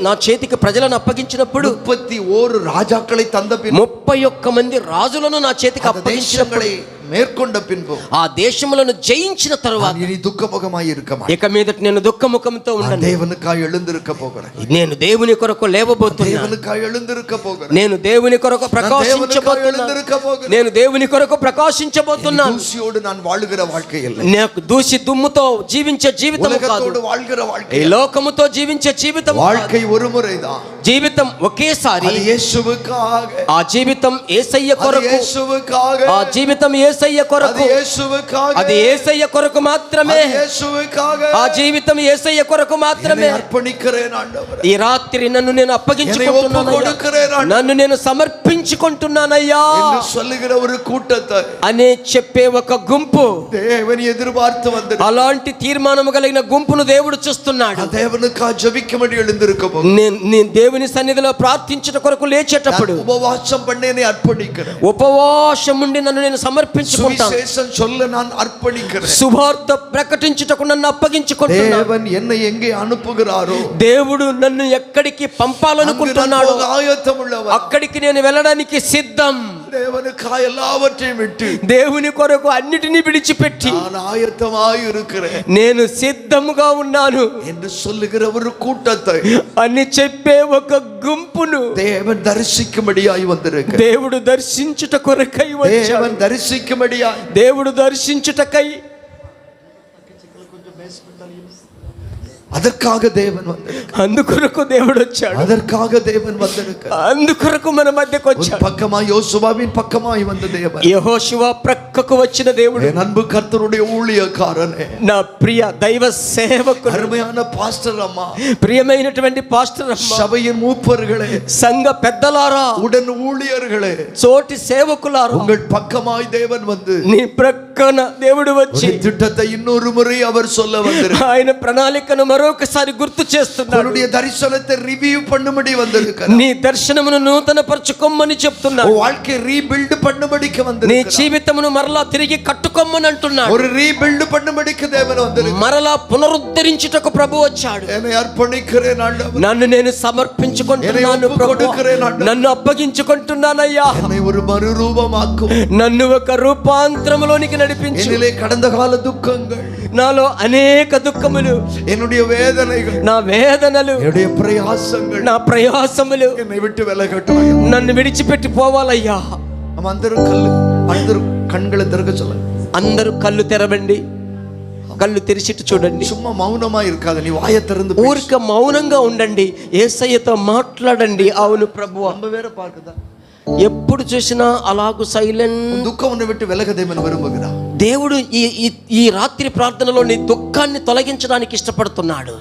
నా చేతికి ప్రజలను అప్పగించినప్పుడు 31 రాజాக்களை தந்த பின்பு 31 మంది రాజులను నా చేతికి అప్పగించినప్పుడు మేర్కొండ పిன்பు ఆ దేశములను జయించిన తరువాత నీ దుఃఖముఖమై ఇరుక మాటె. ఇక మీదట నేను దుఃఖముఖముతో ఉండను. దేవునికాయ எழுந்திருக்க போகிறேன். నేను దేవుని కొరకు లేవబోతున్నాను. దేవునికాయ எழுந்திருக்க పోகிறேன். నేను దేవుని కొరకు ప్రకాశించబోతున్నాను. నేను దేవుని కొరకు ప్రకాశించబోతున్నాను. దూషియోడు நான் వాழுகிற வாழ்க்கை இல்ல. నాకు దూషి దుమ్ముతో జీవించే జీవితం కాదు. వాழுகிற வாழ்க்கை, ఈ లోకముతో జీవించే జీవితం வாழ்க்கை ஒரு முறைதான். జీవితం ఒకేసారి. అది యేసువుకాగ. ఆ జీవితం యేసయ్య కొరకు. యేసువుకాగ. ఆ జీవితం యేసయ్య కొరకు. అది యేసయ్య కొరకు మాత్రమే. ఆ జీవితం యేసయ్య కొరకు మాత్రమే. ఈ రాత్రి నన్ను నేను అప్పగించుకుంటున్నాను, నన్ను నేను సమర్పించుకుంటున్నానయ్యా అని చెప్పే ఒక గుంపు, అలాంటి తీర్మానము కలిగిన గుంపును దేవుడు చూస్తున్నాడు. నేను దేవుని సన్నిధిలో ప్రార్థించిన కొరకు లేచేటప్పుడు ఉపవాసం ఉండి నన్ను నేను సమర్పించుకుంటాను. సువార్త ప్రకటించుటకు నన్ను అప్పగించుకుంటున్నాను. దేవుడు నన్ను ఎక్కడికి పంపాలనుకుంటున్నాడు అక్కడికి నేను వెళ్ళడానికి సిద్ధం. தேவனுக்காய் எல்லாவற்றையும் விட்டு దేవుని కొరకు అన్నిటినీ విడిచిపెట్టి நான் ஆயத்தமாய் இருக்கிறேன் నేను సిద్ధముగా ఉన్నాను என்று சொல்லுகிற ஒரு கூட்டத்தை అని చెప్పే ఒక గుంపును தேவன் தரிசிக்கும்படியாய் வந்திருக்கிறார். దేవుడు దర్శించుట కొరకై వచ్చాడు. தேவன் தரிசிக்கும்படியாய், దేవుడు దర్శించుటకై, அதற்காக தேவன் வந்திருக்கிறார். అందుకొరకు దేవుడు వచ్చాడు. அதற்காக தேவன் வந்திருக்கிறார். అందుకొరకు మన మధ్యకు వచ్చాడు. பக்கமாய் யோசுவாவின் பக்கமாய் வந்த தேவன், యెహోషువ ప్రక్కకు వచ్చిన దేవుడు, என் அன்பு கர்த்தருடைய ஊழியக்காரனே, నా ప్రియ దైవ సేవకుడు, அருமையான பாஸ்டர் அம்மா, ప్రియమైనటువంటి పాస్టర్ అమ్మ, சபையின் மூப்பர்களே, సంఘ పెద్దలారా, உடன் ஊழியர்களே, చోటి సేవకులారా, உங்கள் பக்கமாய் தேவன் வந்து నీ ప్రక్కన దేవుడు వచ్చి திட்டத்தை இன்னொரு முறை அவர் சொல்ல வந்திருக்கிறார். ఆయన ప్రణాళికను మరొకసారి గుర్తు చేస్తున్నాడు. உன்னுடைய தரிசனத்தை ரிவ்யூ பண்ணும்படி வந்திருக்கிறார். నీ దర్శనమును నూతన పరచుకోమని చెప్తున్నాడు. வாழ்க்கை ரீபில்ட் பண்ணும்படிக்கு నీ வந்திருக்கிறார். జీవితమును మరలా తిరిగి కట్టుకోమని అంటున్నాడు. ஒரு ரீபில்ட் பண்ணும்படிக்கு தேவன் வந்திருக்கிறார். మరలా పునరుద్ధరించుటకు ప్రభు వచ్చాడు. என்னை అర్పణిக்கிறேன் ఆండవర్, నన్ను నేను సమర్పించుకుంటున్నాను ప్రభు, నన్ను అప్పగించుకుంటున్నానయ్యా. என்னை ஒரு மறுரூபமாக்கும், నన్ను ఒక రూపాంతరములోనికి నడిపించు. என்னிலே கடந்த கால துக்கங்கள், నాలో అనేక దుఃఖములు, என்னுடைய வேதனைகள், నా వేదనలు, என்னுடைய பிரயாசங்கள், నా ప్రయాసములు என்னை விட்டு விலகட்டும். నన్ను విడిచిపెట్టి పోవాలయ్యా. అందరూ కண்களை திறக்க சொல்ல, అందరూ కళ్ళు తెరవండి, కళ్ళు తెరిచిట్టు చూడండి. சும்மா మౌనமா இருக்காத, నీ వాయ திறந்து ఊరిక మౌనంగా ఉండండి, యేసయ్యతో మాట్లాడండి. అవును ప్రభువా, நம்ம வேற பார்க்குதா, ఎప్పుడు చూసినా అలాగు సైలెంట్. దుఃఖం ఉన్ను విட்டு విలగ దేవుని విరుంబుகிறார். దేవుడు ఈ రాత్రి ప్రార్థనలో నీ దుఃఖాన్ని తొలగించడానికి ఇష్టపడుతున్నాడు.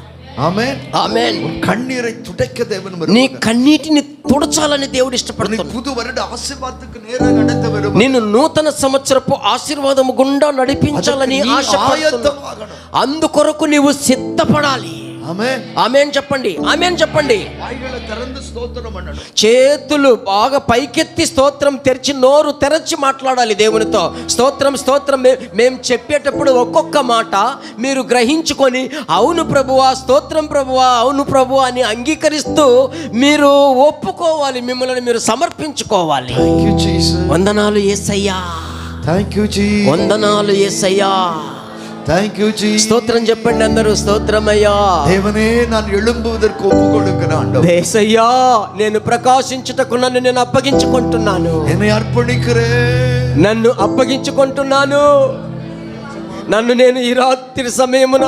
ఆమేన్, ఆమేన్. కన్నీரை తుడక దేవుని విరుంబుகிறார். నీ కన్నీటిని తుడచాలని దేవుడు ఇష్టపడుతున్నాడు. పుదు వరుడ ఆశీర్వాదకు నేరుగా నడత విరుంబుகிறார். నిన్ను నూతన సంవత్సరపు ఆశీర్వాదము గుండా నడిపించాలని ఆశపడుతున్నాడు. అందుకొరకు నీవు సిద్ధపడాలి. ఆమేన్, ఆమేన్ చెప్పండి, ఆమేన్ చెప్పండి. వాయిగల తెరందు స్తోత్రం అన్నాడు. చేతులు బాగా పైకెత్తి స్తోత్రం తెరిచి, నోరు తెరచి మాట్లాడాలి దేవునితో. స్తోత్రం స్తోత్రం. మేము చెప్పేటప్పుడు ఒక్కొక్క మాట మీరు గ్రహించుకొని, అవును ప్రభువా, స్తోత్రం ప్రభువా, అవును ప్రభువా అని అంగీకరిస్తూ మీరు ఒప్పుకోవాలి, మిమ్మల్ని మీరు సమర్పించుకోవాలి. థాంక్ యూ జీసస్, వందనాలు యేసయ్యా, థాంక్ యూ జీసస్, వందనాలు యేసయ్యా. Thank you Jesus. స్తోత్రం చెప్పండి అందరూ. స్తోత్రమయ్యా. దేవనే, நான் எழும்புவதற்கு ஒப்புக்கொடுக்கிறேன் ஆண்டவரே. యేసయ్యా, నేను ప్రకాశించుటకు నన్ను నేను అప్పగించుకుంటున్నాను. என்னை అర్పణిக்கிறேன், నన్ను అప్పగించుకుంటున్నాను. నన్ను నేను ఈ రాత్రి సమయమున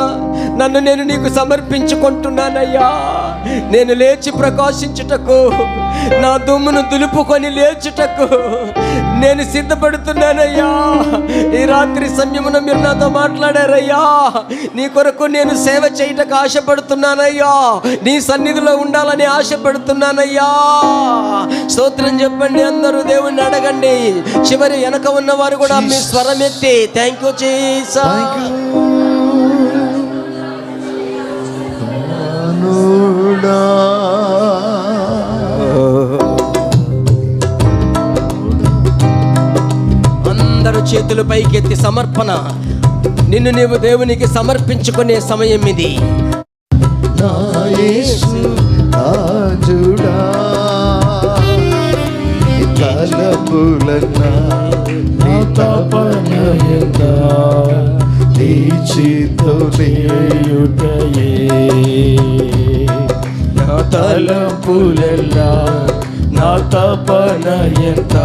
నన్ను నేను నీకు సమర్పించుకుంటున్నానయ్యా. నేను లేచి ప్రకాశించుటకు, నా దుమ్మును దులుపుకొని లేచుటకు నేను సిద్ధపడుతున్నానయ్యా. ఈ రాత్రి సమయమున మీరు నాతో మాట్లాడారయ్యా. నీ కొరకు నేను సేవ చేయటకు ఆశపడుతున్నానయ్యా. నీ సన్నిధిలో ఉండాలని ఆశపడుతున్నానయ్యా. స్తోత్రం చెప్పండి అందరూ, దేవుణ్ణి అడగండి. చివరి వెనక ఉన్నవారు కూడా మీ స్వరం ఎత్తి థ్యాంక్ యూ జీసస్. అందరూ చేతులు పైకెత్తి సమర్పణ. నిన్ను నీవు దేవునికి సమర్పించుకునే సమయం ఇది. నా యేసు రాజుడా, తలపులన్నా నీ తపనయంగా నీ చిత్తమేయుటయే. నా తలంపులెల్లా నా తపనయంత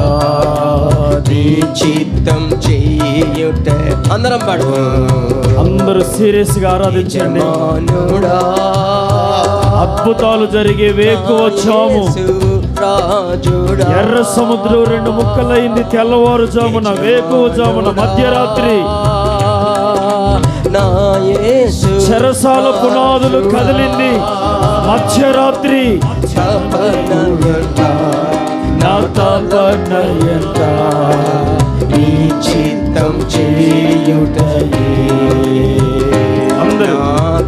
నీ చిత్తం చేయుట. అందరం పాడు. అందరూ సీరియస్ గా ఆరాధించండి. మానుడా, అద్భుతాలు జరిగే వేకువ జాము. రాజుడా, ఎర్ర సముద్రం 2 ముక్కలైంది తెల్లవారుజామున, వేకువ జామున, మధ్యరాత్రి. నా యేసు చెరసాల పునాదులు కదిలింది మధ్యరాత్రి. నా తపనయంత నీ చిత్తం చేయుటయే. అందరూ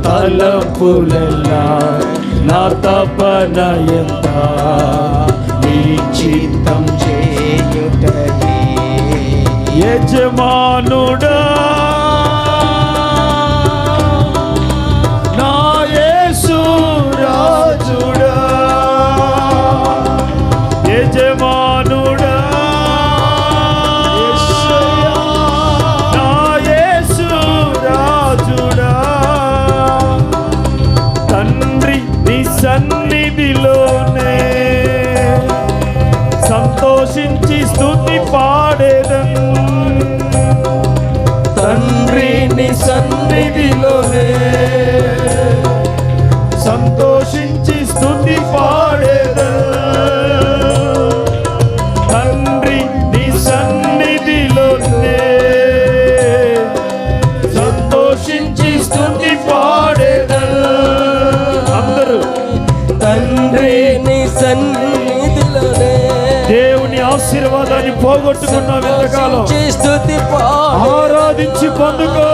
తలంపులెల్లా నా తపనయంత నీ చిత్తం చేయుటయే. యజమానుడా, నా యేసు రాజుడా, యజమానుడా, సన్నిధిలోనే సంతోషించి స్తుతి పాడేదన్. తండ్రి నీ సన్నిధిలోనే సంతోషించి స్తుతి పాడేదన్. తండ్రి నీ సన్నిధిలోనే సంతోషించి స్తుతి పాడేదన్. అందరూ తండ్రి నీ సన్నిధిలోనే దేవుని ఆశీర్వాదాన్ని పోగొట్టుకున్నాం ఎంతకాలం. స్తుతి ఆరాధించి పొందుకో.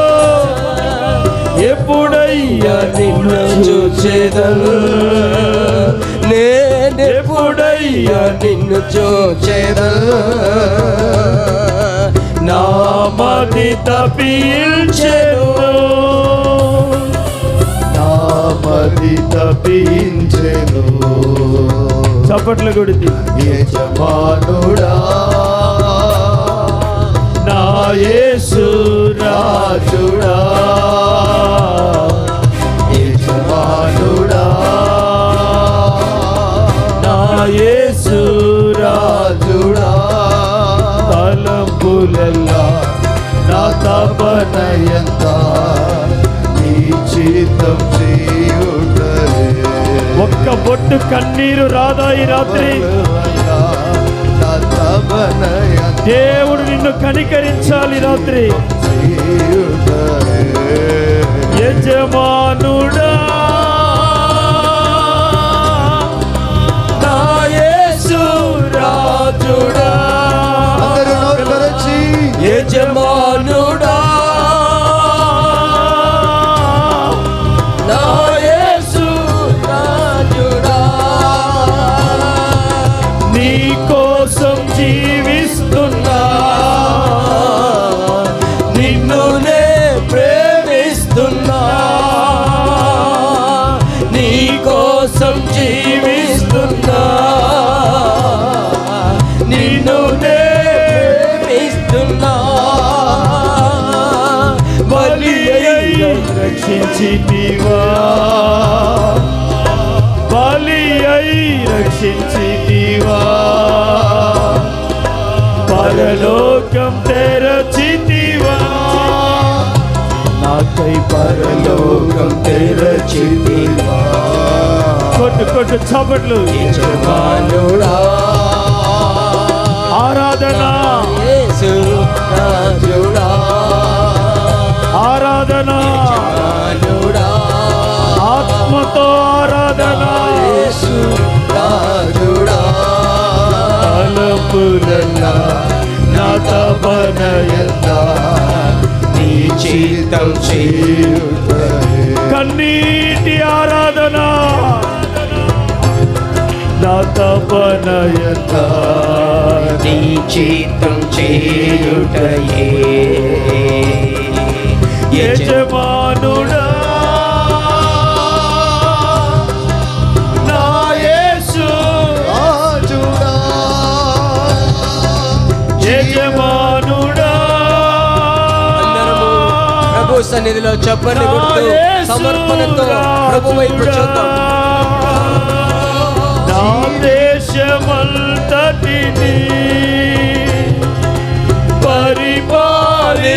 ఎప్పుడయ్యా నిన్ను చూచేదను, నేనెప్పుడయ్యా నిన్ను చూచేదను. నా మది తప్పించెను, నా మది తప్పించెను. చప్పట్లు కొడితే యజమానుడా నా యేసు రాజుడా, యజమానుడా నా యేసు రాజుడా. తలంపులెల్లా నా తపనయంత నీ చిత్తం చేయుటలే. ఒక్క బొట్టు కన్నీరు రాదా ఈ రాత్రి? దేవుడు నిన్ను కనికరించాలి రాత్రి. యజమానుడా నా యేసు రాజుడా, యజమానుడా నా యేసు రాజుడా. నీ కోసం జీవిస్తున్నా, నిన్నునే ప్రేమిస్తున్నా, నీ కోసం జీవిస్తున్నా, నిన్నునే ప్రేమిస్తున్నా. బలి అయి రక్షించితివా, బలి అయి రక్షించితివా. పరలోకం తెరచితివా, నాకై పరలోకం తెరచితివా. కొట్టు కొట్టు చప్పట్లు. యజమానుడా ఆరాధన, యేసు రాజుడా, ఆరాధన, యజమానుడా ఆత్మతో ఆరాధన. యేసు రాజుడా. తలపులల్లా నా తపనయంత నీ చిత్తం చేయుటలే. కన్నీటి ఆరాధన నా తపనయంత నీ చిత్తం చేయుటయే. యజమానుడా నా యేసు రాజుడా, యజమానుడా. అందరము ప్రభు సన్నిధిలో చప్పట్లు కొడుతూ సమర్పణతో ప్రభు వైపు చూద్దాం. నా దేశమంతటిని పరిపాలించుమయా,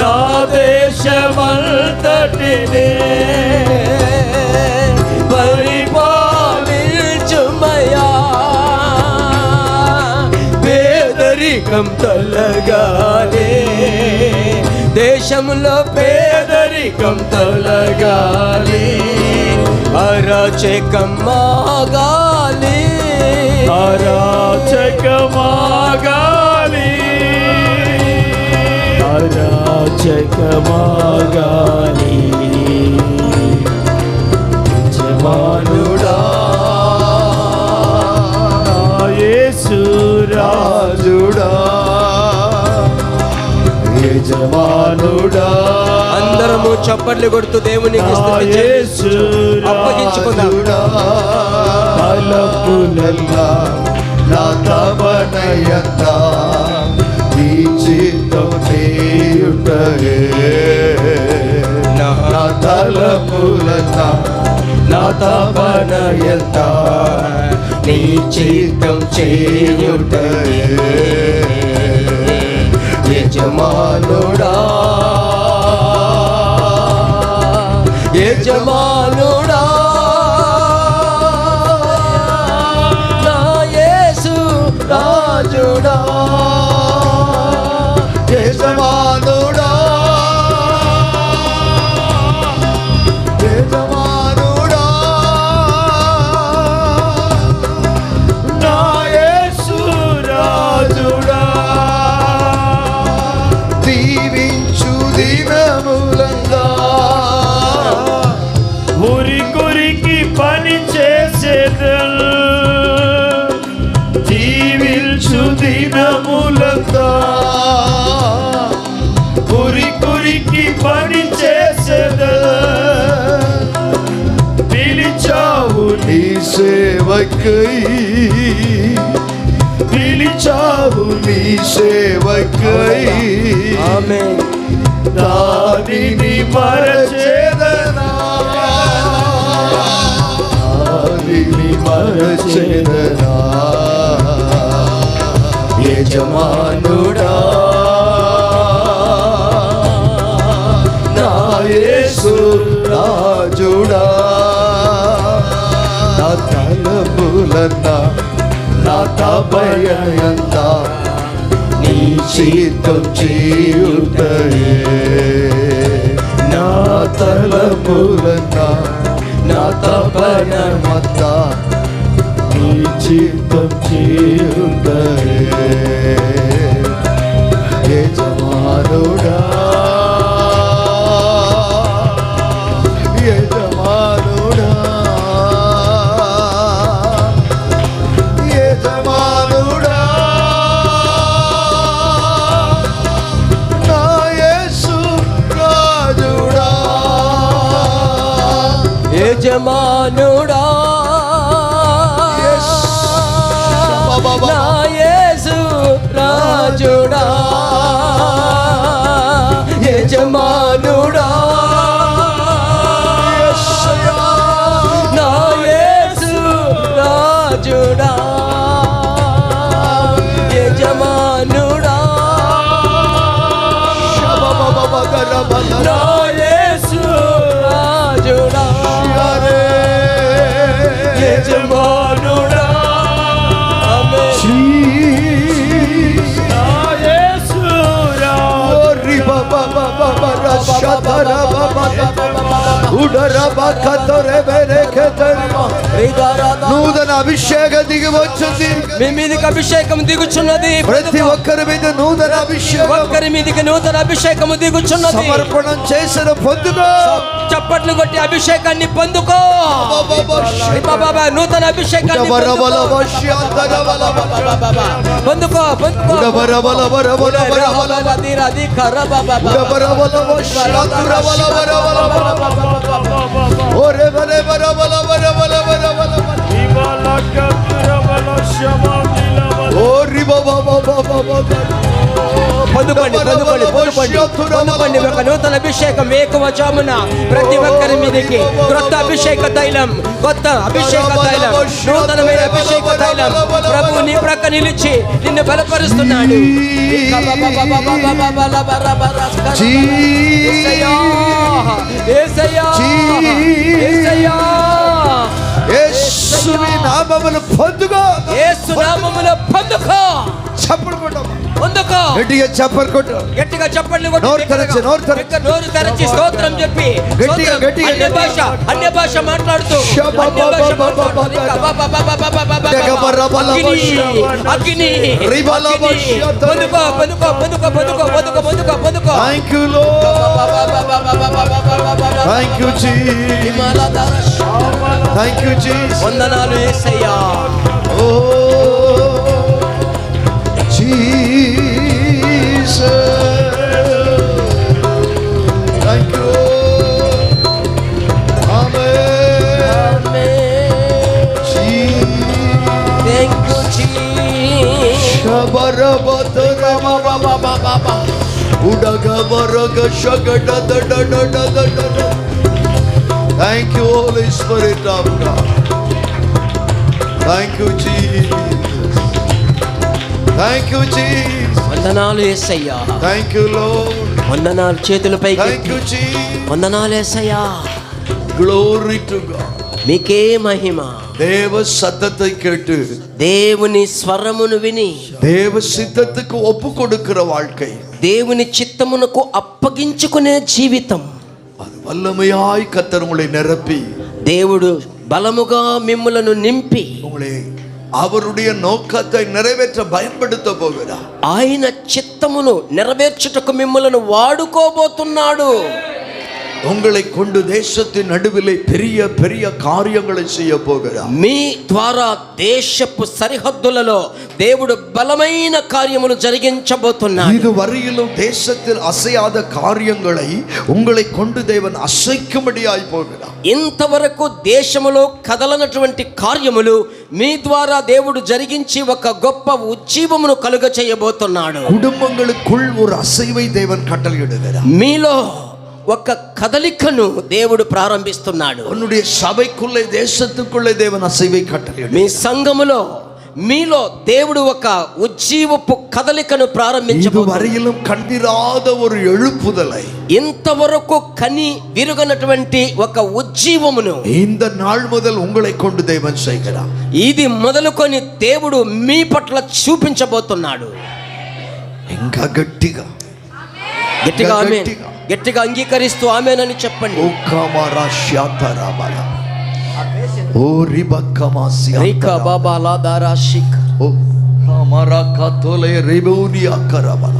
నా దేశమంతటిని పరిపాలించుమయా. పేదరికం తొలగాలి, దేశంలో పేదరికం తొలగాలి, అరాచకమాగాలి, అరాచకమాగాలి, అరాచకమాగాలి. యజమానుడా యేసు రాజుడా, యజమానుడా. అందరము చప్పట్లు కొడుతూ దేవునికి స్తుతించి అప్పగించుకుందాం. తలపులల్లా నా తపనయంత నీ చిత్తం చేయుటలే. నా తల తపన ఎంత నీ చిత్తం చేయుటయే యజమానుడా యజమానుడా నా యేసు రాజుడా యజమానుడా యజమానుడా నా యేసు రాజుడా దీవించు దినములంగా ఊరి కొరికి పని చేసేదను జీవించు దినములంతా ఊరి కొరికి పని చేసేదను పిలిచావు నీ సేవకై పిలిచావు నీ సేవకై ఆమేన్ దానిని మరచేదనా దానిని మరచెదనా యజమానుడా నా యేసు రాజుడా నా తలపులన్నా నా తపయంతా నీ చిత్తం చేయుటయే నా తలపులన్నా నా తపనమంతా నీ చిత్తం చేయుటయే యజమానుడా యజమానుడా యజమానుడా నా యేసు రాజుడా యజమానుడా నా యేసు రాజుడా యజమానుడా నా యేసు రాజుడా యజమానుడా నా యేసు రాజుడా యజమానుడా నా యేసు నూతన అభిషేకం దిగి వచ్చింది మీ మీదకి అభిషేకం దిగుచున్నది ప్రతి ఒక్కరి మీద నూతన అభిషేకం ఒక్కరి మీదకి నూతన అభిషేకము దిగుచున్నది సమర్పణం చేసిన పొందుకో చప్పట్లు కొట్టి అభిషేకాన్ని పొందుకో బాబా నూతన అభిషేకాన్ని పొందుకో పొందుకోండి ఒక నూతన అభిషేకం ఏకవచనమున ప్రతి ఒక్కరి మీదకి క్రొత్త అభిషేక తైలం కొత్త అభిషేక తైలం నూతనమైన అభిషేక తైలం ప్రభు నీ ప్రక్క నిలిచి నిన్ను బలపరుస్తున్నాడు యేసుని నామమును పొందుకో యేసు నామములో పొందుకో చప్పుడు కొట్టు పొందుకో గట్టిగా చప్పట్లు కొట్టు గట్టిగా చప్పట్లు కొట్టు నోరు తెరచి నోరు తెరచి స్తోత్రం చెప్పి అన్య భాష మాట్లాడుతూ అగ్ని పొందుకో thank you Lord thank you Jesus thank you Jesus వందనాలు యేసయ్యా oh Jesus thank you amen thank you Jesus శబరబతరమ బాబా ఉడగ బరగ షగడ దడ దడ దడ Thank you, Holy Spirit of God. Thank you, Jesus. Thank you, Jesus. వందనాలు యేసయ్యా. Thank you, Lord. వందనాలు చేతులపైకి. Thank you, Jesus. వందనాలు యేసయ్యా. Glory to God. మీకే మహిమ. தேவ சத்தத்தை கேட்டு దేవుని స్వరమును విని தேவ சித்தத்துக்கு ஒப்பு கொடுக்கிற வாழ்க்கை, దేవుని చిత్తమునకు అప్పగించుకునే జీవితం, அது வல்லமையாய் கர்த்தர் உங்களை நிரப்பி దేవుడు బలముగా మిమ్ములను నింపి உங்களை அவருடைய நோக்கத்தை நிறைவேற்ற பயன்படுத்த போகிறார். ఆయన చిత్తమును నెరవేర్చుటకు మిమ్ములను వాడుకోబోతున్నాడు. உங்களை கொண்டு தேசத்தின் நடுவிலே பெரிய பெரிய காரியங்களை செய்ய போகிறார். మీ ద్వారా దేశపు సరిహద్దులలో దేవుడు బలమైన కార్యములు జరిగించబోతున్నాడు. இதுவரையிலும் தேசத்தில் அசையாத காரியங்களை உங்களை கொண்டு தேவன் அசைக்கும்படியாய் போகிறார். ఇంతవరకు దేశములో కదలనటువంటి కార్యములు మీ ద్వారా దేవుడు జరిగించి ఒక గొప్ప ఉజ్జీవమును కలుగ చేయబోతున్నాడు. குடும்பங்களுக்குள் ஒரு அசைவை தேவன் கட்டளையிடுகிறார். మీలో ఒక కదలికను దేవుడు ప్రారంభిస్తున్నాడు. உன்னுடைய சபைக்குள்ளே தேசத்துக்குள்ளே தேவன் அசைவை கட்டளையிடுகிறார். మీ సంఘములో మీలో దేవుడు ఒక ఉజ్జీవపు కదలికను ప్రారంభించబోతున్నాడు. వరయిலும் కందిరాద ஒரு எழுப்புதலை, ఇంతవరకు కని విరుగనటువంటి ఒక ఉజ్జీవమును இந்த நாள் முதல் உங்களை கொண்டு தேவன் செய்கிறார். ఇది మొదలుకొని దేవుడు మీ పట్ల చూపించబోతున్నాడు. ఇంకా గట్టిగా గట్టిగా ఆమేన్, గట్టిగా అంగీకరిస్తూ ఆమేన్ అని చెప్పండి. ఓ రిబక్కమాసి రికా బాబా లాదారా షిక్ ఓ హమారా కతోలే రిబోని అకరబల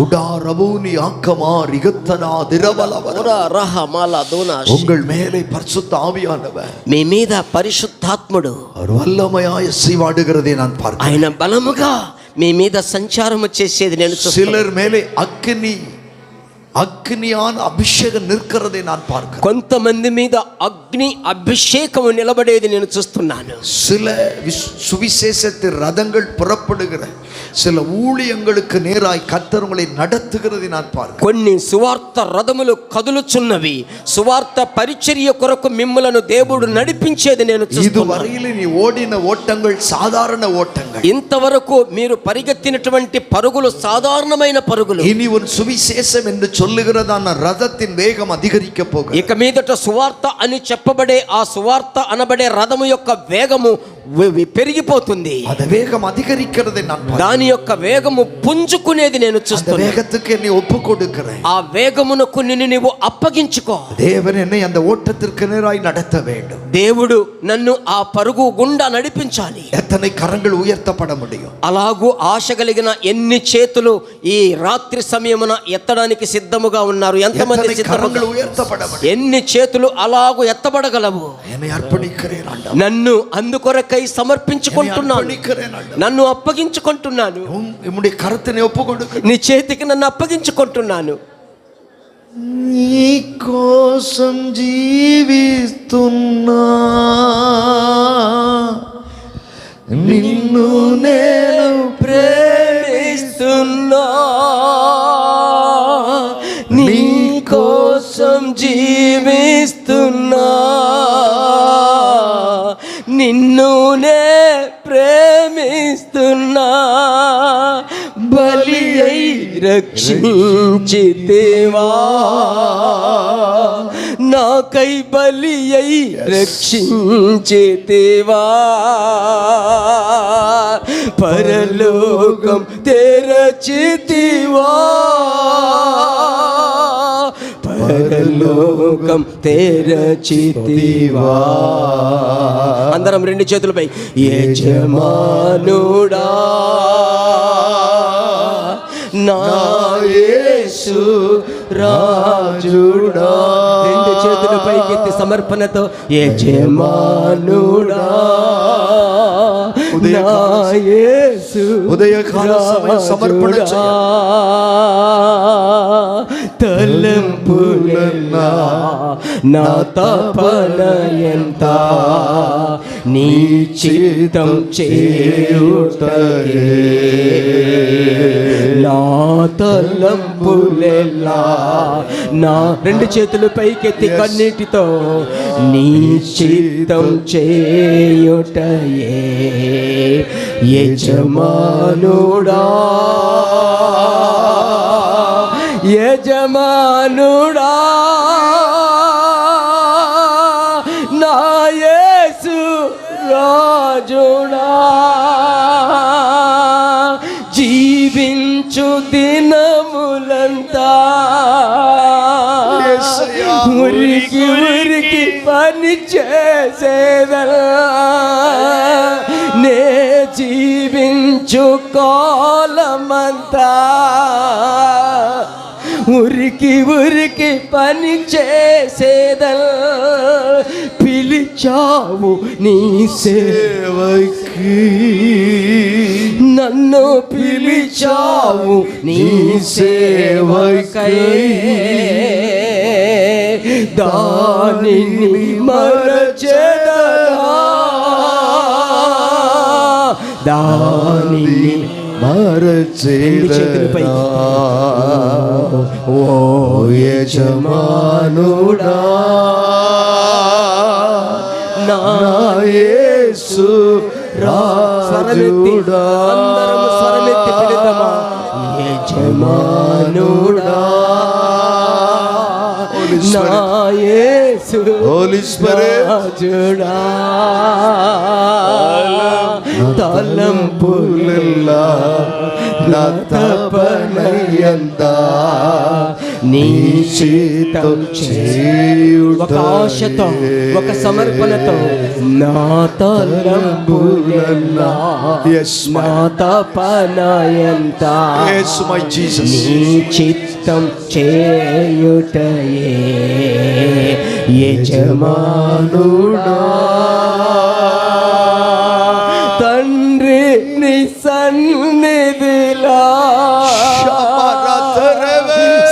உடாரபூனி ஆக்கமா ரிகத்தனா திரபலவர రహమాల దోనా. உங்கள் மேலே பரிசுத்த ஆவியானவர், మీ మీద పరిశుద్ధాత్ముడు அவர் வல்லமையாய் செய்வாடுகிறதை நான் பார்க்கிறேன். ఆయన బలముగా మీ మీద సంచారము చేసేది నేను చూస్తున్నాను. சிலர் மேலே అగ్నియాన అభిషేకం నిற்கிறதை நான் பார்க்கிறேன். కొంతమంది మీద అగ్ని అభిషేకము నిలబడేది నేను చూస్తున్నాను. சில சுவிசேஷத்தின் ரதங்கள் புறப்படுகிற சில ஊழியங்களுக்கு நேராய் கர்த்தர் உங்களை நடத்துகிறதை நான் பார்க்கிறேன். కొన్ని సువార్త రథములు కదులుచున్నవి. సువార్త పరిచర్య కొరకు మిమ్మలను దేవుడు నడిపించేది నేను చూస్తున్నాను. ఇదివరలో నీ ఓడిన ఓటంగల్ సాధారణ ఓటంగల్. ఇంతవరకు మీరు పరిగెత్తినటువంటి పరుగులు సాధారణమైన పరుగులు. ఇని ఒక సువిశేషం என்று சொல்லுகிறதான రథத்தின் వేగం అధిగరిக்க పోகிறது. ఇక మీదట సువార్త అని చెప్పబడే ఆ సువార్త అనబడే రథము యొక్క వేగము పెరిగిపోతుంది. అది వేగం అధిగరిக்கிறதை நான் దాని యొక్క వేగము పుంజుకునేది నేను చూస్తున్నాను. వేగத்துக்கு நீ ஒப்பு கொடுக்கிறேன். ఆ వేగమునకు నిన్ను నీవు అప్పగించుకో. தேவன் என்னை அந்த ஓட்டத்திற்கு நேராய் நடத்த வேண்டும். దేవుడు నన్ను ఆ పరుగు గుండా నడిపించాలి. எத்தனை கரங்கள் உயர்த்தப்பட முடியும்? అలాగూ ఆశ కలిగిన ఎన్ని చేతులు ఈ రాత్రి సమయమున ఎత్తడానికి సిద్ధముగా ఉన్నారు? ఎంతమంది కరங்கள் உயர்த்தப்பட முடியும்? ఎన్ని చేతులు అలాగూ ఎత్తబడగలవు? என்னை అర్పణిக்கிறேன் ఆండవా. నన్ను అందుకొరకై సమర్పించుకుంటున్నాను, నన్ను అప్పగించుకుంటున్నాను. உம்முடைய கரத்தினை ஒப்பு கொடுக்கிறேன். నీ చేతికి నన్ను అప్పగించుకుంటున్నాను. నీ కోసం జీవిస్తున్నా, నిన్ను నేను ప్రేమిస్తున్నా, నీ కోసం జీవిస్తున్నా, నిన్ను నే ప్రేమిస్తున్నా, బలి అయి రక్షించితివా, నాకై బలి అయి రక్షించితివా, పరలోకం తెరచితివా, పరలోకం తెరచితివా. అందరం రెండు చేతులపై యజమానుడా నా యేసు రాజుడా. రెండు చేతుల పైకెత్తి సమర్పణతో యజమానుడా నా యేసు ఉదయకాల సమర్పణ తలంపులన్నా నా తపన ఎంత నీ చిత్తం చేయుటయే నా తలంపులెల్లా నా రెండు చేతులు పైకెత్తి కన్నీటితో నీ చిత్తం చేయుటయే యజమానుడా యజమానుడా నా యేసు రాజుడా జీవించు దినములంతా ఉరికి ఉరికి పని చేసేదలా నే జీవించు కాలమంతా ఉరికి ఉరికి పని చేసేదల్ పిలిచావు నీ సేవకి నన్ను పిలిచావు నీ సేవకై దానిని మరచెదనా దానిని మరచేదనా ఓ యజమానుడా నా యేసు రాజుడా అందరము స్వరమెత్తి పిలుద్దామా యజమానుడా నా యేసు రాజుడా తలంపులెల్లా నా తపనయంతా నీ చిత్తం చేయుటయే ఒక ఆశతో ఒక సమర్పణతో నా తలంపులెల్లా నా తపనయంతా నీ చిత్తం చేయుటయే యజమానుడా తండ్రి నీ సన్నిధిలో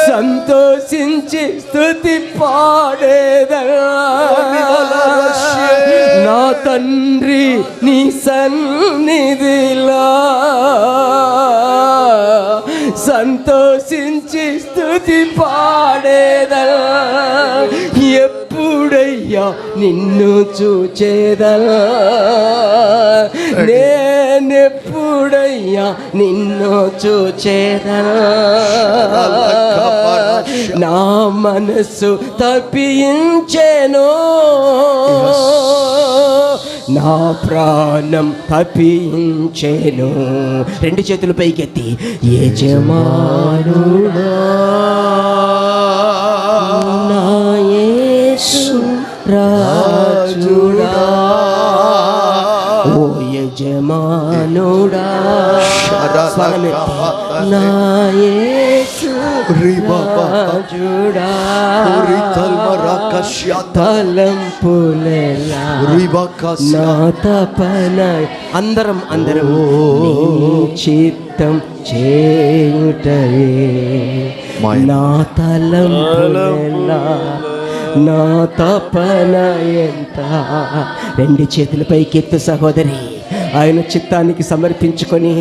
సంతోషించి స్తుతి పాడేదనా నా తండ్రి నీ సన్నిధిలో సంతోషించి స్తుతి పాడేదనా ఎప్పుడయ్యా నిన్ను చూచేదనా నేనెప్పుడయ్యా నిన్ను చూచేదనా నా మనసు తప్పించెను నా ప్రాణం తప్పించెను రెండు చేతులు పైకెత్తి యజమానుడా నా యేసు రాజుడా ఓ యజమానుడా నా యేసు రాజుడా తలంపులెల్లా నా తపన అందరం నీ చిత్తం చేయుటయే నా తలంపులెల్లా నా తపన ఎంత రెండు చేతుల పైకెత్తు సహోదరి ఆయన చిత్తానికి సమర్పించుకొని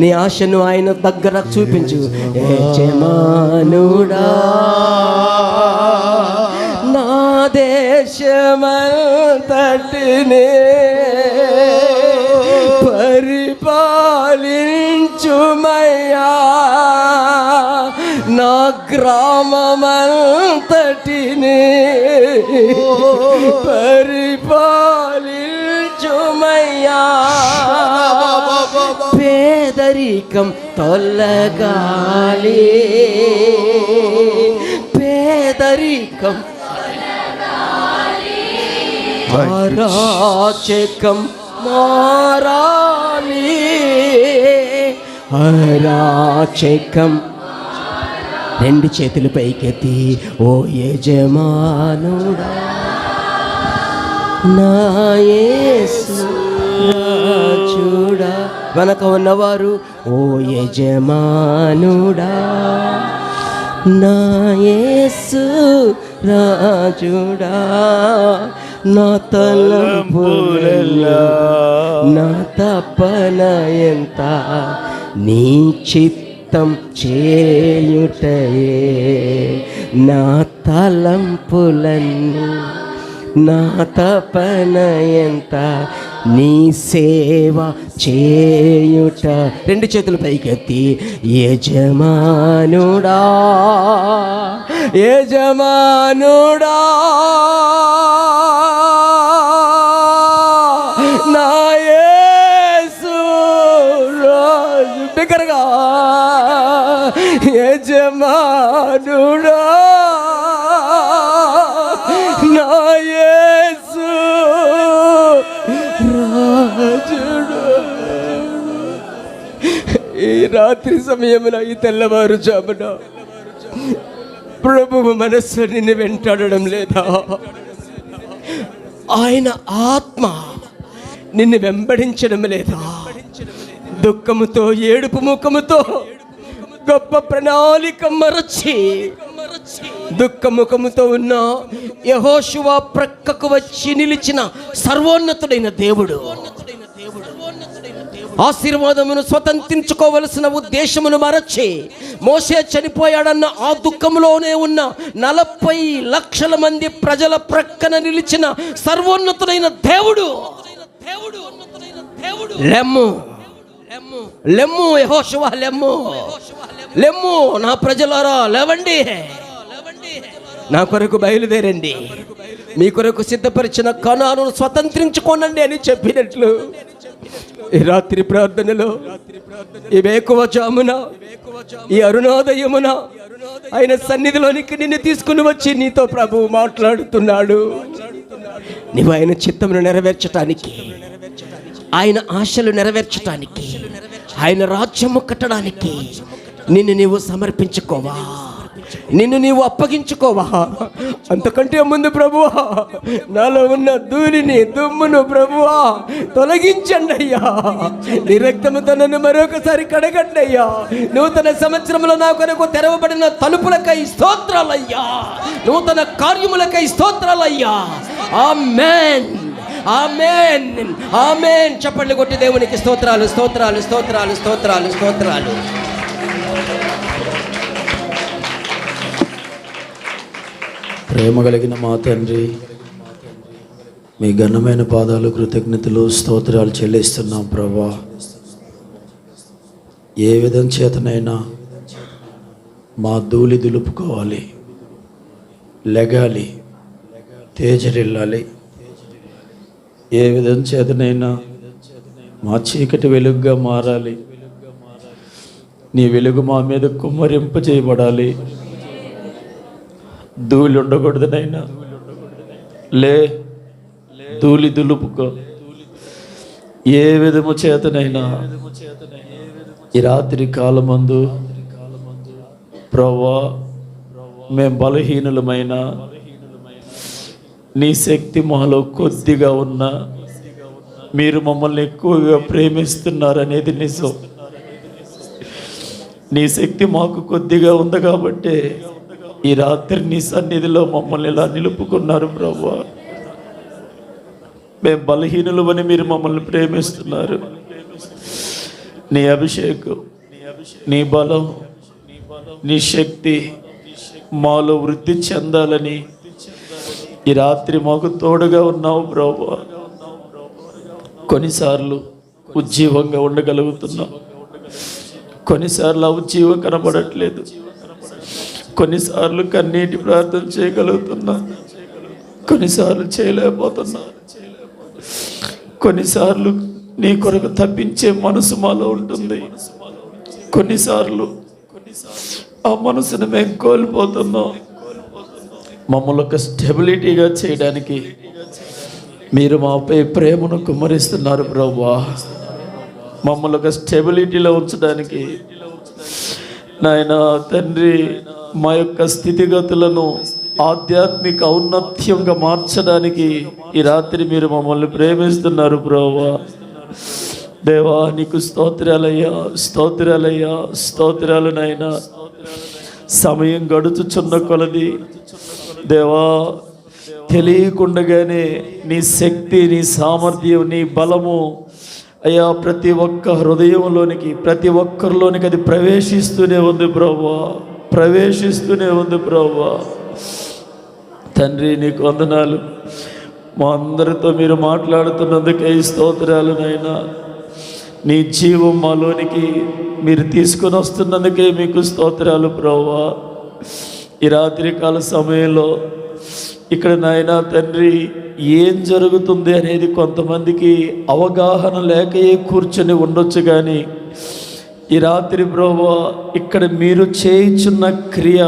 నీ ఆశను ఆయన దగ్గర చూపించు యజమానుడా నా దేశమంతటినే పరిపాలించుమయ్యా నా గ్రామమంతటిని పరిపాలించుమయ్యా పేదరికం తొలగాలి పేదరికం అరాచకం మారాలి అరాచకం రెండు చేతులు పైకెత్తి ఓ యజమానుడా నా యేసు రాజుడా వెనక ఉన్నవారు ఓ యజమానుడా నా యేసు రాజుడా, నా తలంపులెల్లా, నా తపన ఎంత నీ చిత్తం చేయుటయే, నా తలంపులన్నీ నా తపన ఎంత నీ సేవ చేయుట. రెండు చేతులు పైకెత్తి, యజమానుడా యజమానుడా నా యేసు రాజు, బిగ్గరగా యజమానుడా నా యేసు రాజుడు. ఈ రాత్రి సమయమున, ఈ తెల్లవారుజామున ప్రభువు మనస్సు నిన్ను వెంటాడడం లేదా? ఆయన ఆత్మ నిన్ను వెంబడించడం లేదా? దుఃఖముతో, ఏడుపు ముఖముతో గొప్ప ప్రణాళిక మరచి దుఃఖముఖముతో ఉన్న యెహోషువ ప్రక్కకు వచ్చి నిలిచిన సర్వోన్నతుడైన దేవుడు ఆశీర్వాదమును స్వతంత్రించుకోవలసిన ఉద్దేశమును మరచి మోషే చనిపోయాడన్న ఆ దుఃఖంలోనే ఉన్న 40 లక్షల మంది ప్రజల ప్రక్కన నిలిచిన సర్వోన్నతుడైన దేవుడు. లెమ్ము లెమ్ము యెహోషువ, లెమ్ము లెమ్ము, నా ప్రజలారా లేవండి, నా కొరకు బయలుదేరండి, మీ కొరకు సిద్ధపరిచిన కనాను స్వతంత్రించుకోనండి అని చెప్పినట్లు ఈ రాత్రి ప్రార్థనలో, ఈ వేకువజామున, ఈ అరుణోదయమున ఆయన సన్నిధిలోనికి నిన్ను తీసుకుని వచ్చి నీతో ప్రభువు మాట్లాడుతున్నాడు. నీవు ఆయన చిత్తమును నెరవేర్చటానికి, ఆయన ఆశలు నెరవేర్చటానికి, ఆయన రాజ్యము కట్టడానికి నిన్ను నీవు సమర్పించుకోవా, నిన్ను నీవు అప్పగించుకోవా? అంతకంటే ముందు ప్రభువా, నాలో ఉన్న ధూళిని, దుమ్మును ప్రభువా తొలగించండి అయ్యా. నీ రక్తముతో నన్ను మరొకసారి కడగండి అయ్యా. నూతన సంవత్సరంలో నా కొరకు తెరవబడిన తలుపులకై స్తోత్రాలయ్యా, నూతన కార్యములకై స్తోత్రాలయ్యా. ఆమేన్, ఆమేన్, ఆమేన్. చప్పట్లు కొట్టి దేవునికి స్తోత్రాలు, స్తోత్రాలు, స్తోత్రాలు, స్తోత్రాలు, స్తోత్రాలు. ప్రేమ కలిగిన మా తండ్రి, మీ ఘనమైన పాదాలు, కృతజ్ఞతలు, స్తోత్రాలు చెల్లిస్తున్నాం ప్రభా. ఏ విధం చేతనైనా మా ధూళి దులుపుకోవాలి, లెగాలి, తేజరిల్లాలి. ఏ విధం చేతనైనా మా చీకటి వెలుగుగా మారాలి. నీ వెలుగు మా మీద కుమ్మరింప చేయబడాలి. ధూళి ఉండకూడదనైనా, లే, ధూళి దులుపుకో. ఏ విధము చేతనైనా ఈ రాత్రి కాలమందు ప్రభువా, మేము బలహీనులమైన, నీ శక్తి మాలో కొద్దిగా ఉన్నా మీరు మమ్మల్ని ఎక్కువగా ప్రేమిస్తున్నారనేది నిజం. నీ శక్తి మాకు కొద్దిగా ఉంది కాబట్టి ఈ రాత్రి నీ సన్నిధిలో మమ్మల్ని ఇలా నిలుపుకున్నారు ప్రభువా. మేము బలహీనులమని మీరు మమ్మల్ని ప్రేమిస్తున్నారు. నీ అభిషేకం, నీ బలం, నీ శక్తి మాలో వృద్ధి చెందాలని ఈ రాత్రి మాకు తోడుగా ఉన్నావు ప్రభువా. కొన్నిసార్లు ఉజ్జీవంగా ఉండగలుగుతున్నాం, కొన్నిసార్లు ఉజ్జీవం కనబడట్లేదు, కొన్నిసార్లు కన్నీటి ప్రార్థన చేయగలుగుతున్నా, కొన్నిసార్లు చేయలేకపోతున్నా, కొన్నిసార్లు నీ కొరకు తప్పించే మనసు మాలో ఉంటుంది, కొన్నిసార్లు ఆ మనసును మేము కోల్పోతున్నాం. మమ్మల్ని ఒక స్టెబిలిటీగా చేయడానికి మీరు మాపై ప్రేమను కుమ్మరిస్తున్నారు ప్రభువా. మమ్మల్ని ఒక స్టెబిలిటీలో ఉంచడానికి నాయనా తండ్రి, మా యొక్క స్థితిగతులను ఆధ్యాత్మిక ఔన్నత్యంగా మార్చడానికి ఈ రాత్రి మీరు మమ్మల్ని ప్రేమిస్తున్నారు ప్రభువా. దేవా, నీకు స్తోత్రాలయ్యా, స్తోత్రాలయ్యా, స్తోత్రాలు నాయనా. సమయం గడుచుచున్న కొలది దేవా తెలియకుండగానే నీ శక్తి, నీ సామర్థ్యం, నీ బలము అయ్యా ప్రతి ఒక్క హృదయంలోనికి, ప్రతి ఒక్కరిలోనికి అది ప్రవేశిస్తూనే ఉంది ప్రభువా, ప్రవేశిస్తూనే ఉంది ప్రభువా. తండ్రి నీకు వందనాలు. మా అందరితో మీరు మాట్లాడుతున్నందుకే స్తోత్రాలు నాయనా. నీ జీవం మాలోనికి మీరు తీసుకొని వస్తున్నందుకే మీకు స్తోత్రాలు ప్రభువా. ఈ రాత్రికాల సమయంలో ఇక్కడ నాయనా తండ్రి ఏం జరుగుతుంది అనేది కొంతమందికి అవగాహన లేకయే కూర్చొని ఉండొచ్చు, కానీ ఈ రాత్రి ప్రభువా ఇక్కడ మీరు చేయుచున్న క్రియ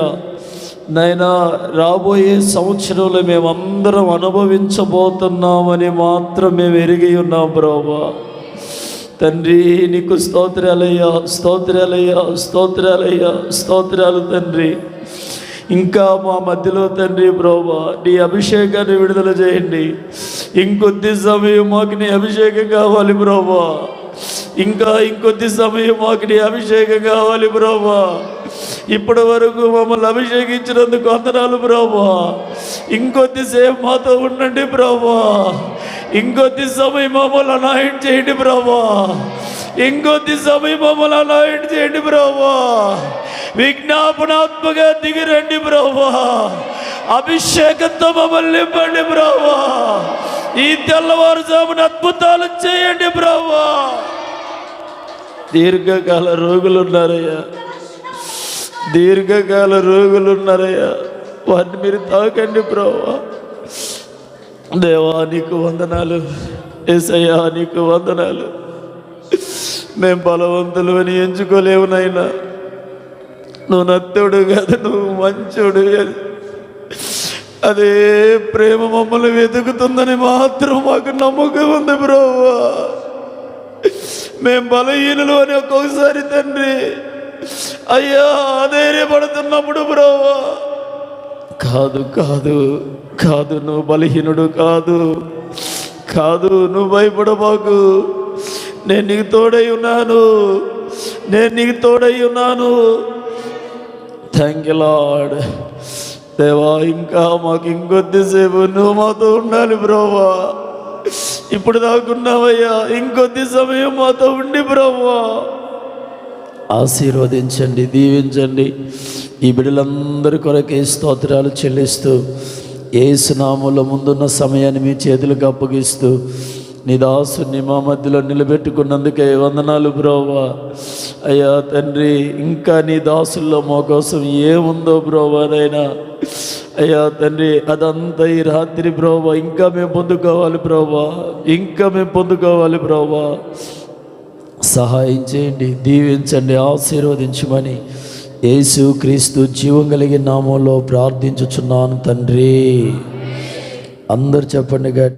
నాయనా రాబోయే సంవత్సరంలో మేమందరం అనుభవించబోతున్నామని మాత్రం మేము ఎరిగి ఉన్నాం ప్రభువా. తండ్రి నీకు స్తోత్రాలయ్యా, స్తోత్రాలయ్యా, స్తోత్రాలయ్యా, స్తోత్రాలు తండ్రి. ఇంకా మా మధ్యలో తండ్రి ప్రభువా నీ అభిషేకాన్ని విడుదల చేయండి. ఇంకొద్ది సమయం మాకు నీ అభిషేకం కావాలి ప్రభువా. ఇంకొద్ది సమయం మాకు నీ అభిషేకం కావాలి ప్రభువా. ఇప్పటి వరకు మమ్మల్ని అభిషేకించినందుకు వందనాలు ప్రభువా. ఇంకొద్దిసేపు మాతో ఉండండి ప్రభువా. ఇంకొద్ది సమయం మమ్మల్ని అనాయింట్ చేయండి ప్రభువా. ఇంకొద్ది సమయం మమ్మల్ని అనాయింట్ చేయండి ప్రభువా. విజ్ఞాపనాత్మగా దిగిరండి ప్రభువా. అభిషేకంతో మమ్మల్ని నింపండి ప్రభువా. ఈ తెల్లవారుజామున అద్భుతాలు చేయండి ప్రభువా. దీర్ఘకాల రోగులున్నారయ్యా, దీర్ఘకాల రోగులున్నారయ్యా, వారిని మీరు తాకండి ప్రభువా. దేవా నీకు వందనాలు, యేసయ్యా నీకు వందనాలు. మేము బలవంతులు అని ఎంచుకోలేవు నాయనా. నువ్వు నత్తుడు కాదు, నువ్వు మంచోడు. అదే ప్రేమ మమ్మల్ని వెతుకుతుందని మాత్రం మాకు నమ్మకం ఉంది ప్రభువా. మేము బలహీనులు అని ఒక్కొక్కసారి తండ్రి అయ్యా ధైర్యపడుతున్నప్పుడు ప్రభువా కాదు కాదు కాదు, నువ్వు బలహీనుడు కాదు, కాదు, నువ్వు భయపడబాకు. నేను నీకు తోడై ఉన్నాను, నేను నీకు తోడై ఉన్నాను. Thank you lord. దేవా ఇంకా మాకు ఇంకొద్దిసేపు నువ్వు మాతో ఉండాలి ప్రభువా. ఇప్పుడు దాకున్నావయ్యా, ఇంకొద్ది సమయం మాతో ఉండి ప్రభువా. ఆశీర్వదించండి, దీవించండి. ఈ బిడ్డలందరి కొరకే స్తోత్రాలు చెల్లిస్తూ యేసు నామములో ముందున్న సమయాన్ని మీ చేతులకు అప్పగిస్తూ నీ దాసుని మా మధ్యలో నిలబెట్టుకున్నందుకే వందనాలు ప్రభువా. అయ్యా తండ్రి ఇంకా నీ దాసుల్లో మా కోసం ఏముందో ప్రభువానైనా అయ్యా తండ్రి అదంతా ఈ రాత్రి ప్రభువా ఇంకా మేము పొందుకోవాలి ప్రభువా, ఇంకా మేము పొందుకోవాలి ప్రభువా. సహాయం చేయండి, దీవించండి, ఆశీర్వదించమని యేసు క్రీస్తు జీవం కలిగిన నామంలో ప్రార్థించుచున్నాను తండ్రి. అందరు చెప్పండి.